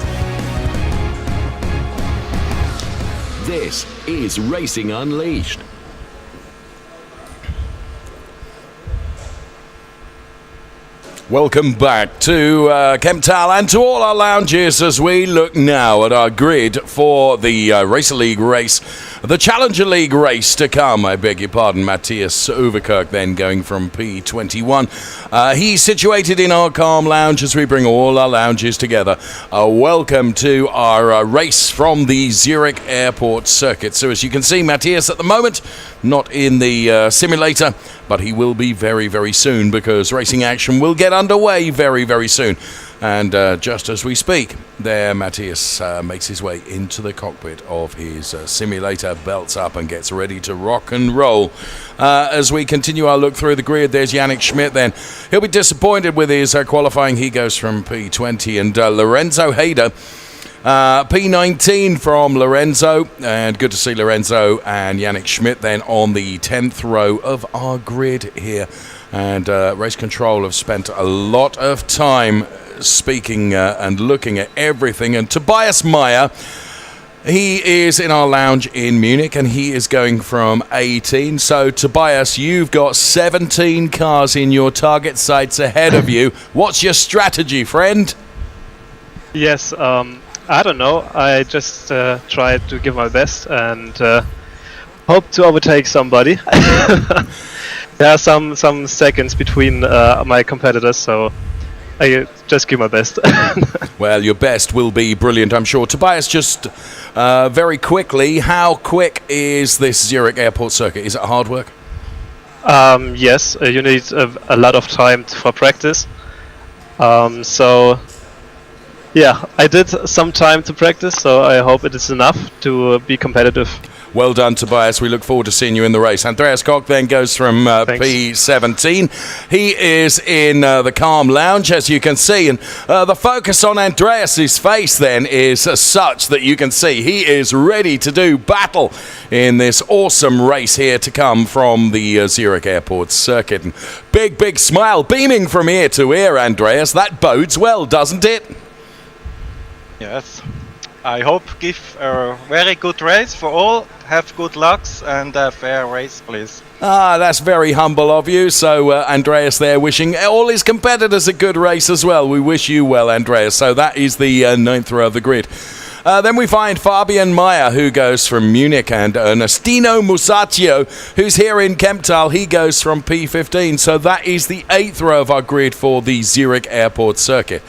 This is Racing Unleashed. Welcome back to Kemptal and to all our lounges as we look now at our grid for the Racer League race, the Challenger League race to come. I beg your pardon, Matthias Overkirk then going from P21. He's situated in our Calm Lounge as we bring all our lounges together. Welcome to our race from the Zurich Airport circuit. So as you can see, Matthias at the moment not in the simulator, but he will be very, very soon because racing action will get underway very, very soon. And just as we speak, there Matthias makes his way into the cockpit of his simulator, belts up and gets ready to rock and roll. As we continue our look through the grid, there's Yannick Schmidt then. He'll be disappointed with his qualifying. He goes from P20, and Lorenzo Hader, P19 from Lorenzo, and good to see Lorenzo and Yannick Schmidt then on the 10th row of our grid here. And Race Control have spent a lot of time speaking and looking at everything. And Tobias Meyer, he is in our lounge in Munich, and he is going from 18. So Tobias, you've got 17 cars in your target sights ahead of you. What's your strategy, friend? Yes, I don't know. I just try to give my best and hope to overtake somebody. There are some seconds between my competitors, so I just give my best. Well, your best will be brilliant, I'm sure. Tobias, just very quickly, how quick is this Zurich Airport circuit? Is it hard work? Yes, you need a lot of time for practice. So, yeah, I did some time to practice, so I hope it is enough to be competitive. Well done, Tobias. We look forward to seeing you in the race. Andreas Koch then goes from P17. He is in the Calm Lounge, as you can see. And the focus on Andreas's face then is such that you can see he is ready to do battle in this awesome race here to come from the Zurich Airport circuit. And big, big smile beaming from ear to ear, Andreas. That bodes well, doesn't it? Yes. I hope give a very good race for all. Have good lucks and a fair race, please. That's very humble of you. So Andreas there wishing all his competitors a good race as well. We wish you well, Andreas. So that is the 9th row of the grid. Then we find Fabian Meyer, who goes from Munich, and Ernestino Musacchio, who's here in Kemptal. He goes from P15. So that is the 8th row of our grid for the Zurich Airport Circuit.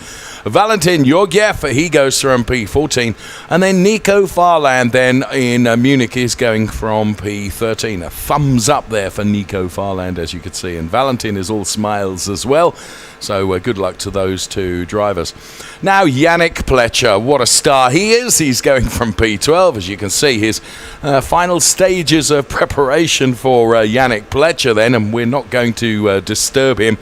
Valentin Georgiev, he goes from P14, and then Nico Farland then in Munich is going from P13. A thumbs up there for Nico Farland, as you can see, and Valentin is all smiles as well. So good luck to those two drivers. Now Yannick Pletcher, what a star he is. He's going from P12, as you can see, his final stages of preparation for Yannick Pletcher then, and we're not going to disturb him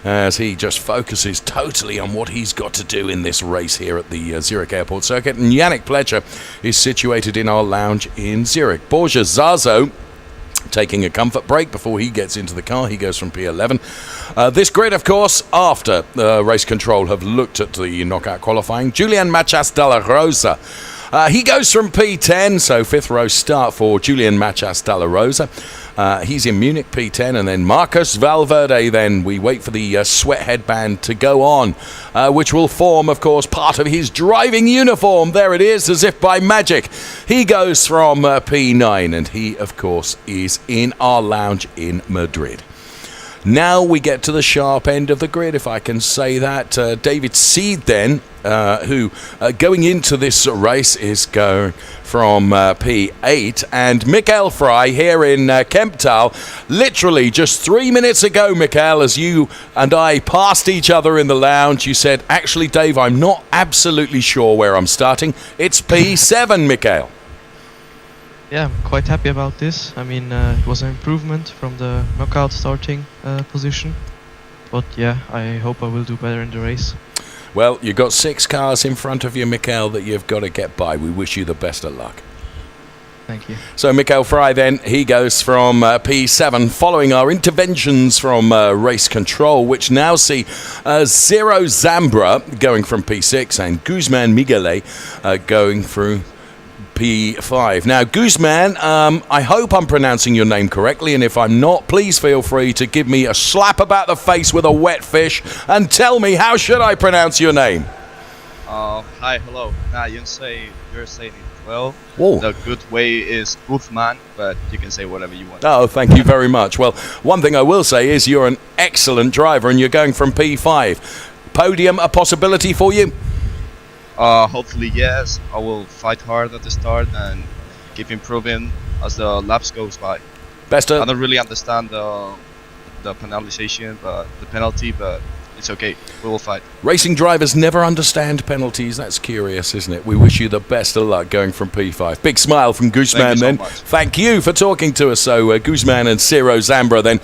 as he just focuses totally on what he's got to do in this race here at the Zurich Airport Circuit. And Yannick Pletcher is situated in our lounge in Zurich. Borja Zazo taking a comfort break before he gets into the car. He goes from P11. This grid, of course, after race control have looked at the knockout qualifying. Julian Machas Dalla Rosa. He goes from P10, so 5th row start for Julian Machas Dalla Rosa. He's in Munich, P10, and then Marcos Valverde, then we wait for the sweat headband to go on, which will form, of course, part of his driving uniform. There it is, as if by magic. He goes from P9, and he, of course, is in our lounge in Madrid. Now we get to the sharp end of the grid, if I can say that. David Seed then, who going into this race is going from P8, and Mikael Frey here in Kemptal, literally just 3 minutes ago, Mikael, as you and I passed each other in the lounge, you said, actually, Dave, I'm not absolutely sure where I'm starting. It's P7, Mikael. Yeah, I'm quite happy about this. I mean, it was an improvement from the knockout starting position. But yeah, I hope I will do better in the race. Well, you've got 6 cars in front of you, Mikael, that you've got to get by. We wish you the best of luck. Thank you. So Mikael Frey then, he goes from P7, following our interventions from race control, which now see Zero Zambra going from P6 and Guzman Miguel going through P5. Now, Guzman, I hope I'm pronouncing your name correctly, and if I'm not, please feel free to give me a slap about the face with a wet fish and tell me, how should I pronounce your name? Hi, hello. You're saying it well. Whoa. The good way is Guzman, but you can say whatever you want. Oh, thank you very much. Well, one thing I will say is you're an excellent driver, and you're going from P5. Podium a possibility for you? Hopefully yes. I will fight hard at the start and keep improving as the laps goes by. I don't really understand the penalization, but the penalty, but it's okay. We will fight. Racing drivers never understand penalties. That's curious, isn't it? We wish you the best of luck going from P5. Big smile from Guzman then. Thank you for talking to us. So Guzman and Ciro Zambra then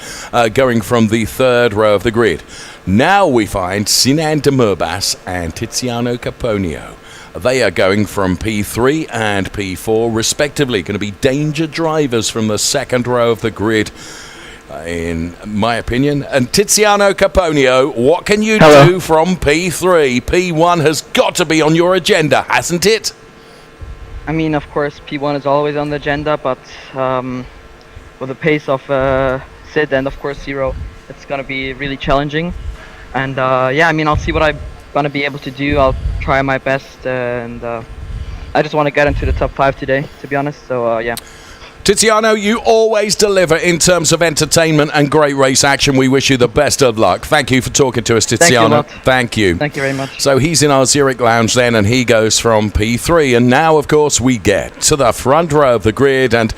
going from the 3rd row of the grid. Now we find Sinan Demurbas and Tiziano Caponio. They are going from P3 and P4 respectively. Going to be danger drivers from the 2nd row of the grid, in my opinion. And Tiziano Caponio, what can you do from P3? P1 has got to be on your agenda, hasn't it? I mean, of course, P1 is always on the agenda, but with the pace of Sid and, of course, Zero, it's going to be really challenging. And yeah, I mean, I'll see what I'm going to be able to do. I'll try my best, and I just want to get into the top 5 today, to be honest. So yeah. Tiziano, you always deliver in terms of entertainment and great race action. We wish you the best of luck. Thank you for talking to us, Tiziano. Thank you. Thank you very much. So he's in our Zurich lounge then, and he goes from P3. And now, of course, we get to the front row of the grid, and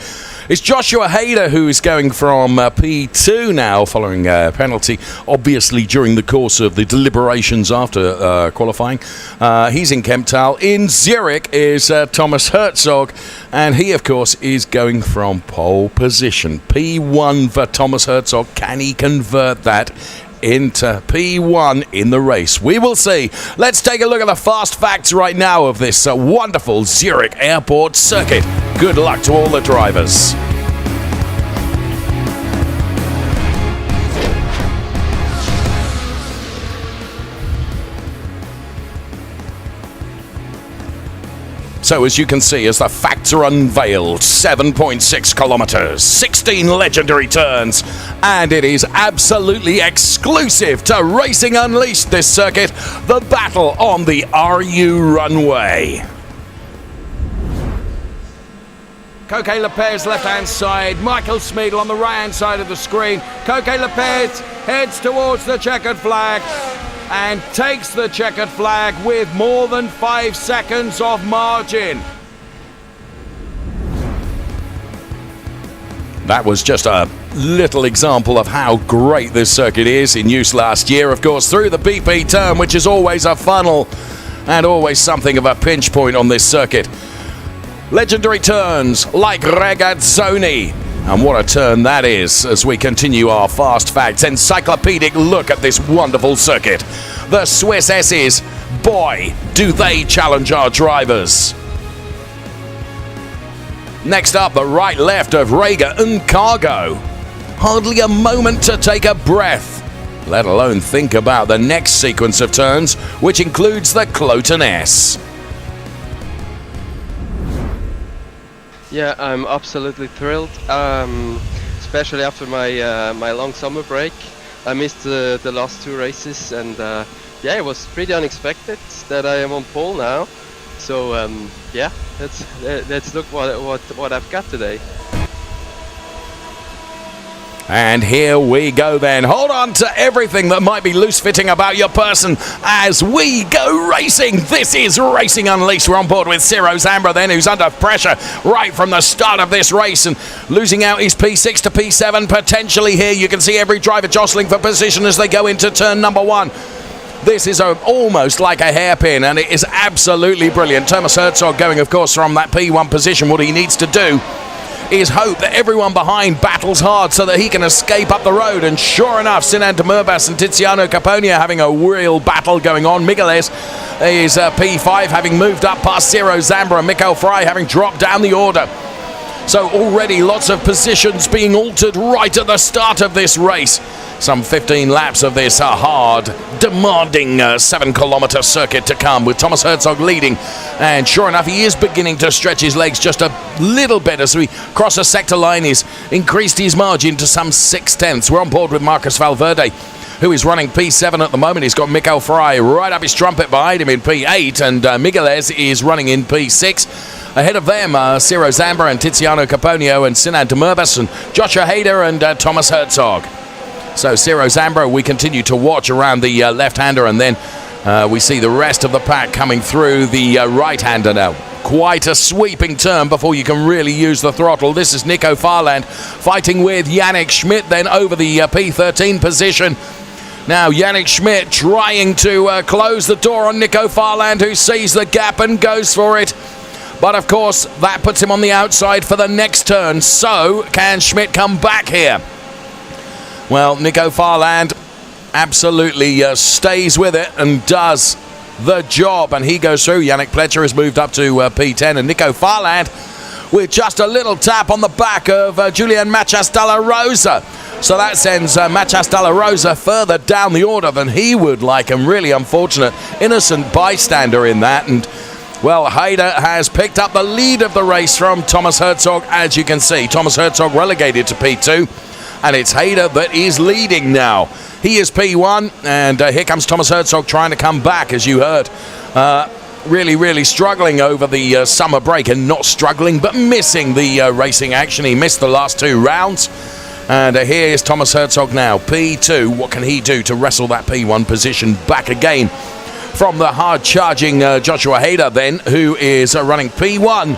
it's Joshua Hader who is going from P2 now, following a penalty, obviously during the course of the deliberations after qualifying. He's in Kemptal. In Zurich is Thomas Herzog, and he, of course, is going from pole position. P1 for Thomas Herzog. Can he convert that into P1 in the race? We will see. Let's take a look at the fast facts right now of this wonderful Zurich Airport Circuit. Good luck to all the drivers. So as you can see, as the facts are unveiled, 7.6 kilometers, 16 legendary turns, and it is absolutely exclusive to Racing Unleashed this circuit, the battle on the RU runway. Coque Lopez left-hand side, Michael Smeedle on the right-hand side of the screen. Coque Lopez heads towards the checkered flag and takes the checkered flag with more than 5 seconds of margin. That was just a little example of how great this circuit is, in use last year, of course, through the BP turn, which is always a funnel and always something of a pinch point on this circuit. Legendary turns like Ragazzoni. And what a turn that is as we continue our Fast Facts encyclopedic look at this wonderful circuit. The Swiss S's, boy, do they challenge our drivers. Next up, the right-left of Rega and Cargo. Hardly a moment to take a breath, let alone think about the next sequence of turns, which includes the Cloten S. Yeah, I'm absolutely thrilled, especially after my long summer break. I missed the last 2 races, and yeah, it was pretty unexpected that I am on pole now. So yeah, let's look what I've got today. And here we go then. Hold on to everything that might be loose-fitting about your person as we go racing. This is Racing Unleashed. We're on board with Ciro Zambra then, who's under pressure right from the start of this race and losing out his P6 to P7 potentially here. You can see every driver jostling for position as they go into turn number 1. This is almost like a hairpin, and it is absolutely brilliant. Thomas Herzog going, of course, from that P1 position. What he needs to do is hope that everyone behind battles hard so that he can escape up the road. And sure enough, Sinan Demurbas and Tiziano Caponia having a real battle going on. Migueles is P5, having moved up past Ciro Zambra, and Mikkel Frey having dropped down the order. So already lots of positions being altered right at the start of this race. Some 15 laps of this hard, demanding 7-kilometer circuit to come, with Thomas Herzog leading. And sure enough, he is beginning to stretch his legs just a little bit as we cross a sector line. He's increased his margin to some 6/10. We're on board with Marcus Valverde, who is running P7 at the moment. He's got Mikkel Frey right up his trumpet behind him in P8, and Migueles is running in P6. Ahead of them, Ciro Zambra and Tiziano Caponio and Sinan Demurbas and Joshua Hader and Thomas Herzog. So Ciro Zambra, we continue to watch around the left-hander, and then we see the rest of the pack coming through the right-hander now. Quite a sweeping turn before you can really use the throttle. This is Nico Farland fighting with Yannick Schmidt then over the P13 position. Now Yannick Schmidt trying to close the door on Nico Farland, who sees the gap and goes for it. But of course, that puts him on the outside for the next turn. So, can Schmidt come back here? Well, Nico Farland absolutely stays with it and does the job. And he goes through. Yannick Pletcher has moved up to P10. And Nico Farland with just a little tap on the back of Julian Machas Dalla Rosa. So that sends Machas Dalla Rosa further down the order than he would like. And really unfortunate, innocent bystander in that. And well, Hader has picked up the lead of the race from Thomas Herzog, as you can see. Thomas Herzog relegated to P2, and it's Hader that is leading now. He is P1, and here comes Thomas Herzog trying to come back, as you heard. Really struggling over the summer break, and not struggling, but missing the racing action. He missed the last 2 rounds. And here is Thomas Herzog now, P2. What can he do to wrestle that P1 position back again from the hard-charging Joshua Hader then, who is running P1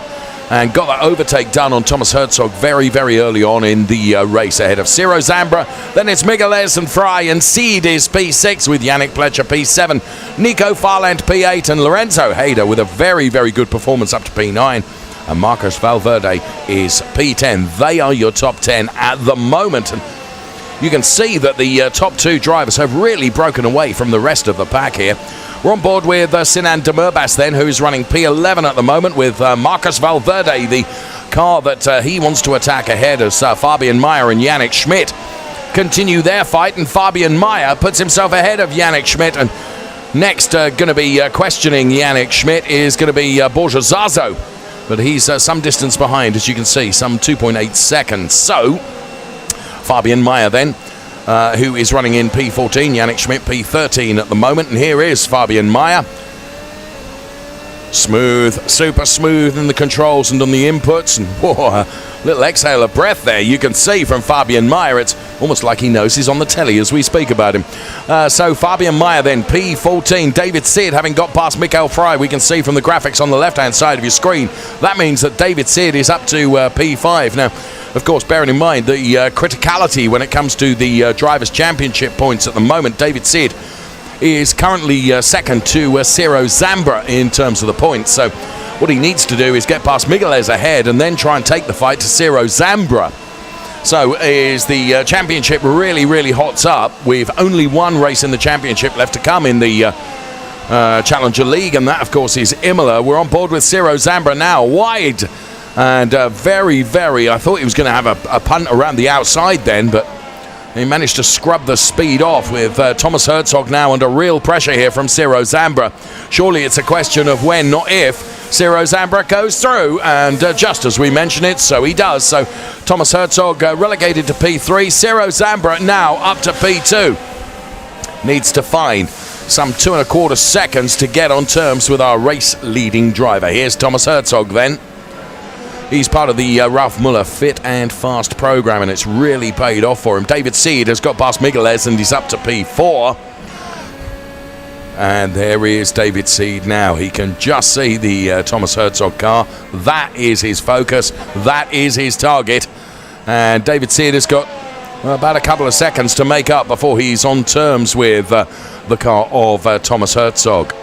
and got that overtake done on Thomas Herzog very early on in the race ahead of Ciro Zambra. Then it's Migueles and Frey, and Seed is P6 with Yannick Pletcher P7, Nico Farland P8, and Lorenzo Hader with a very good performance up to P9. And Marcos Valverde is P10. They are your top 10 at the moment. And you can see that the top 2 drivers have really broken away from the rest of the pack here. We're on board with Sinan Demurbas then, who's running P11 at the moment with Marcus Valverde, the car that he wants to attack ahead as Fabian Meyer and Yannick Schmidt continue their fight. And Fabian Meyer puts himself ahead of Yannick Schmidt, and Next, going to be questioning Yannick Schmidt is going to be Borja Zazo. But he's some distance behind, as you can see, some 2.8 seconds. So, Fabian Meyer then, who is running in P14, Yannick Schmidt P13 at the moment. And here is Fabian Meyer. Smooth, super smooth in the controls and on the inputs. And whoa, a little exhale of breath there. You can see from Fabian Meyer, it's almost like he knows he's on the telly as we speak about him. So Fabian Meyer then, P14. David Sid having got past Mikael Fry. We can see from the graphics on the left-hand side of your screen. That means that David Sid is up to P5. Now, of course, bearing in mind the criticality when it comes to the Drivers' Championship points at the moment, David Sid is currently second to Ciro Zambra in terms of the points. So what he needs to do is get past Migueles ahead and then try and take the fight to Ciro Zambra. So is the championship really, really hots up with only one race in the championship left to come in the Challenger League, and that, of course, is Imola. We're on board with Ciro Zambra now, wide. And very, very, I thought he was going to have a punt around the outside then, but he managed to scrub the speed off with Thomas Herzog now under real pressure here from Ciro Zambra. Surely it's a question of when, not if, Ciro Zambra goes through. And just as we mentioned it, so he does. So Thomas Herzog relegated to P3. Ciro Zambra now up to P2. Needs to find some 2.25 seconds to get on terms with our race-leading driver. Here's Thomas Herzog then. He's part of the Ralph Muller Fit and Fast program, and it's really paid off for him. David Seed has got past Migueles, and he's up to P4. And there is David Seed now. He can just see the Thomas Herzog car. That is his focus. That is his target. And David Seed has got about a couple of seconds to make up before he's on terms with the car of Thomas Herzog.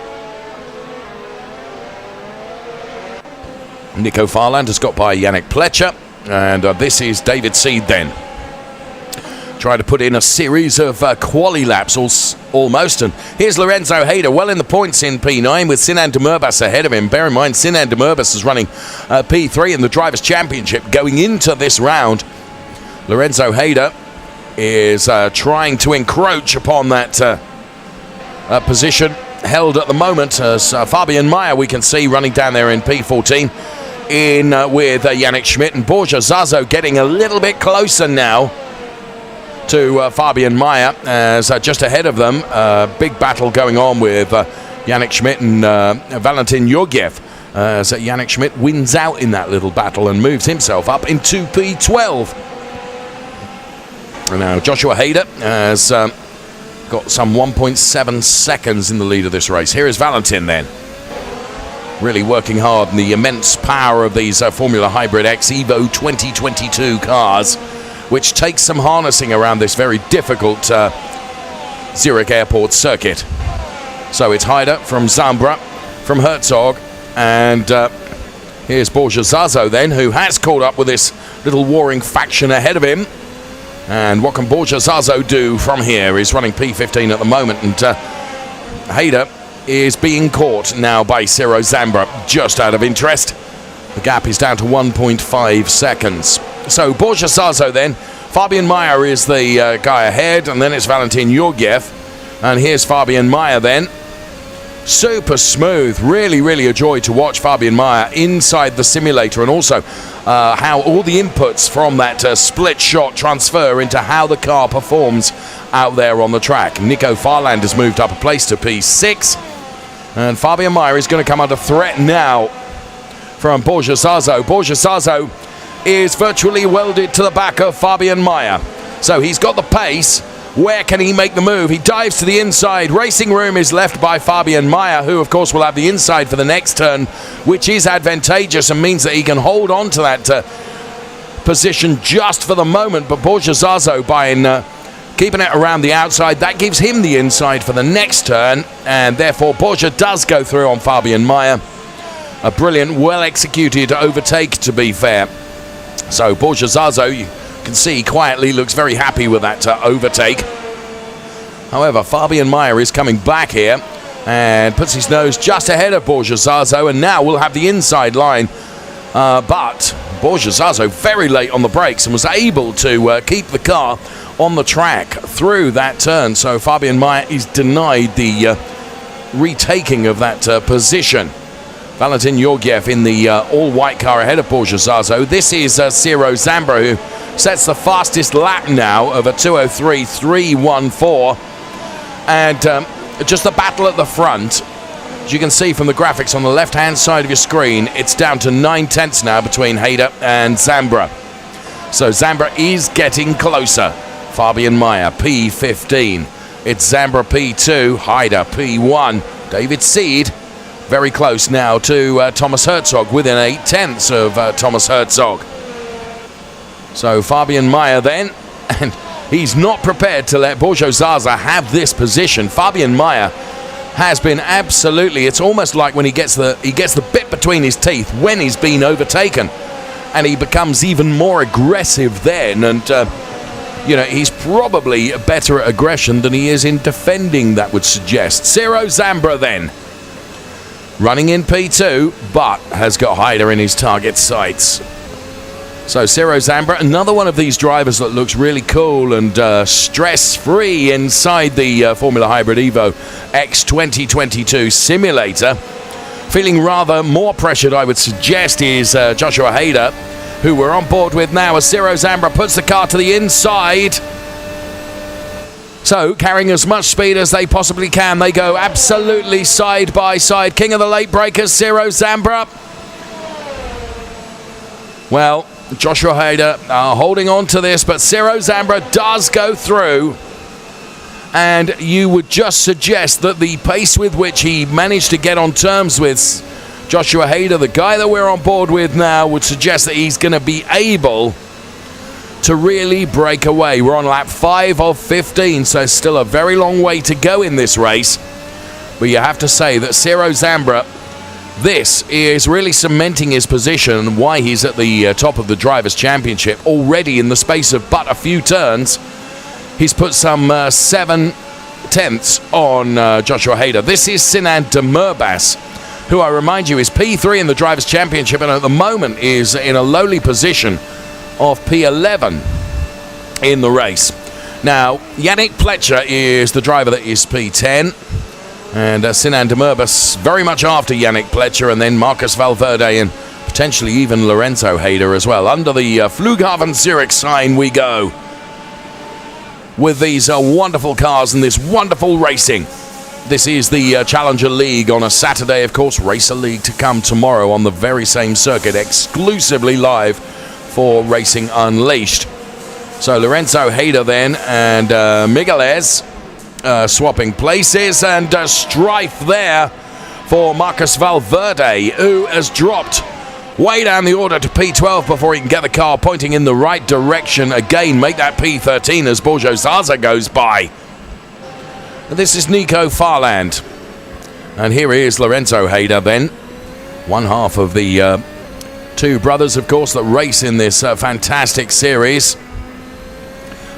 Nico Farland has got by Yannick Pletcher, and this is David Seed then. Trying to put in a series of quali laps almost, and here's Lorenzo Hayder well in the points in P9 with Sinan Demurbas ahead of him. Bear in mind, Sinan Demurbas is running P3 in the Drivers' Championship going into this round. Lorenzo Hayder is trying to encroach upon that position held at the moment as Fabian Meyer, we can see, running down there in P14 in with Yannick Schmidt, and Borja Zazo getting a little bit closer now to Fabian Meyer as just ahead of them. Big battle going on with Yannick Schmidt and Valentin Yurgiev as Yannick Schmidt wins out in that little battle and moves himself up into P12. And now Joshua Hayder has got some 1.7 seconds in the lead of this race. Here is Valentin then. Really working hard in the immense power of these Formula Hybrid X Evo 2022 cars, which takes some harnessing around this very difficult Zurich Airport circuit. So it's Hayder from Zambra, from Herzog, and here's Borja Zazo then, who has caught up with this little warring faction ahead of him. And what can Borja Zazo do from here? He's running P15 at the moment, and Hayder is being caught now by Ciro Zambra, just out of interest. The gap is down to 1.5 seconds. So Borja Zazo then, Fabian Meyer is the guy ahead, and then it's Valentin Yurgiev. And here's Fabian Meyer then. Super smooth, really, really a joy to watch Fabian Meyer inside the simulator, and also how all the inputs from that split shot transfer into how the car performs out there on the track. Nico Farland has moved up a place to P6, and Fabian Meyer is going to come under threat now from Borja Zazo. Borja Zazo is virtually welded to the back of Fabian Meyer, so he's got the pace. Where can he make the move? He dives to the inside. Racing room is left by Fabian Meyer, who of course will have the inside for the next turn, which is advantageous and means that he can hold on to that position just for the moment. But Borja Zazo, by keeping it around the outside, that gives him the inside for the next turn, and therefore Borja does go through on Fabian Meyer. A brilliant, well-executed overtake, to be fair. So Borja Zazo, you can see, quietly looks very happy with that overtake. However, Fabian Meyer is coming back here and puts his nose just ahead of Borja Zazo, and now we'll have the inside line. But Borja Zazo very late on the brakes and was able to keep the car on the track through that turn. So Fabian Meyer is denied the retaking of that position. Valentin Georgiev in the all-white car ahead of Borja Zazo. This is Ciro Zambra, who sets the fastest lap now of a 2:03.314. And just the battle at the front, as you can see from the graphics on the left-hand side of your screen, it's down to 9 tenths now between Hayder and Zambra. So Zambra is getting closer. Fabian Meyer, P15. It's Zambra P2, Hayder P1. David Seed, very close now to Thomas Herzog, within 8 tenths of Thomas Herzog. So Fabian Meyer then, and he's not prepared to let Borja Zaza have this position. Fabian Meyer has been absolutely, it's almost like when he gets the bit between his teeth when he's been overtaken, and he becomes even more aggressive then, and he's probably better at aggression than he is in defending, that would suggest. Ciro Zambra then, running in P2, but has got Hayder in his target sights. So Ciro Zambra, another one of these drivers that looks really cool and stress-free inside the Formula Hybrid Evo X 2022 simulator. Feeling rather more pressured, I would suggest, is Joshua Hayder, who we're on board with now as Ciro Zambra puts the car to the inside. So, carrying as much speed as they possibly can, they go absolutely side by side. King of the late breakers, Ciro Zambra. Well, Joshua Hayder holding on to this, but Ciro Zambra does go through. And you would just suggest that the pace with which he managed to get on terms with Joshua Hayder, the guy that we're on board with now, would suggest that he's going to be able to really break away. We're on lap 5 of 15, so still a very long way to go in this race. But you have to say that Ciro Zambra, this is really cementing his position and why he's at the top of the Drivers' Championship already in the space of but a few turns. He's put some 7 tenths on Joshua Hayder. This is Sinan Demurbas, who I remind you is P3 in the Drivers' Championship and at the moment is in a lowly position of P11 in the race. Now, Yannick Pletcher is the driver that is P10. And Sinan Demurbas very much after Yannick Pletcher, and then Marcus Valverde and potentially even Lorenzo Hayder as well. Under the Flughafen Zurich sign we go with these wonderful cars and this wonderful racing. This is the Challenger League on a Saturday, of course. Racer League to come tomorrow on the very same circuit, exclusively live for Racing Unleashed. So Lorenzo Hayder then and Migueles swapping places, and strife there for Marcus Valverde, who has dropped way down the order to P12 before he can get the car pointing in the right direction again. Make that P13 as Borja Zaza goes by. And this is Nico Farland. And here is Lorenzo Hayder then, one half of the two brothers, of course, that race in this fantastic series.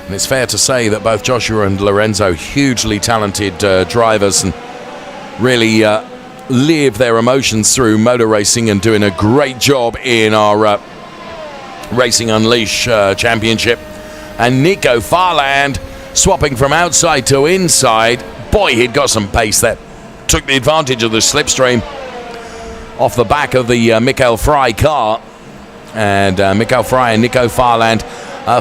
And it's fair to say that both Joshua and Lorenzo, hugely talented drivers, and really live their emotions through motor racing and doing a great job in our Racing Unleashed Championship. And Nico Farland swapping from outside to inside. Boy, he'd got some pace there. Took the advantage of the slipstream off the back of the Mikael Fry car. And Mikael Fry and Nico Farland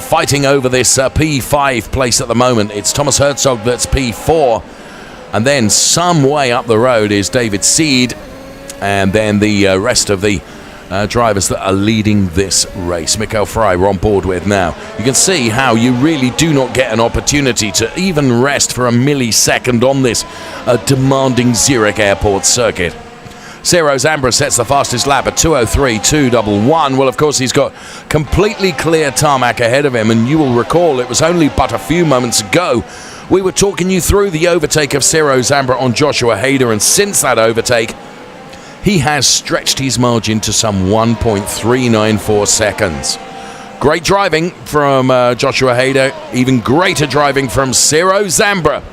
fighting over this P5 place at the moment. It's Thomas Herzog that's P4. And then some way up the road is David Seed. And then the rest of the drivers that are leading this race. Mikael Fry we're on board with now. You can see how you really do not get an opportunity to even rest for a millisecond on this demanding Zurich airport circuit. Ciro Zambra sets the fastest lap at 2:03.211. Well, of course, he's got completely clear tarmac ahead of him, and you will recall it was only but a few moments ago we were talking you through the overtake of Ciro Zambra on Joshua Hayder, and since that overtake, he has stretched his margin to some 1.394 seconds. Great driving from Joshua Hayder, even greater driving from Ciro Zambra.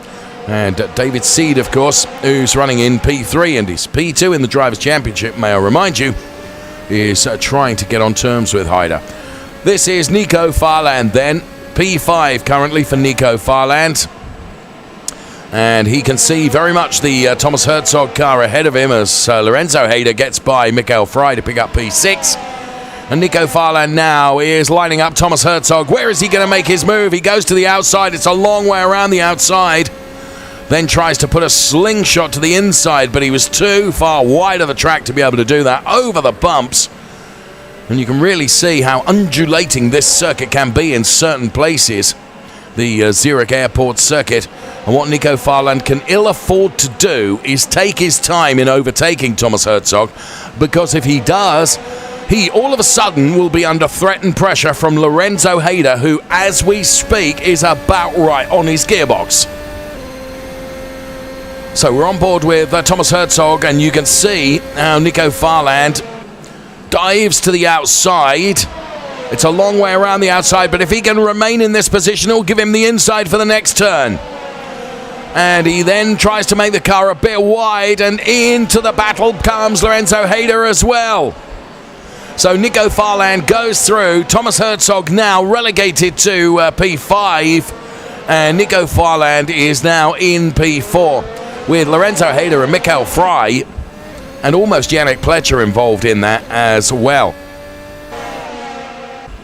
And David Seed, of course, who's running in P3 and is P2 in the Drivers' Championship, may I remind you, is trying to get on terms with Hayder. This is Nico Farland then, P5 currently for Nico Farland. And he can see very much the Thomas Herzog car ahead of him as Lorenzo Hayder gets by Mikael Frey to pick up P6. And Nico Farland now is lining up Thomas Herzog. Where is he going to make his move? He goes to the outside. It's a long way around the outside. Then tries to put a slingshot to the inside, but he was too far wide of the track to be able to do that over the bumps. And you can really see how undulating this circuit can be in certain places. The Zurich Airport circuit. And what Nico Farland can ill afford to do is take his time in overtaking Thomas Herzog, because if he does, he all of a sudden will be under threat and pressure from Lorenzo Hayder, who, as we speak, is about right on his gearbox. So we're on board with Thomas Herzog, and you can see how Nico Farland dives to the outside. It's a long way around the outside, but if he can remain in this position, it'll give him the inside for the next turn. And he then tries to make the car a bit wide, and into the battle comes Lorenzo Hayder as well. So Nico Farland goes through. Thomas Herzog now relegated to P5, and Nico Farland is now in P4 with Lorenzo Hayder and Mikael Frey, and almost Yannick Pletcher involved in that as well.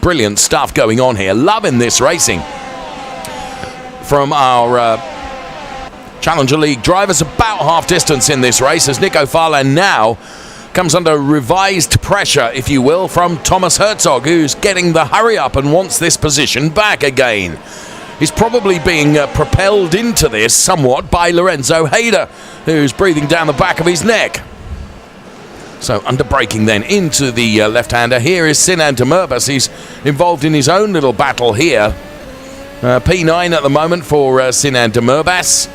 Brilliant stuff going on here. Loving this racing from our Challenger League drivers. About half distance in this race as Nico Farland now comes under revised pressure, if you will, from Thomas Herzog, who's getting the hurry up and wants this position back again. He's probably being propelled into this somewhat by Lorenzo Hayder, who's breathing down the back of his neck. So under braking then into the left-hander. Here is Sinan Demirbaş. He's involved in his own little battle here. P9 at the moment for Sinan Demirbaş,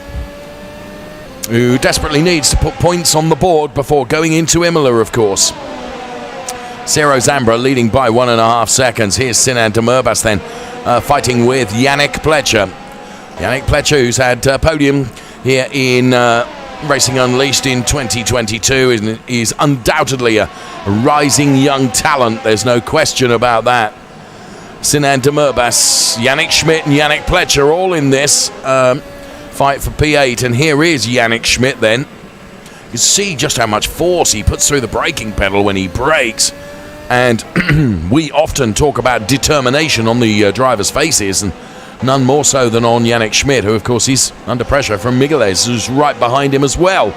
who desperately needs to put points on the board before going into Imola, of course. Ciro Zambra leading by 1.5 seconds. Here's Sinan Demirbaş then fighting with Yannick Pletcher. Yannick Pletcher, who's had podium here in Racing Unleashed in 2022, is undoubtedly a rising young talent. There's no question about that. Sinan Demirbaş, Yannick Schmidt and Yannick Pletcher all in this fight for P8. And here is Yannick Schmidt then. You can see just how much force he puts through the braking pedal when he brakes. And we often talk about determination on the drivers' faces, and none more so than on Yannick Schmidt, who of course is under pressure from Migueles, who's right behind him as well.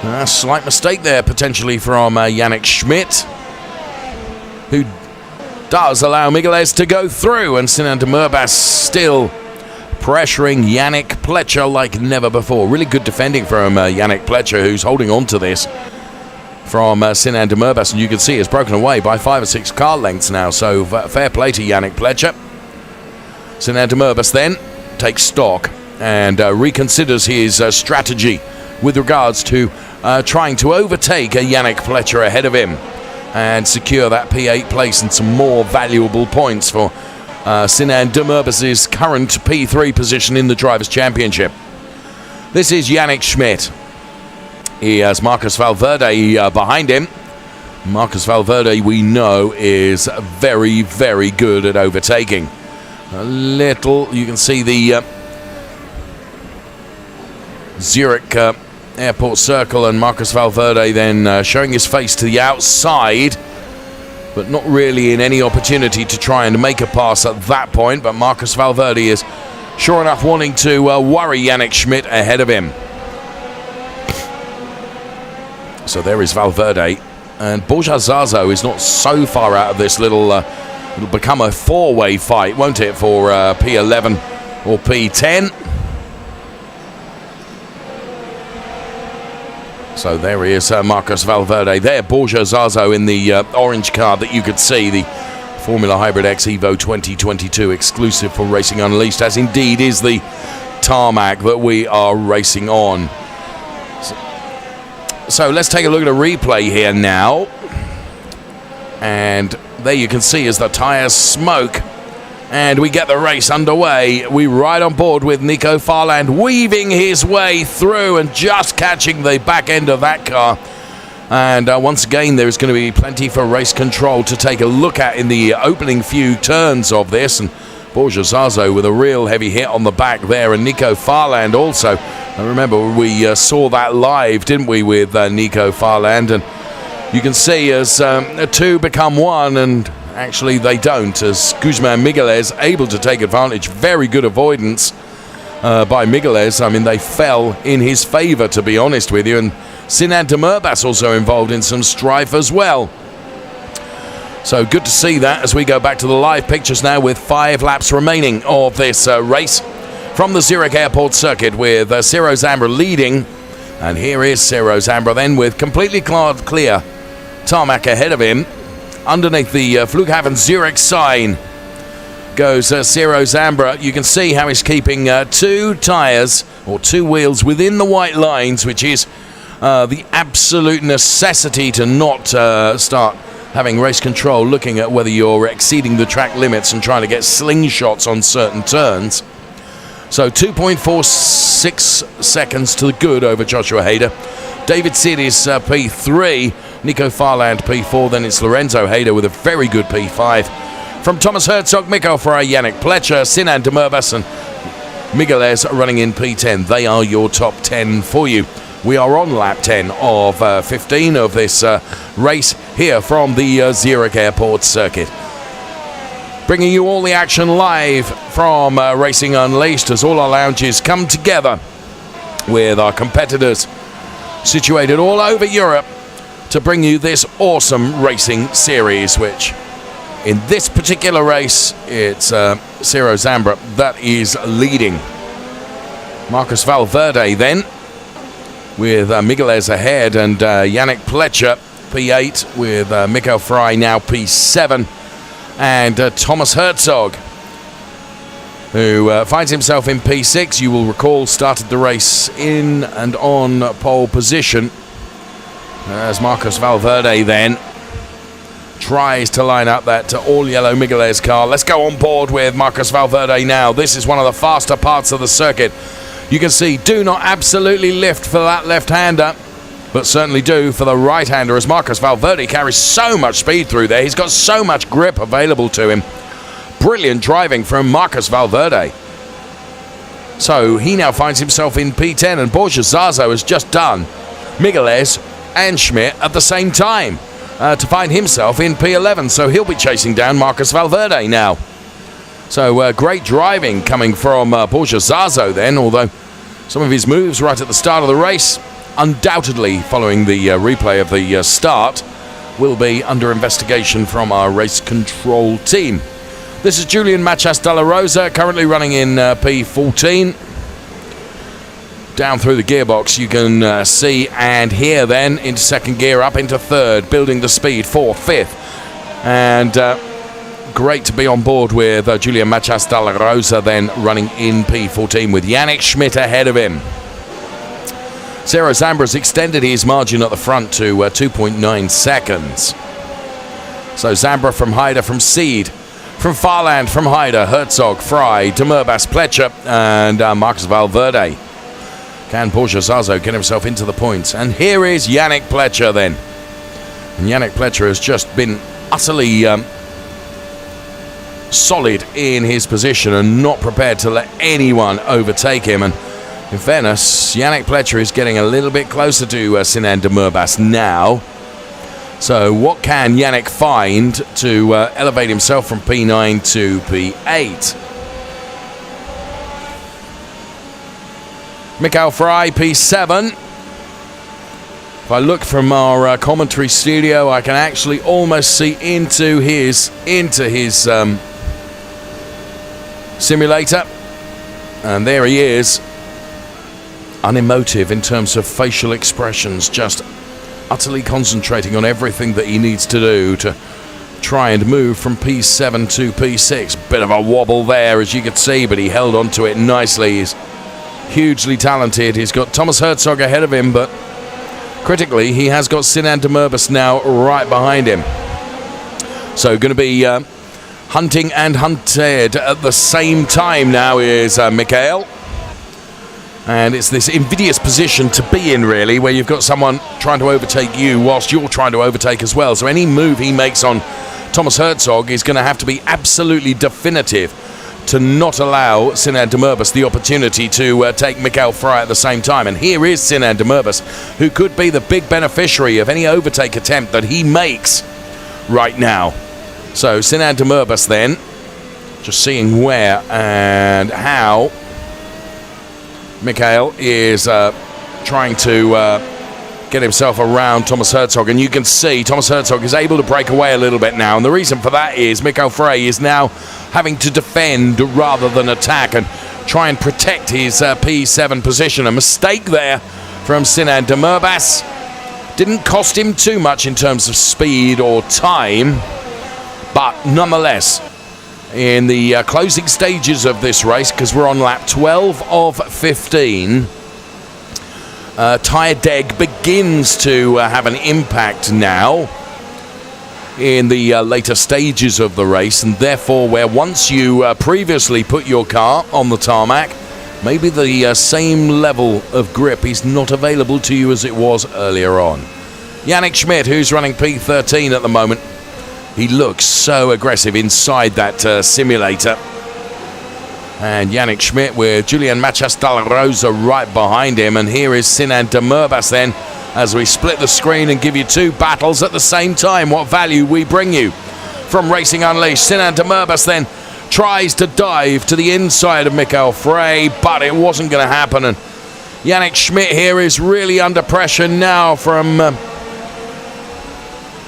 A slight mistake there potentially from Yannick Schmidt, who does allow Migueles to go through, and Sinan Demirbaş still pressuring Yannick Pletcher like never before. Really good defending from Yannick Pletcher, who's holding on to this from Sinan Demirbaş, and you can see it's broken away by 5 or 6 car lengths now, so fair play to Yannick Pletcher. Sinan Demirbaş then takes stock and reconsiders his strategy with regards to trying to overtake Yannick Pletcher ahead of him and secure that P8 place and some more valuable points for Sinan Demirbaş's current P3 position in the Drivers' Championship. This is Yannick Schmidt. He has Marcus Valverde behind him. Marcus Valverde, we know, is very, very good at overtaking. A little, you can see the Zurich Airport Circle, and Marcus Valverde then showing his face to the outside, but not really in any opportunity to try and make a pass at that point. But Marcus Valverde is sure enough wanting to worry Yannick Schmidt ahead of him. So there is Valverde, and Borja Zazo is not so far out of this little, it'll become a 4-way fight, won't it, for P11 or P10. So there he is, Marcus Valverde. There, Borja Zazo in the orange car that you could see, the Formula Hybrid X Evo 2022 exclusive for Racing Unleashed, as indeed is the tarmac that we are racing on. So let's take a look at a replay here now. And there you can see as the tyres smoke and we get the race underway. We ride on board with Nico Farland weaving his way through and just catching the back end of that car. And once again, there's going to be plenty for race control to take a look at in the opening few turns of this. And Borja Zazo with a real heavy hit on the back there, and Nico Farland also. I remember we saw that live, didn't we, with Nico Farland, and you can see as two become one, and actually they don't, as Guzman Migueles able to take advantage. Very good avoidance by Migueles. I mean, they fell in his favor, to be honest with you, and Sinan Demirbaş also involved in some strife as well. So good to see that as we go back to the live pictures now with 5 laps remaining of this race from the Zurich Airport circuit, with Ciro Zambra leading. And here is Ciro Zambra then with completely clear tarmac ahead of him. Underneath the Flughafen Zurich sign goes Ciro Zambra. You can see how he's keeping 2 tyres or 2 wheels within the white lines, which is the absolute necessity to not start having race control, looking at whether you're exceeding the track limits and trying to get slingshots on certain turns. So 2.46 seconds to the good over Joshua Hader. David Sid is P3, Nico Farland P4, then it's Lorenzo Hader with a very good P5. From Thomas Herzog, Mikko Frey, Yannick Pletcher, Sinan Demirbaş and Migueles running in P10. They are your top 10 for you. We are on lap 10 of 15 of this race here from the Zurich Airport circuit. Bringing you all the action live from Racing Unleashed as all our lounges come together with our competitors situated all over Europe to bring you this awesome racing series, which in this particular race, it's Ciro Zambra that is leading. Marcus Valverde then, with Migueles ahead, and Yannick Pletcher P8 with Mikko Frey now P7, and Thomas Herzog, who finds himself in P6. You will recall started the race in and on pole position, as Marcus Valverde then tries to line up that all-yellow Migueles car. Let's go on board with Marcus Valverde now. This is one of the faster parts of the circuit. You can see do not absolutely lift for that left-hander, but certainly do for the right-hander, as Marcus Valverde carries so much speed through there. He's got so much grip available to him. Brilliant driving from Marcus Valverde. So he now finds himself in P10, and Borja Zazo has just done Migueles and Schmidt at the same time to find himself in P11. So he'll be chasing down Marcus Valverde now. So great driving coming from Borja Zazo then, although some of his moves right at the start of the race, undoubtedly following the replay of the start, will be under investigation from our race control team. This is Julian Machas de la Rosa, currently running in P14. Down through the gearbox you can see and hear then into second gear, up into third, building the speed, fourth, fifth. And great to be on board with Julian Machas de la Rosa then running in P14 with Yannick Schmidt ahead of him. Ciro Zambra's extended his margin at the front to 2.9 seconds. So Zambra from Hader, from Seed, from Farland, from Hader, Herzog, Frey, Demirbaş, Pletcher, and Marcus Valverde. Can Borja Zazo get himself into the points? And here is Yannick Pletcher then. And Yannick Pletcher has just been utterly solid in his position and not prepared to let anyone overtake him. And in fairness, Yannick Pletcher is getting a little bit closer to Sinan Demirbaş now. So what can Yannick find to elevate himself from P9 to P8? Mikko Frey, P7. If I look from our commentary studio, I can actually almost see into his simulator. And there he is, unemotive in terms of facial expressions, just utterly concentrating on everything that he needs to do to try and move from P7 to P6. Bit of a wobble there, as you could see, but he held on to it nicely. He's hugely talented. He's got Thomas Herzog ahead of him, but critically, he has got Sinan Demirbaş now right behind him. So going to be hunting and hunted at the same time now is Mikhail. And it's this invidious position to be in, really, where you've got someone trying to overtake you whilst you're trying to overtake as well. So any move he makes on Thomas Herzog is going to have to be absolutely definitive to not allow Sinan Demerbus the opportunity to take Mikael Frey at the same time. And here is Sinan Demerbus, who could be the big beneficiary of any overtake attempt that he makes right now. So Sinan Demerbus then, just seeing where and how Mikael is trying to get himself around Thomas Herzog, and you can see Thomas Herzog is able to break away a little bit now, and the reason for that is Mikael Frey is now having to defend rather than attack and try and protect his P7 position. A mistake there from Sinan Demerbus didn't cost him too much in terms of speed or time, but nonetheless, in the closing stages of this race, because we're on lap 12 of 15, Tyre Deg begins to have an impact now in the later stages of the race, and therefore where once you previously put your car on the tarmac, maybe the same level of grip is not available to you as it was earlier on. Yannick Schmidt, who's running P13 at the moment, he looks so aggressive inside that simulator. And Yannick Schmidt with Julian Machas Dalla Rosa right behind him. And here is Sinan Demerbus then, as we split the screen and give you two battles at the same time. What value we bring you from Racing Unleashed. Sinan Demerbus then tries to dive to the inside of Mikael Frey, but it wasn't going to happen. And Yannick Schmidt here is really under pressure now from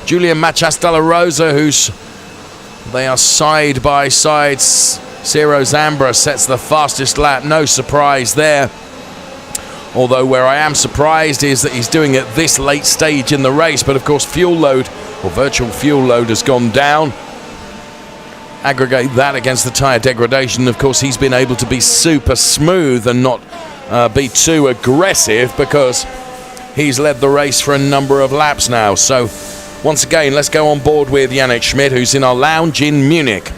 Julian Machas Dalla Rosa, they are side by side. Ciro Zambra sets the fastest lap, no surprise there. Although where I am surprised is that he's doing it this late stage in the race, but of course fuel load, or virtual fuel load, has gone down. Aggregate that against the tyre degradation, of course he's been able to be super smooth and not be too aggressive, because he's led the race for a number of laps now. So once again, let's go on board with Yannick Schmidt, who's in our lounge in Munich.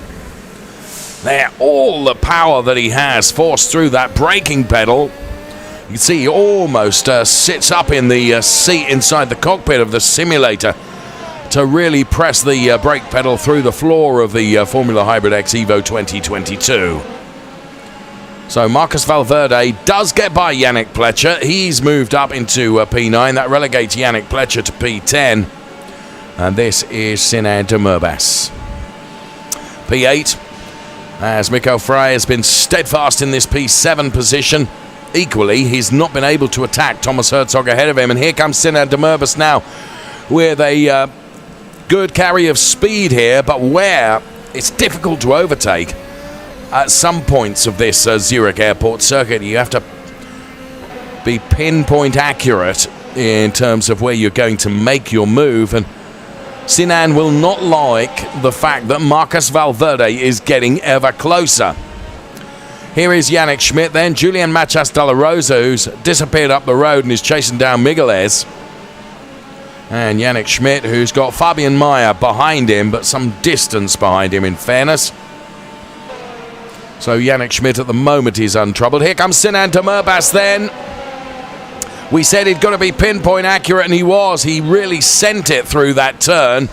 There, all the power that he has forced through that braking pedal. You can see he almost sits up in the seat inside the cockpit of the simulator to really press the brake pedal through the floor of the Formula Hybrid X Evo 2022. So Marcus Valverde does get by Yannick Pletcher. He's moved up into P9. That relegates Yannick Pletcher to P10. And this is Sinan Demerbus. P8. As Mikael Frey has been steadfast in this P7 position. Equally, he's not been able to attack Thomas Herzog ahead of him. And here comes Sinan Demerbus now with a good carry of speed here, but where it's difficult to overtake at some points of this Zurich Airport circuit. You have to be pinpoint accurate in terms of where you're going to make your move, and Sinan will not like the fact that Marcus Valverde is getting ever closer. Here is Yannick Schmidt, then Julian Machas Dalla Rosa, who's disappeared up the road and is chasing down Migueles. And Yannick Schmidt, who's got Fabian Mayer behind him, but some distance behind him in fairness. So Yannick Schmidt at the moment is untroubled. Here comes Sinan Demerbus then. We said he'd got to be pinpoint accurate, and he was. He really sent it through that turn.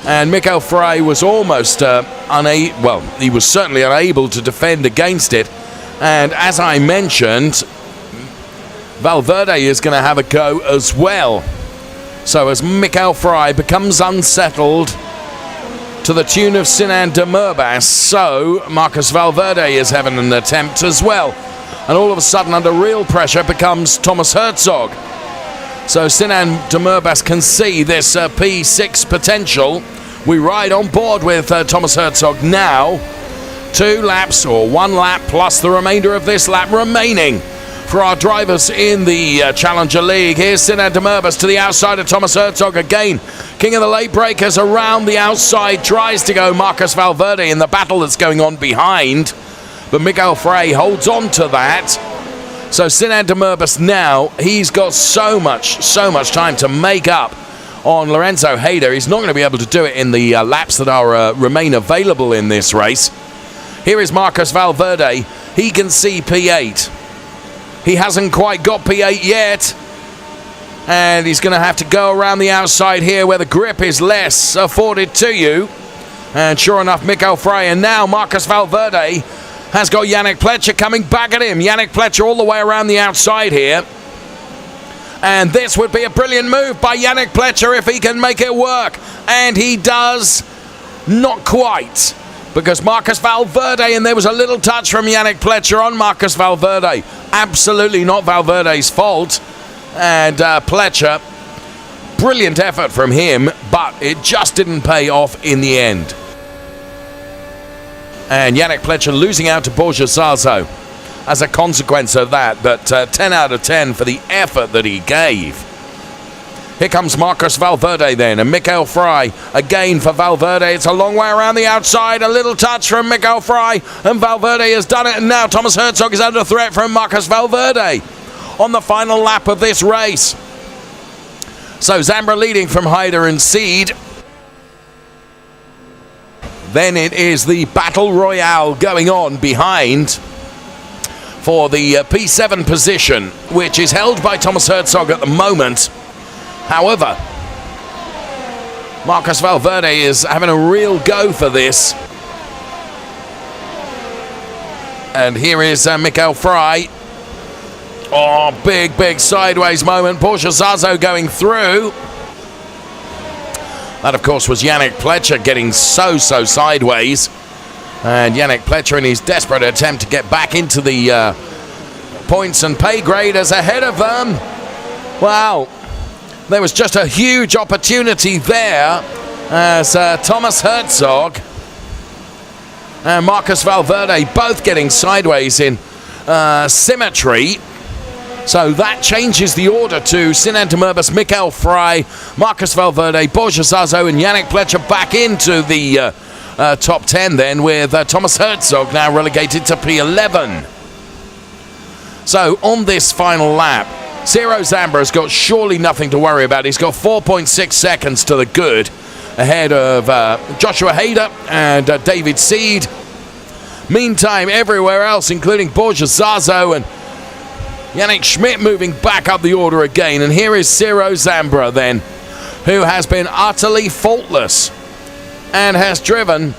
And Mikael Frey was almost unable, well, he was certainly unable to defend against it. And as I mentioned, Valverde is going to have a go as well. So as Mikael Frey becomes unsettled to the tune of Sinan Demerbus, so Marcus Valverde is having an attempt as well. And all of a sudden, under real pressure, becomes Thomas Herzog. So Sinan Demerbus can see this P6 potential. We ride on board with Thomas Herzog now. 2 laps, or 1 lap, plus the remainder of this lap remaining for our drivers in the Challenger League. Here's Sinan Demerbus to the outside of Thomas Herzog again. King of the late breakers around the outside, tries to go Marcus Valverde in the battle that's going on behind. But Mikael Frey holds on to that. So Sinan Demerbus now, he's got so much time to make up on Lorenzo Hayder. He's not going to be able to do it in the laps that are remain available in this race. Here is Marcus Valverde. He can see P8. He hasn't quite got P8 yet. And he's going to have to go around the outside here where the grip is less afforded to you. And sure enough, Mikko Frey, and now Marcus Valverde has got Yannick Pletcher coming back at him. Yannick Pletcher all the way around the outside here. And this would be a brilliant move by Yannick Pletcher if he can make it work. And he does not quite. Because Marcus Valverde, and there was a little touch from Yannick Pletcher on Marcus Valverde. Absolutely not Valverde's fault. And Pletcher, brilliant effort from him, but it just didn't pay off in the end. And Yannick Pletcher losing out to Borja Zazo as a consequence of that. But 10 out of 10 for the effort that he gave. Here comes Marcus Valverde then, and Mikko Frey again for Valverde. It's a long way around the outside, a little touch from Mikko Frey, and Valverde has done it, and now Thomas Herzog is under threat from Marcus Valverde on the final lap of this race. So Zambra leading from Haider and Seed. Then it is the Battle Royale going on behind for the P7 position, which is held by Thomas Herzog at the moment. However, Marcus Valverde is having a real go for this. And here is Mikko Frey. Oh, big sideways moment. Borja Zazo going through. That, of course, was Yannick Pletcher getting so sideways. And Yannick Pletcher in his desperate attempt to get back into the points and pay grade as ahead of them. Wow. There was just a huge opportunity there as Thomas Herzog and Marcus Valverde both getting sideways in symmetry. So that changes the order to Sinan Demerbus, Mikko Frey, Marcus Valverde, Borja Zazo and Yannick Pletcher back into the top 10 then, with Thomas Herzog now relegated to P11. So on this final lap, Ciro Zambra has got surely nothing to worry about. He's got 4.6 seconds to the good ahead of Joshua Hader and David Seed. Meantime, everywhere else, including Borja Zazo and Yannick Schmidt moving back up the order again. And here is Ciro Zambra then, who has been utterly faultless and has driven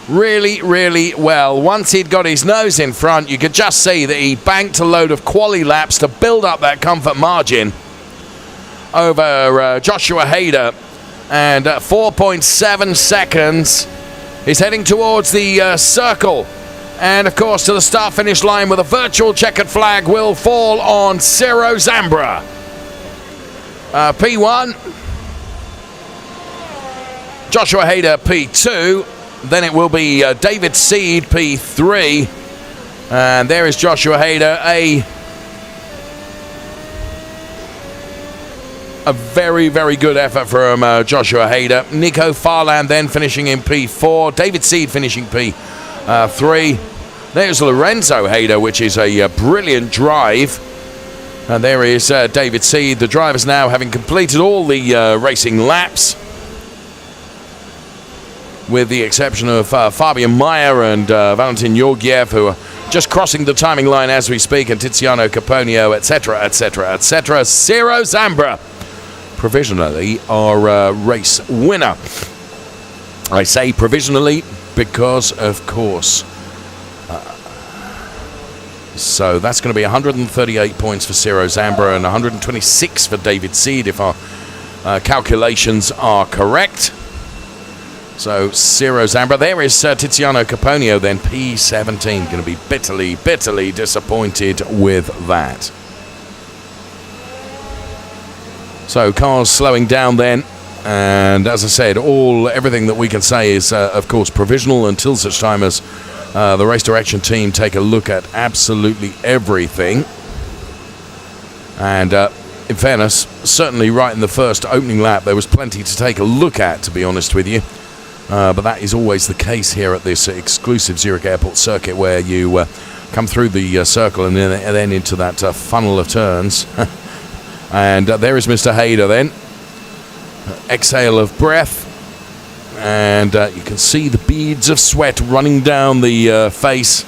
really well. Once he'd got his nose in front, you could just see that he banked a load of quali laps to build up that comfort margin over Joshua Hader. And 4.7 seconds. He's heading towards the circle. And, of course, to the start-finish line with a virtual checkered flag will fall on Ciro Zambra. P1. Joshua Hader, P2. Then it will be David Seed, P3. And there is Joshua Hader, a very good effort from Joshua Hader. Nico Farland then finishing in P4. David Seed finishing P3. There's Lorenzo Hader, which is a brilliant drive. And there is David Seed. The drivers now having completed all the racing laps, with the exception of Fabian Mayer and Valentin Georgiev, who are just crossing the timing line as we speak, and Tiziano Caponio, etc. Ciro Zambra, provisionally our race winner. I say provisionally because, of course, so that's going to be 138 points for Ciro Zambra and 126 for David Seed, if our calculations are correct. So Ciro Zambra. There is Tiziano Caponio then, P17. Going to be bitterly disappointed with that. So cars slowing down then. And as I said, everything that we can say is, of course, provisional until such time as the race direction team take a look at absolutely everything. And in fairness, certainly right in the first opening lap, there was plenty to take a look at, to be honest with you. But that is always the case here at this exclusive Zurich Airport circuit, where you come through the circle and then into that funnel of turns. And there is Mr. Hader then. Exhale of breath. And you can see the beads of sweat running down the face.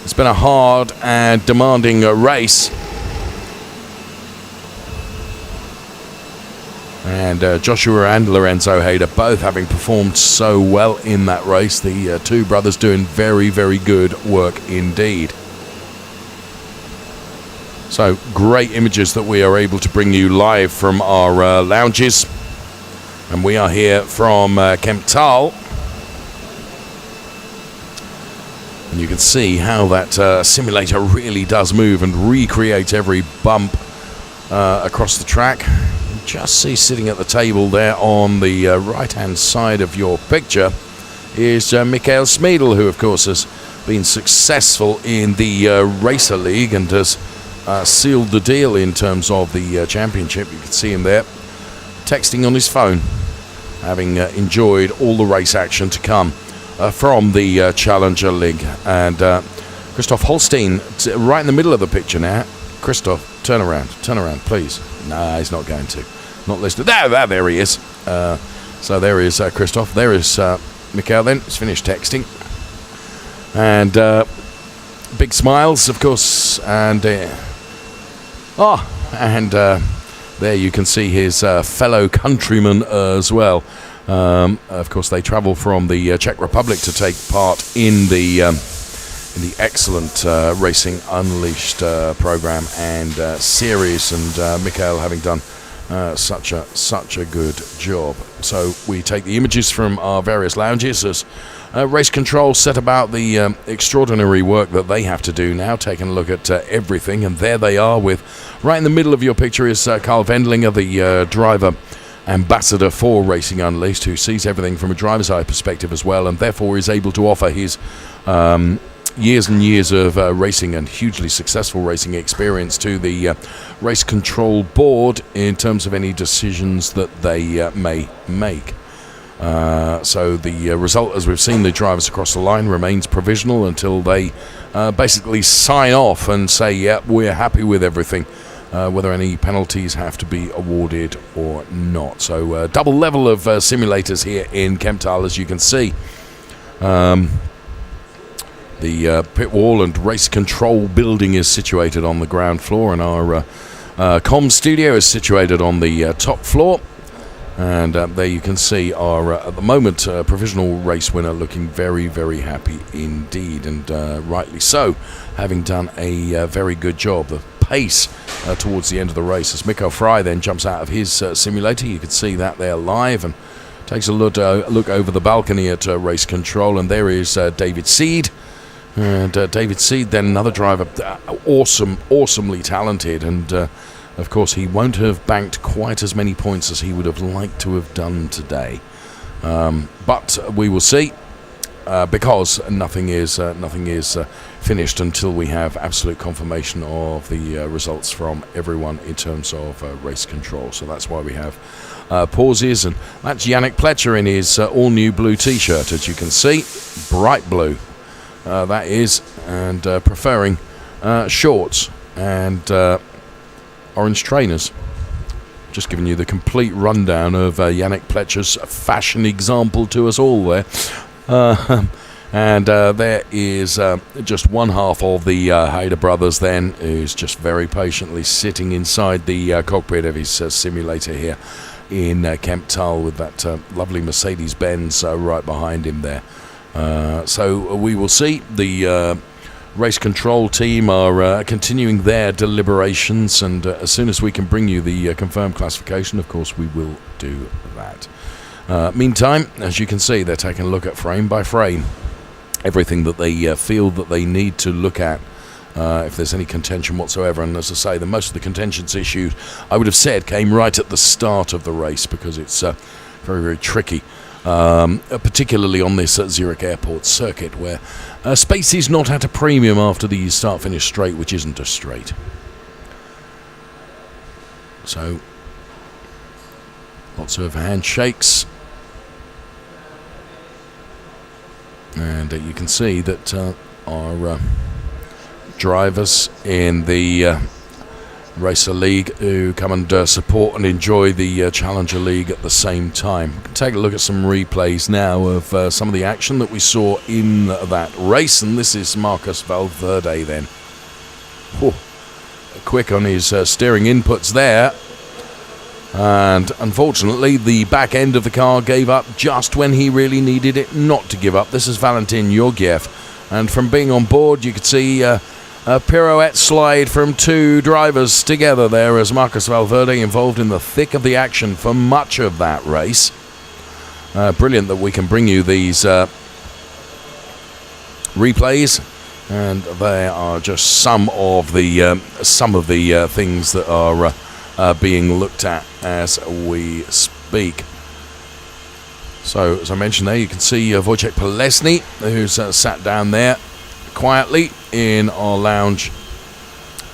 It's been a hard and demanding race. And Joshua and Lorenzo Hayder both having performed so well in that race. The two brothers doing very, very good work indeed. So great images that we are able to bring you live from our lounges. And we are here from Kemptal. And you can see how that simulator really does move and recreate every bump across the track. Just see sitting at the table there on the right-hand side of your picture is Mikael Smedel, who of course has been successful in the Racer League and has sealed the deal in terms of the championship. You can see him there texting on his phone, having enjoyed all the race action to come from the Challenger League. And Christoph Holstein right in the middle of the picture now. Christoph, turn around, please. No, he's not going to. Not listed. There he is. So there is Christoph. There is Mikael then. He's finished texting. And big smiles, of course. And there you can see his fellow countrymen as well. Of course, they travel from the Czech Republic to take part in the excellent Racing Unleashed program and series, and Mikael having done such a good job. So we take the images from our various lounges as Race Control set about the extraordinary work that they have to do now, taking a look at everything. And there they are, with right in the middle of your picture is Carl Wendlinger, the driver ambassador for Racing Unleashed, who sees everything from a driver's eye perspective as well, and therefore is able to offer his years and years of racing and hugely successful racing experience to the Race Control Board in terms of any decisions that they may make. So the result, as we've seen the drivers across the line, remains provisional until they basically sign off and say, yeah, we're happy with everything, whether any penalties have to be awarded or not. So double level of simulators here in Kemptal, as you can see. The pit wall and race control building is situated on the ground floor, and our comm studio is situated on the top floor. And there you can see our, at the moment, provisional race winner looking very, very happy indeed, and rightly so, having done a very good job. The pace towards the end of the race, as Mikko Fry then jumps out of his simulator, you can see that there live, and takes a look over the balcony at Race Control, and there is David Seed. And David Seed, then another driver, awesomely talented, and of course he won't have banked quite as many points as he would have liked to have done today, but we will see, because nothing is finished until we have absolute confirmation of the results from everyone in terms of Race Control. So that's why we have pauses, and that's Yannick Pletcher in his all-new blue t-shirt, as you can see, bright blue. That is, and preferring shorts and orange trainers. Just giving you the complete rundown of Yannick Pletcher's fashion example to us all there. And there is just one half of the Hayder brothers then, who's just very patiently sitting inside the cockpit of his simulator here in Kemptal, with that lovely Mercedes-Benz right behind him there. So we will see. The Race Control team are continuing their deliberations, and as soon as we can bring you the confirmed classification, of course we will do that. Meantime, as you can see, they're taking a look at frame by frame everything that they feel that they need to look at, if there's any contention whatsoever. And as I say, most of the contentions issued, I would have said, came right at the start of the race, because it's very, very tricky. Particularly on this Zurich Airport circuit, where space is not at a premium after the start-finish straight, which isn't a straight. So, lots of handshakes. And you can see that our drivers in the Racer League who come and support and enjoy the Challenger League at the same time. We can take a look at some replays now of some of the action that we saw in that race, and this is Marcus Valverde then. Quick on his steering inputs there. And unfortunately, the back end of the car gave up just when he really needed it not to give up. This is Valentin Georgiev. And from being on board, you could see a pirouette slide from two drivers together there as Marcus Valverde involved in the thick of the action for much of that race. Brilliant that we can bring you these replays. And they are just some of the things that are being looked at as we speak. So, as I mentioned there, you can see Wojciech Polesny, who's sat down there quietly in our lounge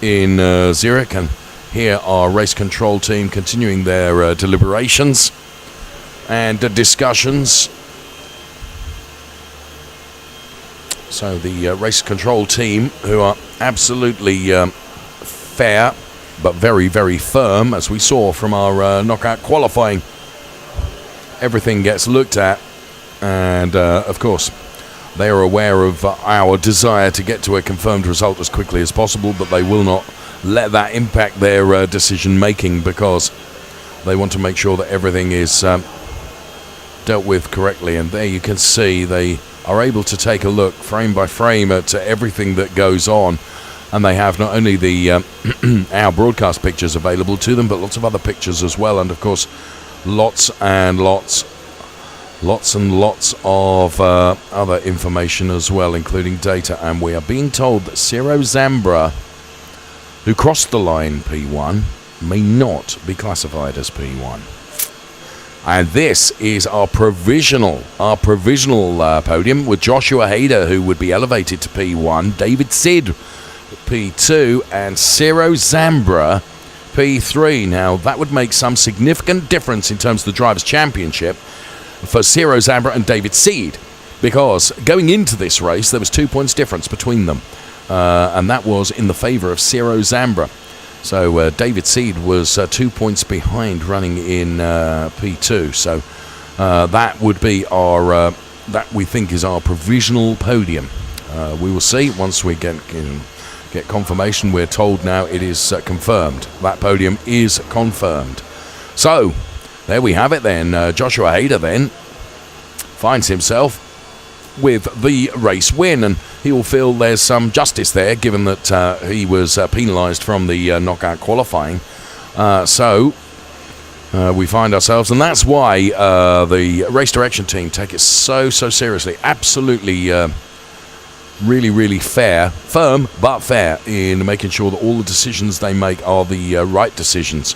in Zurich, and here our race control team continuing their deliberations and discussions. So the race control team, who are absolutely fair but very, very firm, as we saw from our knockout qualifying. Everything gets looked at, and of course they are aware of our desire to get to a confirmed result as quickly as possible, but they will not let that impact their decision making, because they want to make sure that everything is dealt with correctly. And there you can see they are able to take a look frame by frame at everything that goes on. And they have not only the our broadcast pictures available to them, but lots of other pictures as well. And of course, lots and lots of other information as well, including data. And we are being told that Ciro Zambra, who crossed the line P1, may not be classified as P1. And this is our provisional podium, with Joshua Hader, who would be elevated to P1, David Sid P2, and Ciro Zambra P3. Now, that would make some significant difference in terms of the Drivers' Championship for Ciro Zambra and David Seed, because going into this race, there was 2 points difference between them, and that was in the favour of Ciro Zambra. So David Seed was 2 points behind, running in P2. So that would be our, that we think is our provisional podium. We will see once we get confirmation. We're told now it is confirmed. That podium is confirmed. So there we have it then. Joshua Hader then finds himself with the race win, and he will feel there's some justice there, given that he was penalised from the knockout qualifying. So we find ourselves, and that's why the race direction team take it so seriously. Absolutely really fair, firm but fair in making sure that all the decisions they make are the right decisions.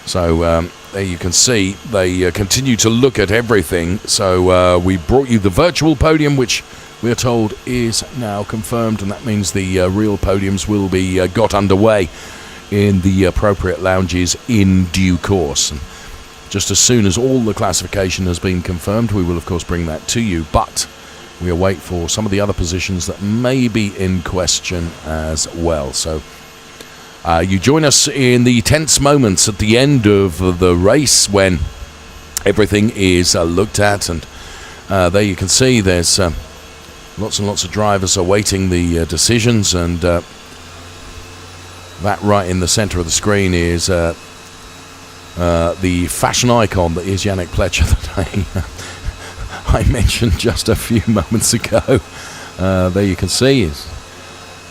So there you can see they continue to look at everything. So we brought you the virtual podium, which we are told is now confirmed, and that means the real podiums will be got underway in the appropriate lounges in due course. And just as soon as all the classification has been confirmed, we will of course bring that to you, but we await for some of the other positions that may be in question as well. So you join us in the tense moments at the end of the race when everything is looked at, and there you can see there's lots and lots of drivers awaiting the decisions, and that right in the centre of the screen is the fashion icon that is Yannick Pletcher that I mentioned just a few moments ago. There you can see he's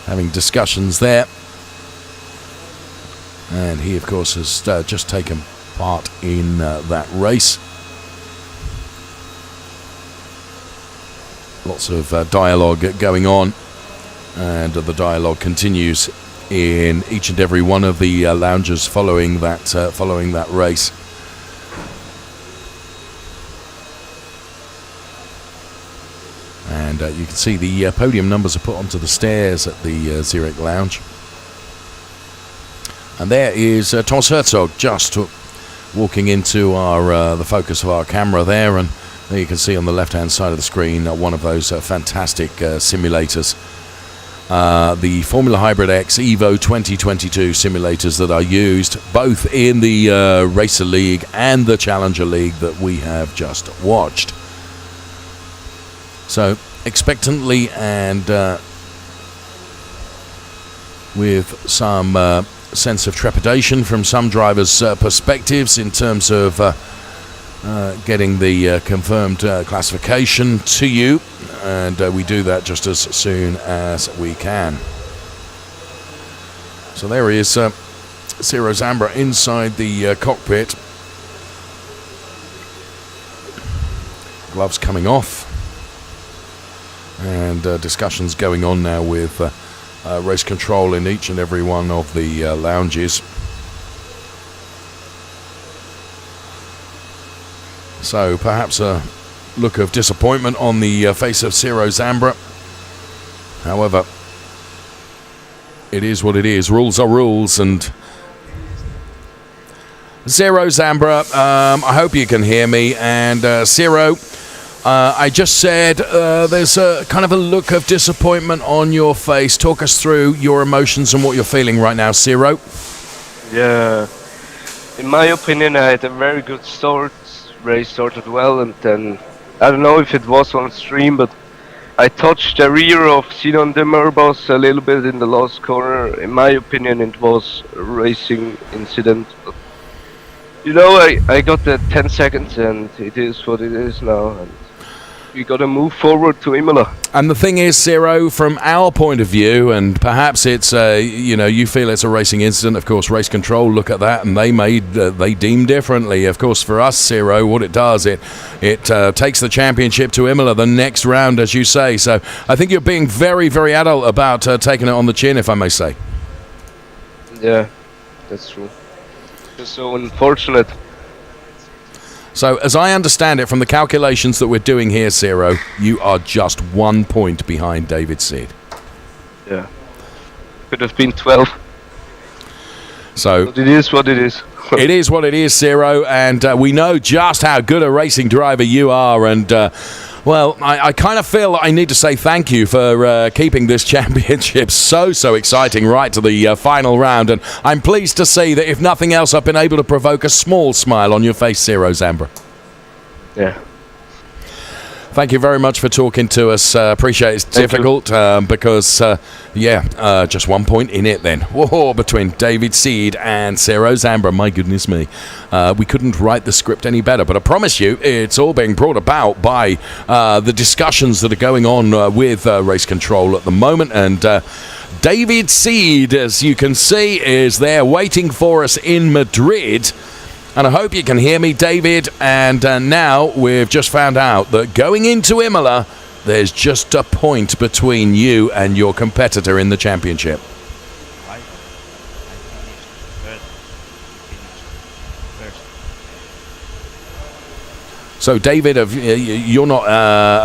having discussions there, and he of course has just taken part in that race. Lots of dialogue going on, and the dialogue continues in each and every one of the lounges following that race. And you can see the podium numbers are put onto the stairs at the Zurich lounge. And there is Thomas Herzog just walking into our the focus of our camera there, and there you can see on the left-hand side of the screen one of those fantastic simulators, the Formula Hybrid X Evo 2022 simulators that are used both in the Racer League and the Challenger League that we have just watched. So expectantly and with some sense of trepidation from some drivers' perspectives in terms of getting the confirmed classification to you, and we do that just as soon as we can. So there he is, Ciro Zambra inside the cockpit. Gloves coming off, and discussions going on now with race control in each and every one of the lounges. So perhaps a look of disappointment on the face of Ciro Zambra. However, it is what it is. Rules are rules, and Ciro Zambra, I hope you can hear me. And Ciro, I just said there's a kind of a look of disappointment on your face. Talk us through your emotions and what you're feeling right now, Ciro. Yeah, in my opinion, I had a very good start. Race started well, and then I don't know if it was on stream, but I touched the rear of Sinon de Murbos a little bit in the last corner. In my opinion, it was a racing incident. But, you know, I got the 10 seconds, and it is what it is now. And we got to move forward to Imola. And the thing is, Ciro, from our point of view, and perhaps it's you feel it's a racing incident. Of course, race control look at that, and they deem differently. Of course, for us, Ciro, what it does, it takes the championship to Imola the next round, as you say. So I think you're being very, very adult about taking it on the chin, if I may say. Yeah, that's true. Just so unfortunate. So, as I understand it from the calculations that we're doing here, Ciro, you are just 1 point behind David Seed. Yeah. Could have been 12. So, but it is what it is. It is what it is, Ciro, and we know just how good a racing driver you are, and well, I kind of feel I need to say thank you for keeping this championship so exciting right to the final round, and I'm pleased to see that if nothing else I've been able to provoke a small smile on your face, Ciro Zambra. Yeah. Thank you very much for talking to us. Appreciate it's difficult because, just 1 point in it then. Whoa, between David Seed and Ciro Zambra. My goodness me. We couldn't write the script any better, but I promise you it's all being brought about by the discussions that are going on with race control at the moment. And David Seed, as you can see, is there waiting for us in Madrid. And I hope you can hear me, David. And now we've just found out that going into Imola, there's just a point between you and your competitor in the championship. So, David, you're not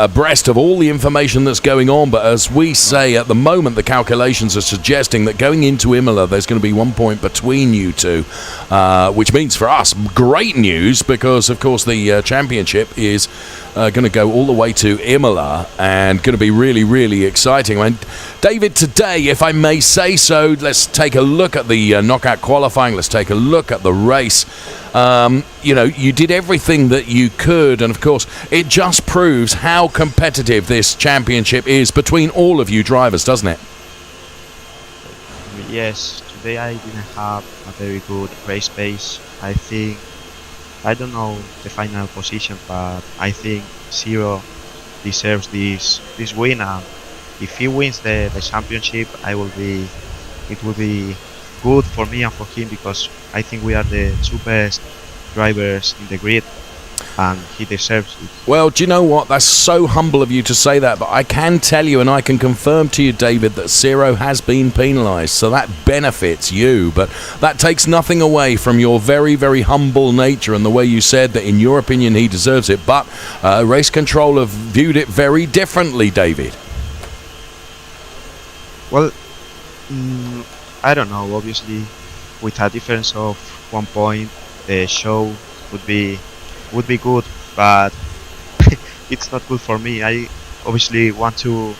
abreast of all the information that's going on, but as we say at the moment, the calculations are suggesting that going into Imola, there's going to be 1 point between you two, which means for us, great news, because, of course, the championship is going to go all the way to Imola and going to be really, really exciting. And David, today, if I may say so, let's take a look at the knockout qualifying. Let's take a look at the race. You did everything that you could, and of course it just proves how competitive this championship is between all of you drivers, doesn't it? Yes, today I didn't have a very good race pace. I don't know the final position, but I think Ciro deserves this win, and if he wins the championship, it will be good for me and for him, because I think we are the two best drivers in the grid, and he deserves it. Well, do you know what? That's so humble of you to say that, but I can tell you and I can confirm to you, David, that Ciro has been penalised, so that benefits you, but that takes nothing away from your very, very humble nature and the way you said that in your opinion he deserves it, but race control have viewed it very differently, David. Well, I don't know, obviously with a difference of 1 point the show would be good, but it's not good for me. I obviously want to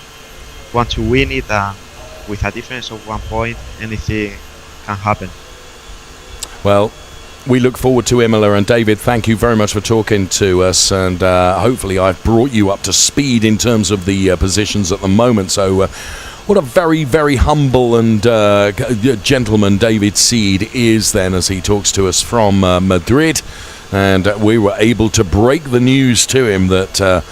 win it, and with a difference of 1 point anything can happen. Well, we look forward to Imola, and David, thank you very much for talking to us, and hopefully I've brought you up to speed in terms of the positions at the moment, so What a very, very humble and gentleman David Seed is then, as he talks to us from Madrid. And we were able to break the news to him that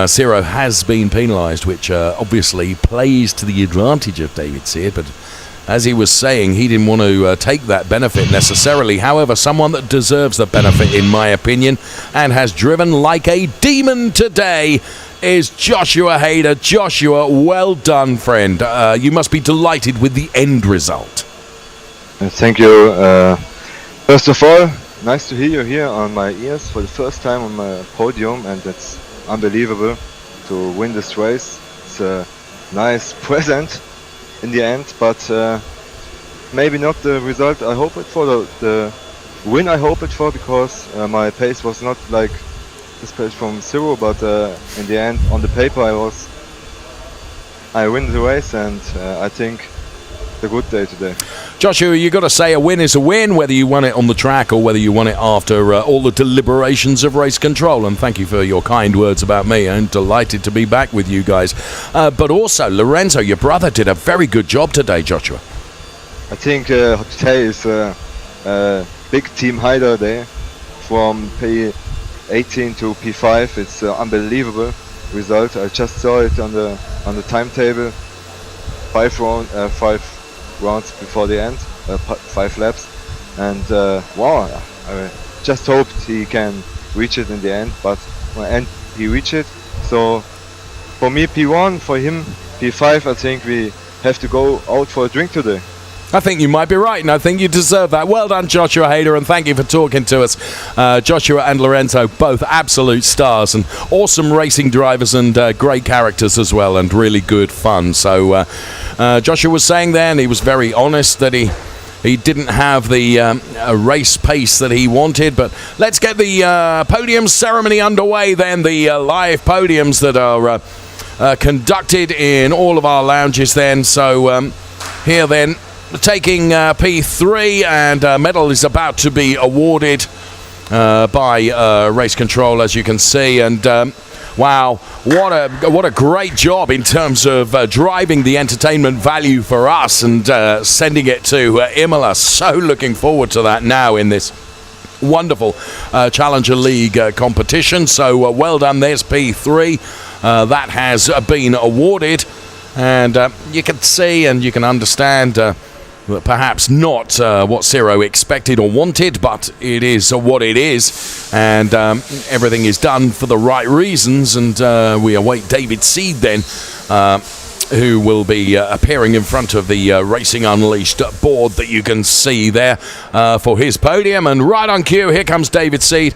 Ciro has been penalised, which obviously plays to the advantage of David Seed. But as he was saying, he didn't want to take that benefit necessarily. However, someone that deserves the benefit, in my opinion, and has driven like a demon today is Joshua Hader. Joshua, well done, friend. You must be delighted with the end result. Thank you. First of all, nice to hear you here on my ears for the first time on my podium, and it's unbelievable to win this race. It's a nice present in the end, but maybe not the result I hoped for, the win I hoped for, because my pace was not like this pace from Ciro, but in the end, on the paper, I win the race, and I think it's a good day today. Joshua, you got to say a win is a win, whether you won it on the track or whether you won it after all the deliberations of race control. And thank you for your kind words about me. I'm delighted to be back with you guys. But also, Lorenzo, your brother, did a very good job today, Joshua. I think today is a big team Hader day. From P18 to P5, it's an unbelievable result. I just saw it on the timetable. 5 rounds before the end, 5 laps, and wow! I just hoped he can reach it in the end, but and he reached it. So for me, P1, for him, P5. I think we have to go out for a drink today. I think you might be right, and I think you deserve that. Well done, Joshua Hader, and thank you for talking to us. Joshua and Lorenzo, both absolute stars and awesome racing drivers and great characters as well, and really good fun. So Joshua was saying then, he was very honest that he didn't have the race pace that he wanted, but let's get the podium ceremony underway then, the live podiums that are conducted in all of our lounges then. So here then, taking P3, and medal is about to be awarded by race control, as you can see. And wow, what a great job in terms of driving the entertainment value for us and sending it to Imola. So looking forward to that now in this wonderful Challenger League competition. So well done. There's P3 that has been awarded, and you can see and you can understand perhaps not what Ciro expected or wanted, but it is what it is, and everything is done for the right reasons. And we await David Seed then, who will be appearing in front of the Racing Unleashed board that you can see there for his podium. And right on cue, here comes David Seed.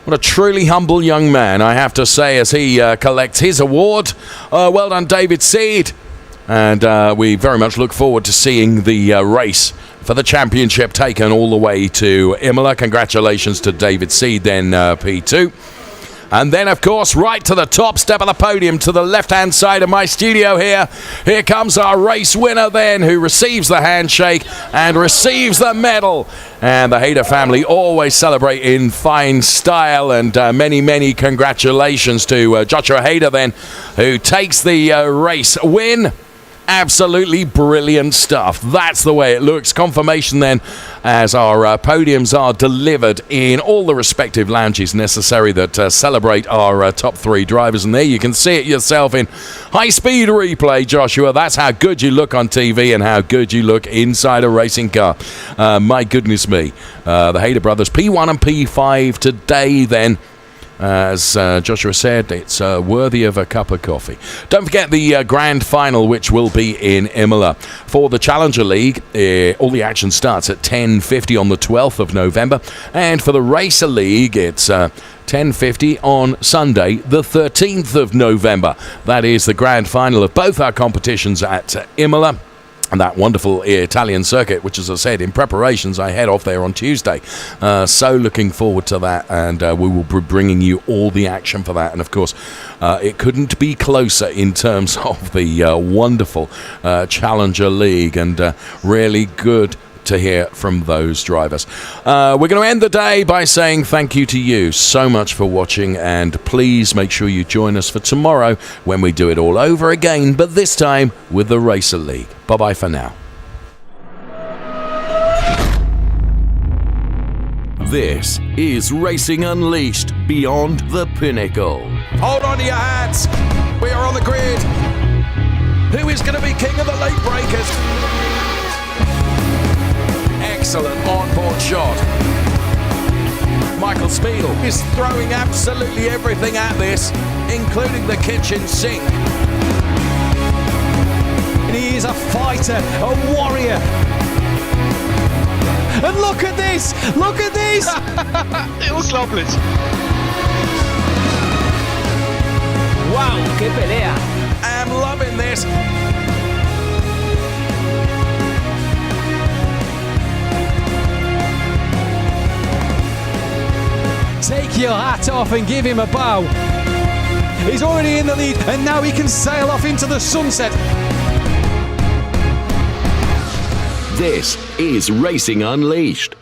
What a truly humble young man, I have to say, as he collects his award. Well done, David Seed. And we very much look forward to seeing the race for the championship taken all the way to Imola. Congratulations to David Seed, then P2. And then, of course, right to the top step of the podium, to the left-hand side of my studio here. Here comes our race winner then, who receives the handshake and receives the medal. And the Hader family always celebrate in fine style. And many, many congratulations to Joshua Hader then, who takes the race win. Absolutely brilliant stuff. That's the way it looks. Confirmation then, as our podiums are delivered in all the respective lounges necessary that celebrate our top 3 drivers. And there you can see it yourself in high-speed replay, Joshua. That's how good you look on TV and how good you look inside a racing car. My goodness me. The Hader brothers, P1 and P5 today then. As Joshua said, it's worthy of a cup of coffee. Don't forget the grand final, which will be in Imola. For the Challenger League, all the action starts at 10:50 on the 12th of November. And for the Racer League, it's 10:50 on Sunday, the 13th of November. That is the grand final of both our competitions at Imola. And that wonderful Italian circuit, which, as I said, in preparations, I head off there on Tuesday. So looking forward to that, and we will be bringing you all the action for that. And, of course, it couldn't be closer in terms of the wonderful Challenger League, and really good to hear from those drivers. We're going to end the day by saying thank you to you so much for watching, and please make sure you join us for tomorrow when we do it all over again, but this time with the Racer League. Bye-bye for now. This is Racing Unleashed Beyond the Pinnacle. Hold on to your hats. We are on the grid. Who is going to be king of the late breakers? Excellent onboard shot. Michael Spiegel is throwing absolutely everything at this, including the kitchen sink. And he is a fighter, a warrior. And look at this! Look at this! Unglaublich! Wow, qué pelea! I'm loving this. Take your hat off and give him a bow. He's already in the lead, and now he can sail off into the sunset. This is Racing Unleashed.